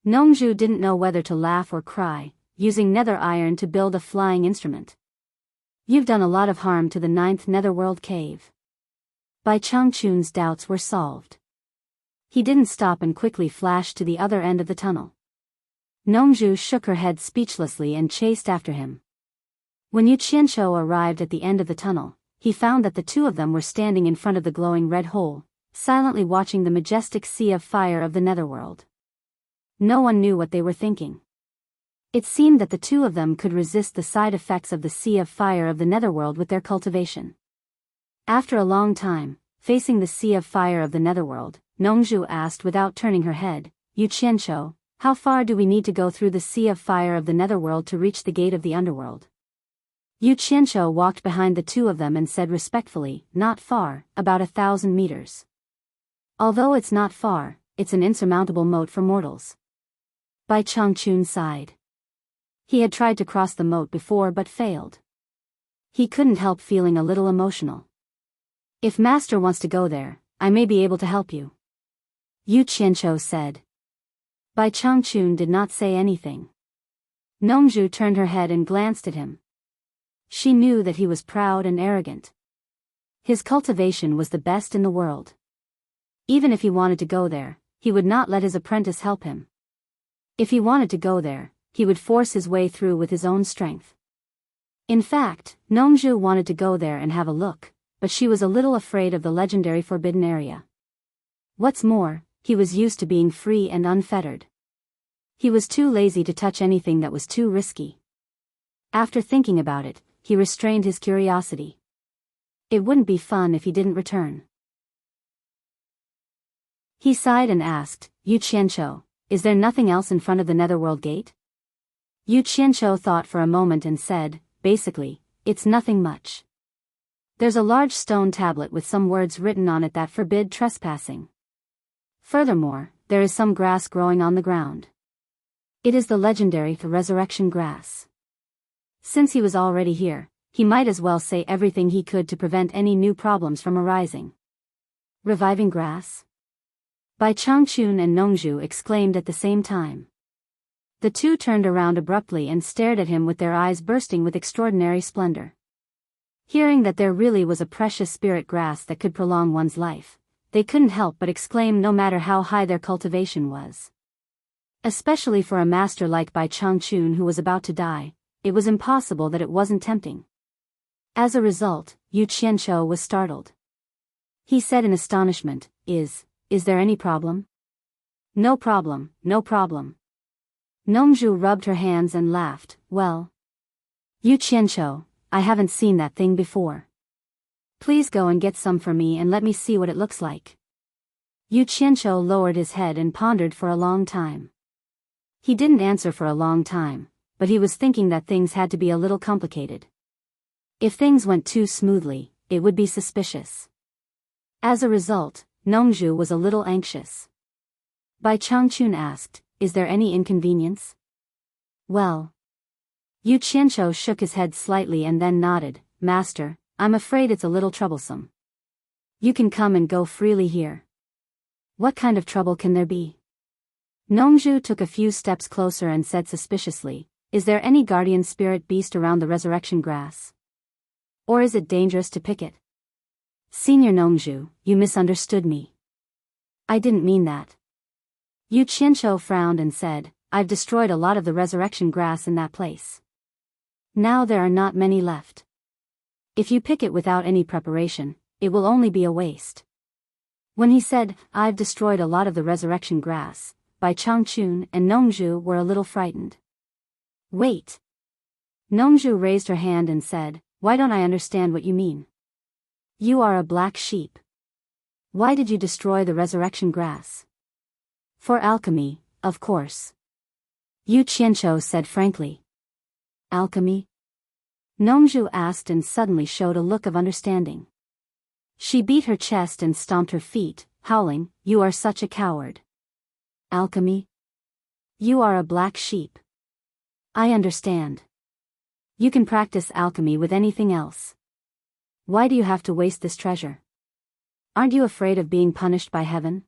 Nongzhu didn't know whether to laugh or cry, using nether iron to build a flying instrument. "You've done a lot of harm to the 9th netherworld cave." Bai Changchun's doubts were solved. He didn't stop and quickly flashed to the other end of the tunnel. Nongzhu shook her head speechlessly and chased after him. When Yu Qianqiu arrived at the end of the tunnel, he found that the two of them were standing in front of the glowing red hole, silently watching the majestic sea of fire of the netherworld. No one knew what they were thinking. It seemed that the two of them could resist the side effects of the sea of fire of the netherworld with their cultivation. After a long time, facing the sea of fire of the netherworld, Nongzhu asked without turning her head, "Yu Qianqiu, how far do we need to go through the sea of fire of the netherworld to reach the gate of the underworld?" Yu Qianqiu walked behind the two of them and said respectfully, "Not far, about 1,000 meters. Although it's not far, it's an insurmountable moat for mortals." Bai Changchun sighed. He had tried to cross the moat before but failed. He couldn't help feeling a little emotional. "If Master wants to go there, I may be able to help you," Yu Qianqiu said. Bai Changchun did not say anything. Nongzhu turned her head and glanced at him. She knew that he was proud and arrogant. His cultivation was the best in the world. Even if he wanted to go there, he would not let his apprentice help him. If he wanted to go there, he would force his way through with his own strength. In fact, Nongzhu wanted to go there and have a look, but she was a little afraid of the legendary forbidden area. What's more, he was used to being free and unfettered. He was too lazy to touch anything that was too risky. After thinking about it, he restrained his curiosity. It wouldn't be fun if he didn't return. He sighed and asked, "Yu Qianqiu, is there nothing else in front of the netherworld gate?" Yu Qianqiu thought for a moment and said, "Basically, it's nothing much. There's a large stone tablet with some words written on it that forbid trespassing. Furthermore, there is some grass growing on the ground. It is the legendary resurrection grass." Since he was already here, he might as well say everything he could to prevent any new problems from arising. Reviving grass? Bai Changchun and Nongzhu exclaimed at the same time. The two turned around abruptly and stared at him with their eyes bursting with extraordinary splendor. Hearing that there really was a precious spirit grass that could prolong one's life, they couldn't help but exclaim no matter how high their cultivation was. Especially for a master like Bai Changchun who was about to die, it was impossible that it wasn't tempting. As a result, Yu Qianqiu was startled. He said in astonishment, Is there any problem?" "No problem, no problem. Nongzhu rubbed her hands and laughed. Well, Yu Qianqiu, I haven't seen that thing before. Please go and get some for me and let me see what it looks like. Yu Qianqiu lowered his head and pondered for a long time. He didn't answer for a long time, but he was thinking that things had to be a little complicated. If things went too smoothly, it would be suspicious. As a result, Nongzhu was a little anxious. Bai Changchun asked, "Is there any inconvenience?" Well. Yu Qianqiu shook his head slightly and then nodded. "Master, I'm afraid it's a little troublesome. You can come and go freely here." "What kind of trouble can there be?" Nongzhu took a few steps closer and said suspiciously, "Is there any guardian spirit beast around the resurrection grass? Or is it dangerous to pick it?" "Senior Nongzhu, you misunderstood me. I didn't mean that." Yu Qianqiu frowned and said, "I've destroyed a lot of the resurrection grass in that place. Now there are not many left. If you pick it without any preparation, it will only be a waste." When he said, "I've destroyed a lot of the resurrection grass," Bai Changchun and Nongzhu were a little frightened. "Wait." Nongzhu raised her hand and said, "Why don't I understand what you mean? You are a black sheep. Why did you destroy the resurrection grass?" "For alchemy, of course," Yu Qianqiu said frankly. "Alchemy?" Nongzhu asked and suddenly showed a look of understanding. She beat her chest and stomped her feet, howling, "You are such a coward. Alchemy? You are a black sheep. I understand. You can practice alchemy with anything else. Why do you have to waste this treasure? Aren't you afraid of being punished by heaven?"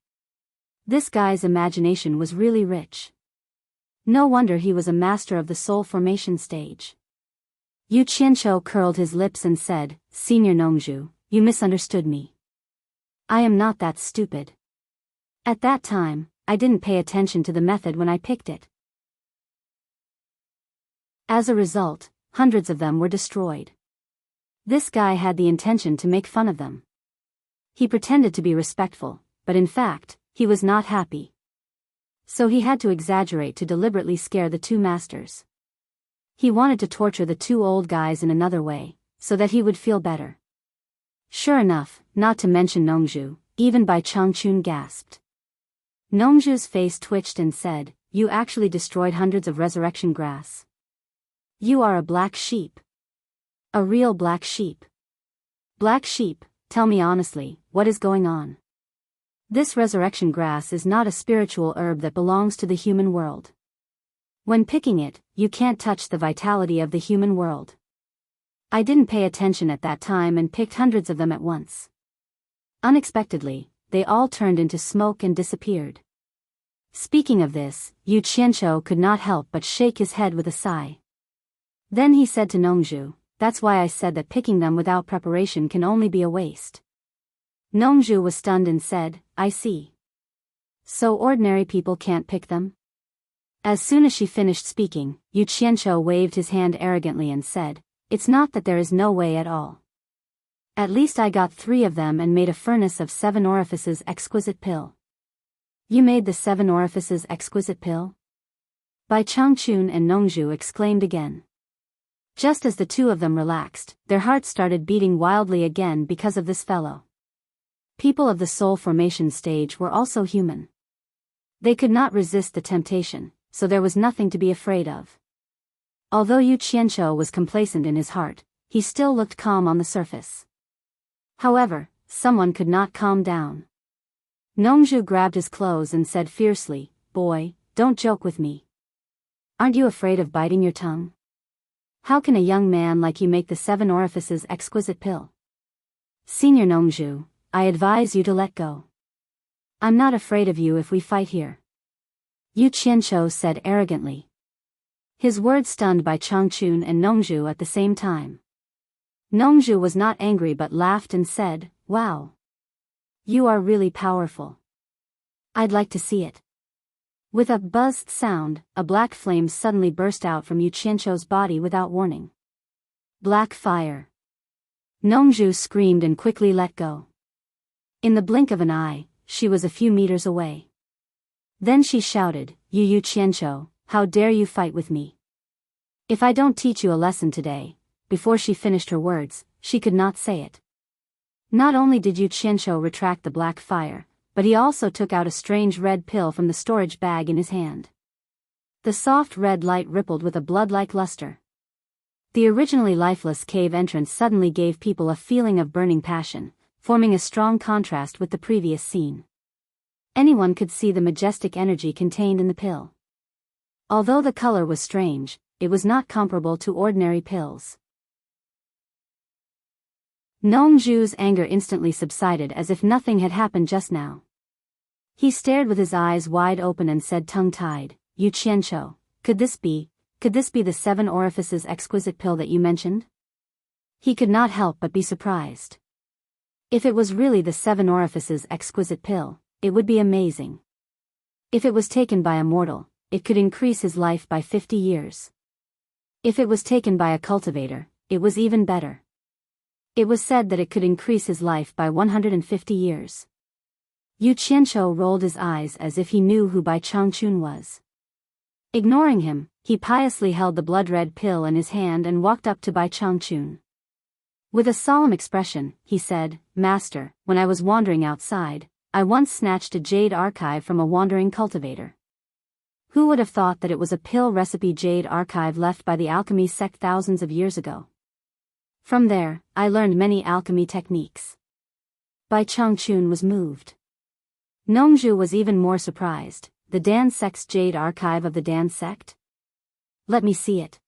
This guy's imagination was really rich. No wonder he was a master of the soul formation stage. Yu Qianqiu curled his lips and said, "Senior Nongzhu, you misunderstood me. I am not that stupid. At that time, I didn't pay attention to the method when I picked it." As a result, hundreds of them were destroyed. This guy had the intention to make fun of them. He pretended to be respectful, but in fact, he was not happy. So he had to exaggerate to deliberately scare the two masters. He wanted to torture the two old guys in another way, so that he would feel better. Sure enough, not to mention Nongzhu, even Bai Changchun gasped. Nongzhu's face twitched and said, "You actually destroyed hundreds of resurrection grass. You are a black sheep. A real black sheep. Black sheep, tell me honestly, what is going on? This resurrection grass is not a spiritual herb that belongs to the human world. When picking it, you can't touch the vitality of the human world. I didn't pay attention at that time and picked hundreds of them at once. Unexpectedly, they all turned into smoke and disappeared." Speaking of this, Yu Qianqiu could not help but shake his head with a sigh. Then he said to Nongzhu, "That's why I said that picking them without preparation can only be a waste." Nongzhu was stunned and said, "I see. So ordinary people can't pick them?" As soon as she finished speaking, Yu Qianqiu waved his hand arrogantly and said, "It's not that there is no way at all. At least I got 3 of them and made a furnace of 7 orifices exquisite pill." "You made the 7 orifices exquisite pill?" Bai Changchun and Nongzhu exclaimed again. Just as the two of them relaxed, their hearts started beating wildly again because of this fellow. People of the soul formation stage were also human. They could not resist the temptation, so there was nothing to be afraid of. Although Yu Qianqiu was complacent in his heart, he still looked calm on the surface. However, someone could not calm down. Nongzhu grabbed his clothes and said fiercely, "Boy, don't joke with me. Aren't you afraid of biting your tongue? How can a young man like you make the 7 orifices exquisite pill? Senior Nongzhu, I advise you to let go. I'm not afraid of you if we fight here," Yu Qianqiu said arrogantly. His words stunned Bai Changchun and Nongzhu at the same time. Nongzhu was not angry but laughed and said, "Wow. You are really powerful. I'd like to see it." With a buzzed sound, a black flame suddenly burst out from Yu Qianqiu's body without warning. Black fire. Nongzhu screamed and quickly let go. In the blink of an eye, she was a few meters away. Then she shouted, Yu Qianqiu, how dare you fight with me? If I don't teach you a lesson today. Before she finished her words, she could not say it. Not only did Yu Qianshou retract the black fire, but he also took out a strange red pill from the storage bag in his hand. The soft red light rippled with a blood-like luster. The originally lifeless cave entrance suddenly gave people a feeling of burning passion, forming a strong contrast with the previous scene. Anyone could see the majestic energy contained in the pill. Although the color was strange, it was not comparable to ordinary pills. Nongzhu's anger instantly subsided as if nothing had happened just now. He stared with his eyes wide open and said tongue-tied, Yu Qianshou, could this be the 7 orifices exquisite pill that you mentioned? He could not help but be surprised. If it was really the 7 orifices exquisite pill, it would be amazing. If it was taken by a mortal, it could increase his life by 50 years. If it was taken by a cultivator, it was even better. It was said that it could increase his life by 150 years. Yu Qianshou rolled his eyes as if he knew who Bai Changchun was. Ignoring him, he piously held the blood-red pill in his hand and walked up to Bai Changchun. With a solemn expression, he said, Master, when I was wandering outside, I once snatched a jade archive from a wandering cultivator. Who would have thought that it was a pill recipe jade archive left by the alchemy sect thousands of years ago? From there, I learned many alchemy techniques. Bai Changchun was moved. Nongzhu was even more surprised. The Dan sect's jade archive of the Dan sect? Let me see it.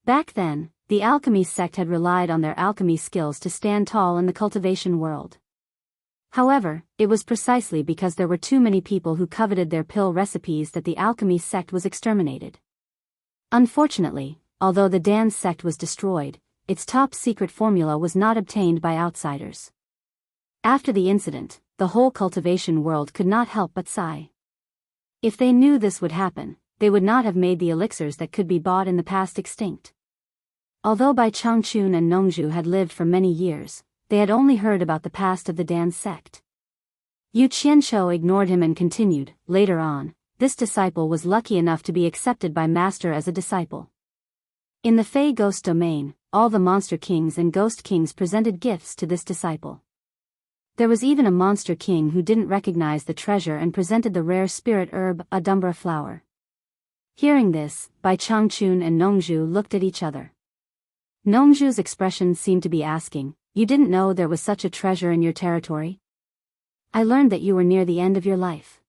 Back then, the alchemy sect had relied on their alchemy skills to stand tall in the cultivation world. However, it was precisely because there were too many people who coveted their pill recipes that the alchemy sect was exterminated. Unfortunately, although the Dan sect was destroyed, its top-secret formula was not obtained by outsiders. After the incident, the whole cultivation world could not help but sigh. If they knew this would happen, they would not have made the elixirs that could be bought in the past extinct. Although Bai Changchun and Nongzhu had lived for many years, they had only heard about the past of the Dan sect. Yu Qianshou ignored him and continued, later on, this disciple was lucky enough to be accepted by Master as a disciple. In the Fey Ghost domain, all the monster kings and ghost kings presented gifts to this disciple. There was even a monster king who didn't recognize the treasure and presented the rare spirit herb, a dumbra flower. Hearing this, Bai Changchun and Nongzhu looked at each other. Nongzhu's expression seemed to be asking, you didn't know there was such a treasure in your territory? I learned that you were near the end of your life.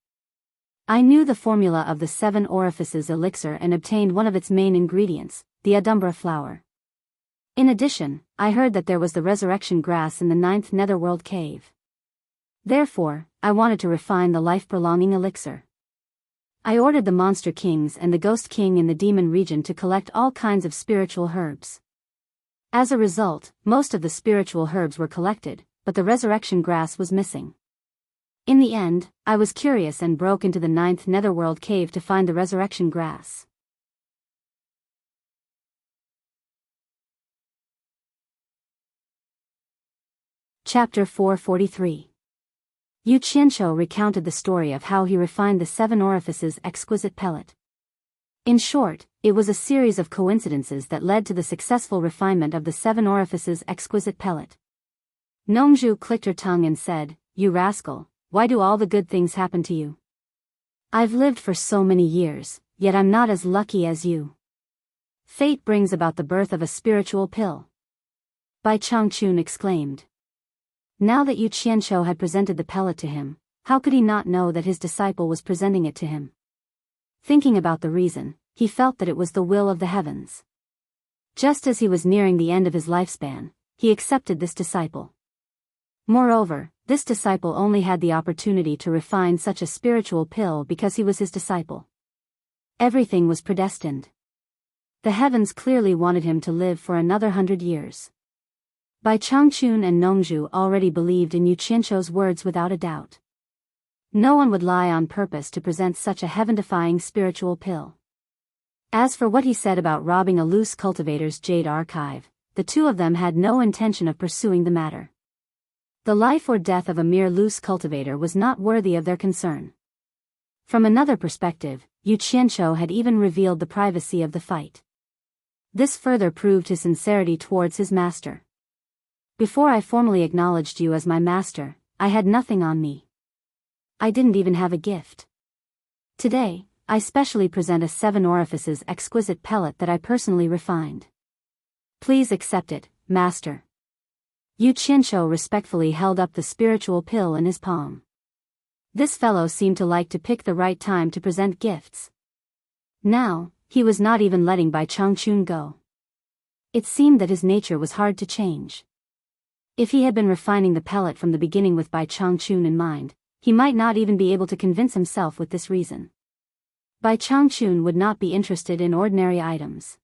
I knew the formula of the 7 orifices elixir and obtained one of its main ingredients, the adumbra flower. In addition, I heard that there was the resurrection grass in the 9th netherworld cave. Therefore, I wanted to refine the life-prolonging elixir. I ordered the monster kings and the ghost king in the demon region to collect all kinds of spiritual herbs. As a result, most of the spiritual herbs were collected, but the resurrection grass was missing. In the end, I was curious and broke into the 9th netherworld cave to find the resurrection grass. Chapter 443. Yu Qianshou recounted the story of how he refined the 7 orifices exquisite pellet. In short, it was a series of coincidences that led to the successful refinement of the 7 orifices exquisite pellet. Nongzhu clicked her tongue and said, You rascal, why do all the good things happen to you? I've lived for so many years, yet I'm not as lucky as you. Fate brings about the birth of a spiritual pill. Bai Changchun exclaimed. Now that Yu Qianshou had presented the pellet to him, how could he not know that his disciple was presenting it to him? Thinking about the reason, he felt that it was the will of the heavens. Just as he was nearing the end of his lifespan, he accepted this disciple. Moreover, this disciple only had the opportunity to refine such a spiritual pill because he was his disciple. Everything was predestined. The heavens clearly wanted him to live for another 100 years. Bai Changchun and Nongzhu already believed in Yu Qianshou's words without a doubt. No one would lie on purpose to present such a heaven-defying spiritual pill. As for what he said about robbing a loose cultivator's jade archive, the two of them had no intention of pursuing the matter. The life or death of a mere loose cultivator was not worthy of their concern. From another perspective, Yu Qianqiu had even revealed the privacy of the fight. This further proved his sincerity towards his master. Before I formally acknowledged you as my master, I had nothing on me. I didn't even have a gift. Today, I specially present a 7 orifices exquisite pellet that I personally refined. Please accept it, master. Yu Qianqiu respectfully held up the spiritual pill in his palm. This fellow seemed to like to pick the right time to present gifts. Now, he was not even letting Bai Changchun go. It seemed that his nature was hard to change. If he had been refining the pellet from the beginning with Bai Changchun in mind, he might not even be able to convince himself with this reason. Bai Changchun would not be interested in ordinary items.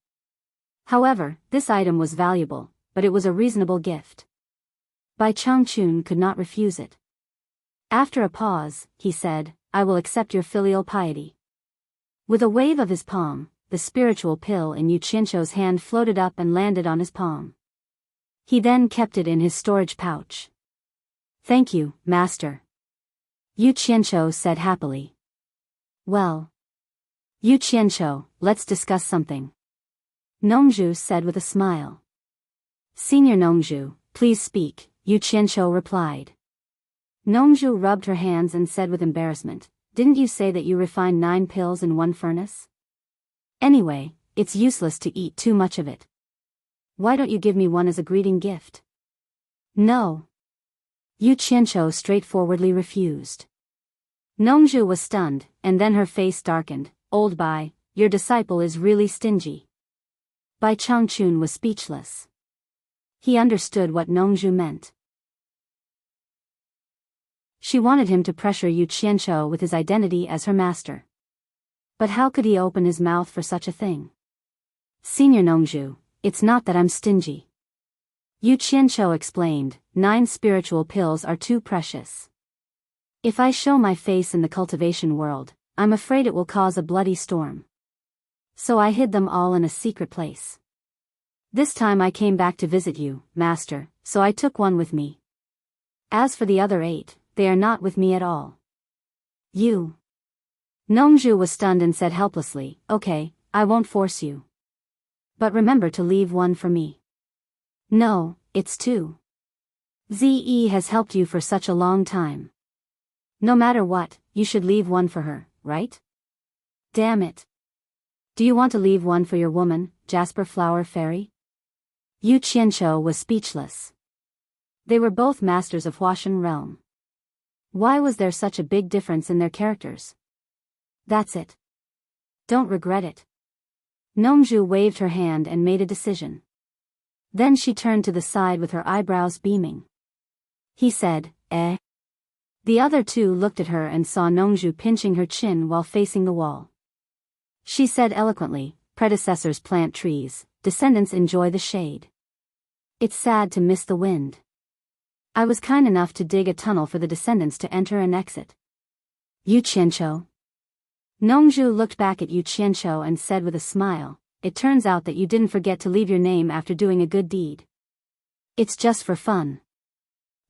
However, this item was valuable, but it was a reasonable gift. Bai Changchun could not refuse it. After a pause, he said, I will accept your filial piety. With a wave of his palm, the spiritual pill in Yu Qianqiu's hand floated up and landed on his palm. He then kept it in his storage pouch. Thank you, master. Yu Qianqiu said happily. Well. Yu Qianqiu, let's discuss something. Nongzhu said with a smile. Senior Nongzhu, please speak, Yu Qianqiu replied. Nongzhu rubbed her hands and said with embarrassment, didn't you say that you refined 9 pills in 1 furnace? Anyway, it's useless to eat too much of it. Why don't you give me one as a greeting gift? No. Yu Qianqiu straightforwardly refused. Nongzhu was stunned, and then her face darkened. Old Bai, your disciple is really stingy. Bai Changchun was speechless. He understood what Nongzhu meant. She wanted him to pressure Yu Qianqiu with his identity as her master. But how could he open his mouth for such a thing? Senior Nongzhu, it's not that I'm stingy. Yu Qianqiu explained, 9 spiritual pills are too precious. If I show my face in the cultivation world, I'm afraid it will cause a bloody storm. So I hid them all in a secret place. This time I came back to visit you, master, so I took one with me. As for the other 8, they are not with me at all. You. Nongzhu was stunned and said helplessly, okay, I won't force you. But remember to leave one for me. No, it's 2. Ze has helped you for such a long time. No matter what, you should leave one for her, right? Damn it. Do you want to leave one for your woman, Jasper Flower Fairy? Yu Qianqiu was speechless. They were both masters of Huashan realm. Why was there such a big difference in their characters? That's it. Don't regret it. Nongzhu waved her hand and made a decision. Then she turned to the side with her eyebrows beaming. He said, eh? The other 2 looked at her and saw Nongzhu pinching her chin while facing the wall. She said eloquently, predecessors plant trees, descendants enjoy the shade. It's sad to miss the wind. I was kind enough to dig a tunnel for the descendants to enter and exit. Yu Qianqiu. Nongzhu looked back at Yu Qianqiu and said with a smile, it turns out that you didn't forget to leave your name after doing a good deed. It's just for fun.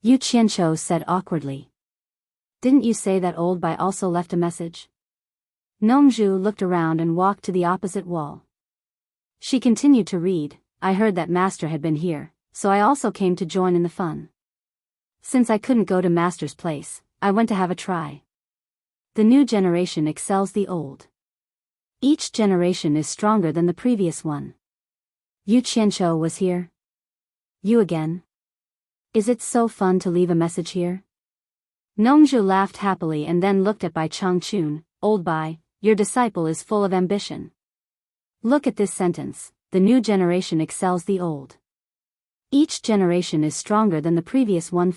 Yu Qianqiu said awkwardly. Didn't you say that old Bai also left a message? Nongzhu looked around and walked to the opposite wall. She continued to read, I heard that master had been here, so I also came to join in the fun. Since I couldn't go to master's place, I went to have a try. The new generation excels the old. Each generation is stronger than the previous one. Yu Qianqiu was here. You again? Is it so fun to leave a message here? Nongzhu laughed happily and then looked at Bai Changchun, old Bai, your disciple is full of ambition. Look at this sentence, the new generation excels the old. Each generation is stronger than the previous one.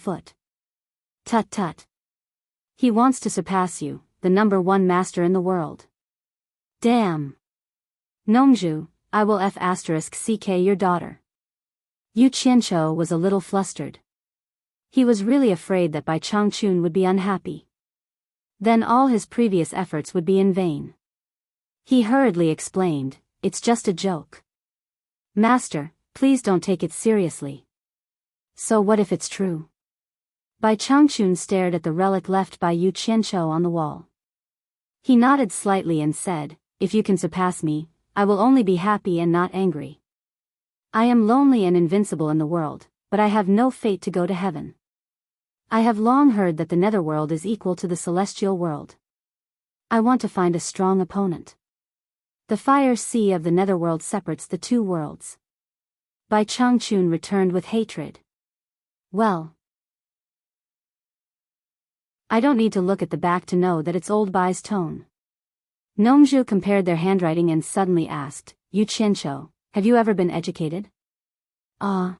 Tut tut. He wants to surpass you, the number 1 master in the world. Damn. Nongzhu, I will *ck your daughter. Yu Qianqiu was a little flustered. He was really afraid that Bai Changchun would be unhappy. Then all his previous efforts would be in vain. He hurriedly explained, it's just a joke. Master, please don't take it seriously. So what if it's true? Bai Changchun stared at the relic left by Yu Qianqiu on the wall. He nodded slightly and said, "If you can surpass me, I will only be happy and not angry. I am lonely and invincible in the world, but I have no fate to go to heaven. I have long heard that the netherworld is equal to the celestial world. I want to find a strong opponent. The fire sea of the netherworld separates the two worlds." Bai Changchun returned with hatred. "Well, I don't need to look at the back to know that it's old Bai's tone." Nongzhu compared their handwriting and suddenly asked, "Yu Qianqiu, have you ever been educated?" "Ah."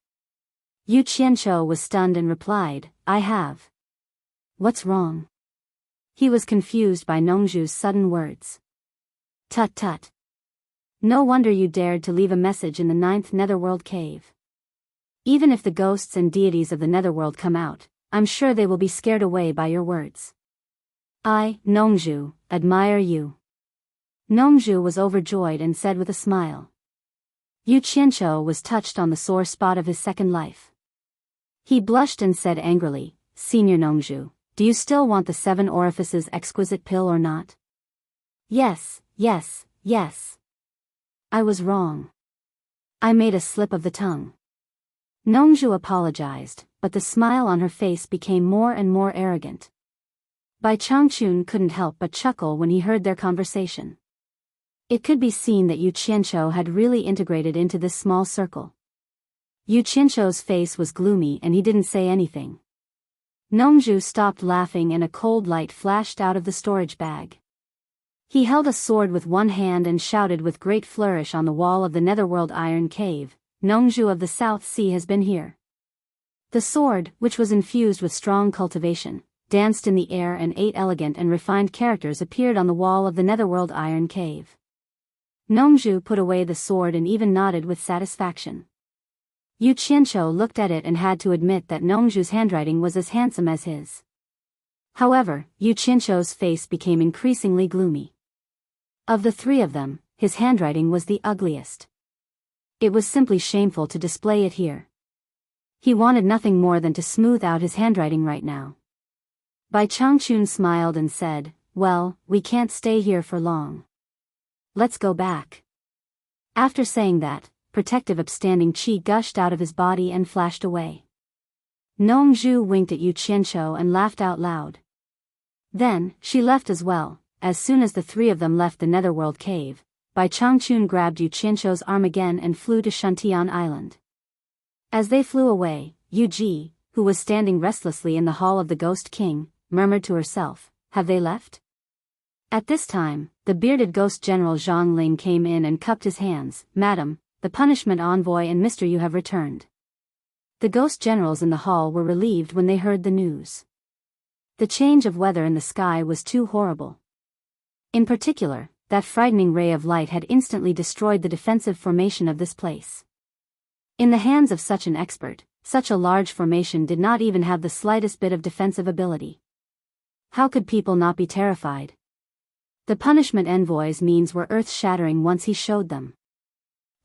Yu Qianqiu was stunned and replied, "I have." "What's wrong?" He was confused by Nongzhu's sudden words. "Tut tut. No wonder you dared to leave a message in the 9th netherworld cave. Even if the ghosts and deities of the netherworld come out, I'm sure they will be scared away by your words. I, Nongzhu, admire you." Nongzhu was overjoyed and said with a smile. Yu Qianqiu was touched on the sore spot of his second life. He blushed and said angrily, "Senior Nongzhu, do you still want the 7 orifices exquisite pill or not?" "Yes, yes, yes. I was wrong. I made a slip of the tongue." Nongzhu apologized, but the smile on her face became more and more arrogant. Bai Changchun couldn't help but chuckle when he heard their conversation. It could be seen that Yu Qianqiu had really integrated into this small circle. Yu Qianqiu's face was gloomy and he didn't say anything. Nongzhu stopped laughing and a cold light flashed out of the storage bag. He held a sword with one hand and shouted with great flourish on the wall of the netherworld iron cave, "Nongzhu of the South Sea has been here." The sword, which was infused with strong cultivation, danced in the air and 8 elegant and refined characters appeared on the wall of the netherworld iron cave. Nongzhu put away the sword and even nodded with satisfaction. Yu Qianqiu looked at it and had to admit that Nongzhu's handwriting was as handsome as his. However, Yu Qianqiu's face became increasingly gloomy. Of the 3 of them, his handwriting was the ugliest. It was simply shameful to display it here. He wanted nothing more than to smooth out his handwriting right now. Bai Changchun smiled and said, "Well, we can't stay here for long. Let's go back." After saying that, protective upstanding qi gushed out of his body and flashed away. Nongzhu winked at Yu Qianqiu and laughed out loud. Then, she left as well. As soon as the 3 of them left the netherworld cave, Bai Changchun grabbed Yu Qianqiu's arm again and flew to Shantian Island. As they flew away, Yu Ji, who was standing restlessly in the hall of the Ghost King, murmured to herself, "Have they left?" At this time, the bearded ghost general Zhang Ling came in and cupped his hands. "Madam, the punishment envoy and Mr. Yu have returned." The ghost generals in the hall were relieved when they heard the news. The change of weather in the sky was too horrible. In particular, that frightening ray of light had instantly destroyed the defensive formation of this place. In the hands of such an expert, such a large formation did not even have the slightest bit of defensive ability. How could people not be terrified? The punishment envoy's means were earth-shattering once he showed them.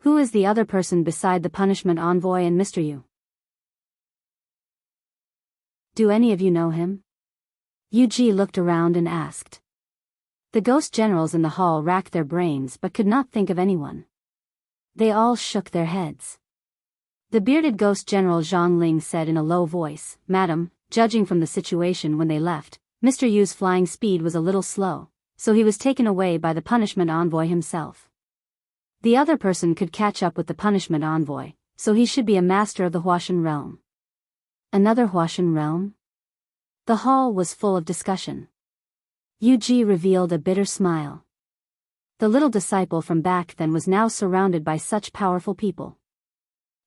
Who is the other person beside the punishment envoy and Mr. Yu? Do any of you know him? Yu Ji looked around and asked. The ghost generals in the hall racked their brains but could not think of anyone. They all shook their heads. The bearded ghost general Zhang Ling said in a low voice, "Madam, judging from the situation when they left, Mr. Yu's flying speed was a little slow, so he was taken away by the punishment envoy himself. The other person could catch up with the punishment envoy, so he should be a master of the Huashan realm." Another Huashan realm? The hall was full of discussion. Yu Ji revealed a bitter smile. The little disciple from back then was now surrounded by such powerful people.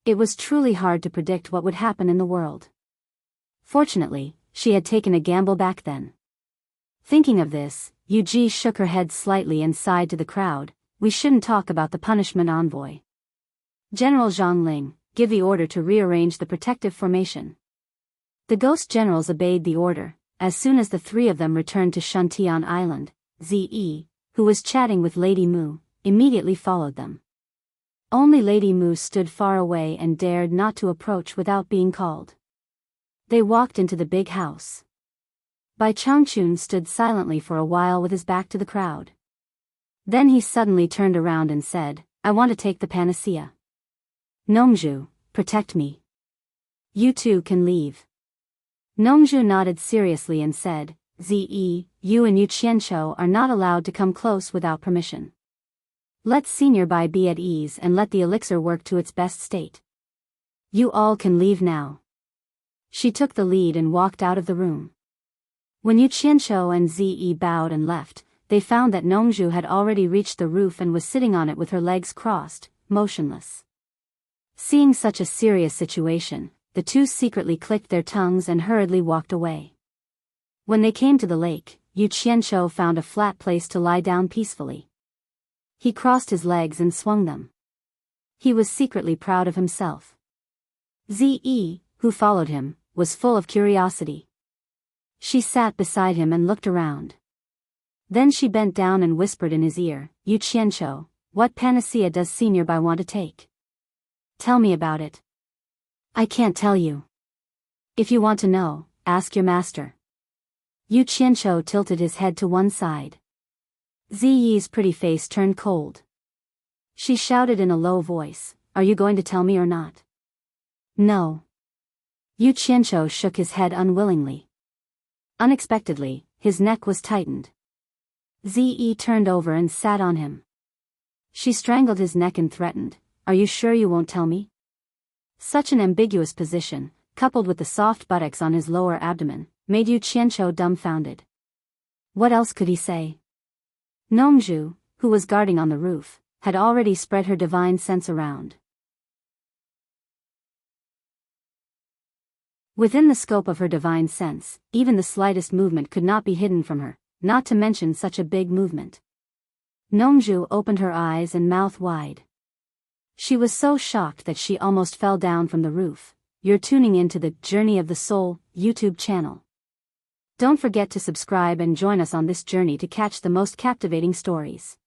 It was truly hard to predict what would happen in the world. Fortunately, she had taken a gamble back then. Thinking of this, Yu Ji shook her head slightly and sighed to the crowd, "We shouldn't talk about the punishment envoy. General Zhang Ling, give the order to rearrange the protective formation." The ghost generals obeyed the order. As soon as the 3 of them returned to Shantian Island, Ze, who was chatting with Lady Mu, immediately followed them. Only Lady Mu stood far away and dared not to approach without being called. They walked into the big house. Bai Changchun stood silently for a while with his back to the crowd. Then he suddenly turned around and said, I want to take the panacea. Nongzhu, protect me. You two can leave. Nongzhu nodded seriously and said, Ze, you and Yu Qianshou are not allowed to come close without permission. Let Senior Bai be at ease and let the elixir work to its best state. You all can leave now. She took the lead and walked out of the room. When Yu Qianshou and Ze bowed and left, they found that Nongzhu had already reached the roof and was sitting on it with her legs crossed, motionless. Seeing such a serious situation, the two secretly clicked their tongues and hurriedly walked away. When they came to the lake, Yu Qianshou found a flat place to lie down peacefully. He crossed his legs and swung them. He was secretly proud of himself. Ze, who followed him, was full of curiosity. She sat beside him and looked around. Then she bent down and whispered in his ear, Yu Qianshou, what panacea does Senior Bai want to take? Tell me about it. I can't tell you. If you want to know, ask your master. Yu Qianshou tilted his head to one side. Ziyi's pretty face turned cold. She shouted in a low voice, are you going to tell me or not? No. Yu Qianshou shook his head unwillingly. Unexpectedly, his neck was tightened. Ze turned over and sat on him. She strangled his neck and threatened, are you sure you won't tell me? Such an ambiguous position, coupled with the soft buttocks on his lower abdomen, made Yu Qianshou dumbfounded. What else could he say? Nongzhu, who was guarding on the roof, had already spread her divine sense around. Within the scope of her divine sense, even the slightest movement could not be hidden from her, not to mention such a big movement. Nongzhu opened her eyes and mouth wide. She was so shocked that she almost fell down from the roof. You're tuning into the Journey of the Soul YouTube channel. Don't forget to subscribe and join us on this journey to catch the most captivating stories.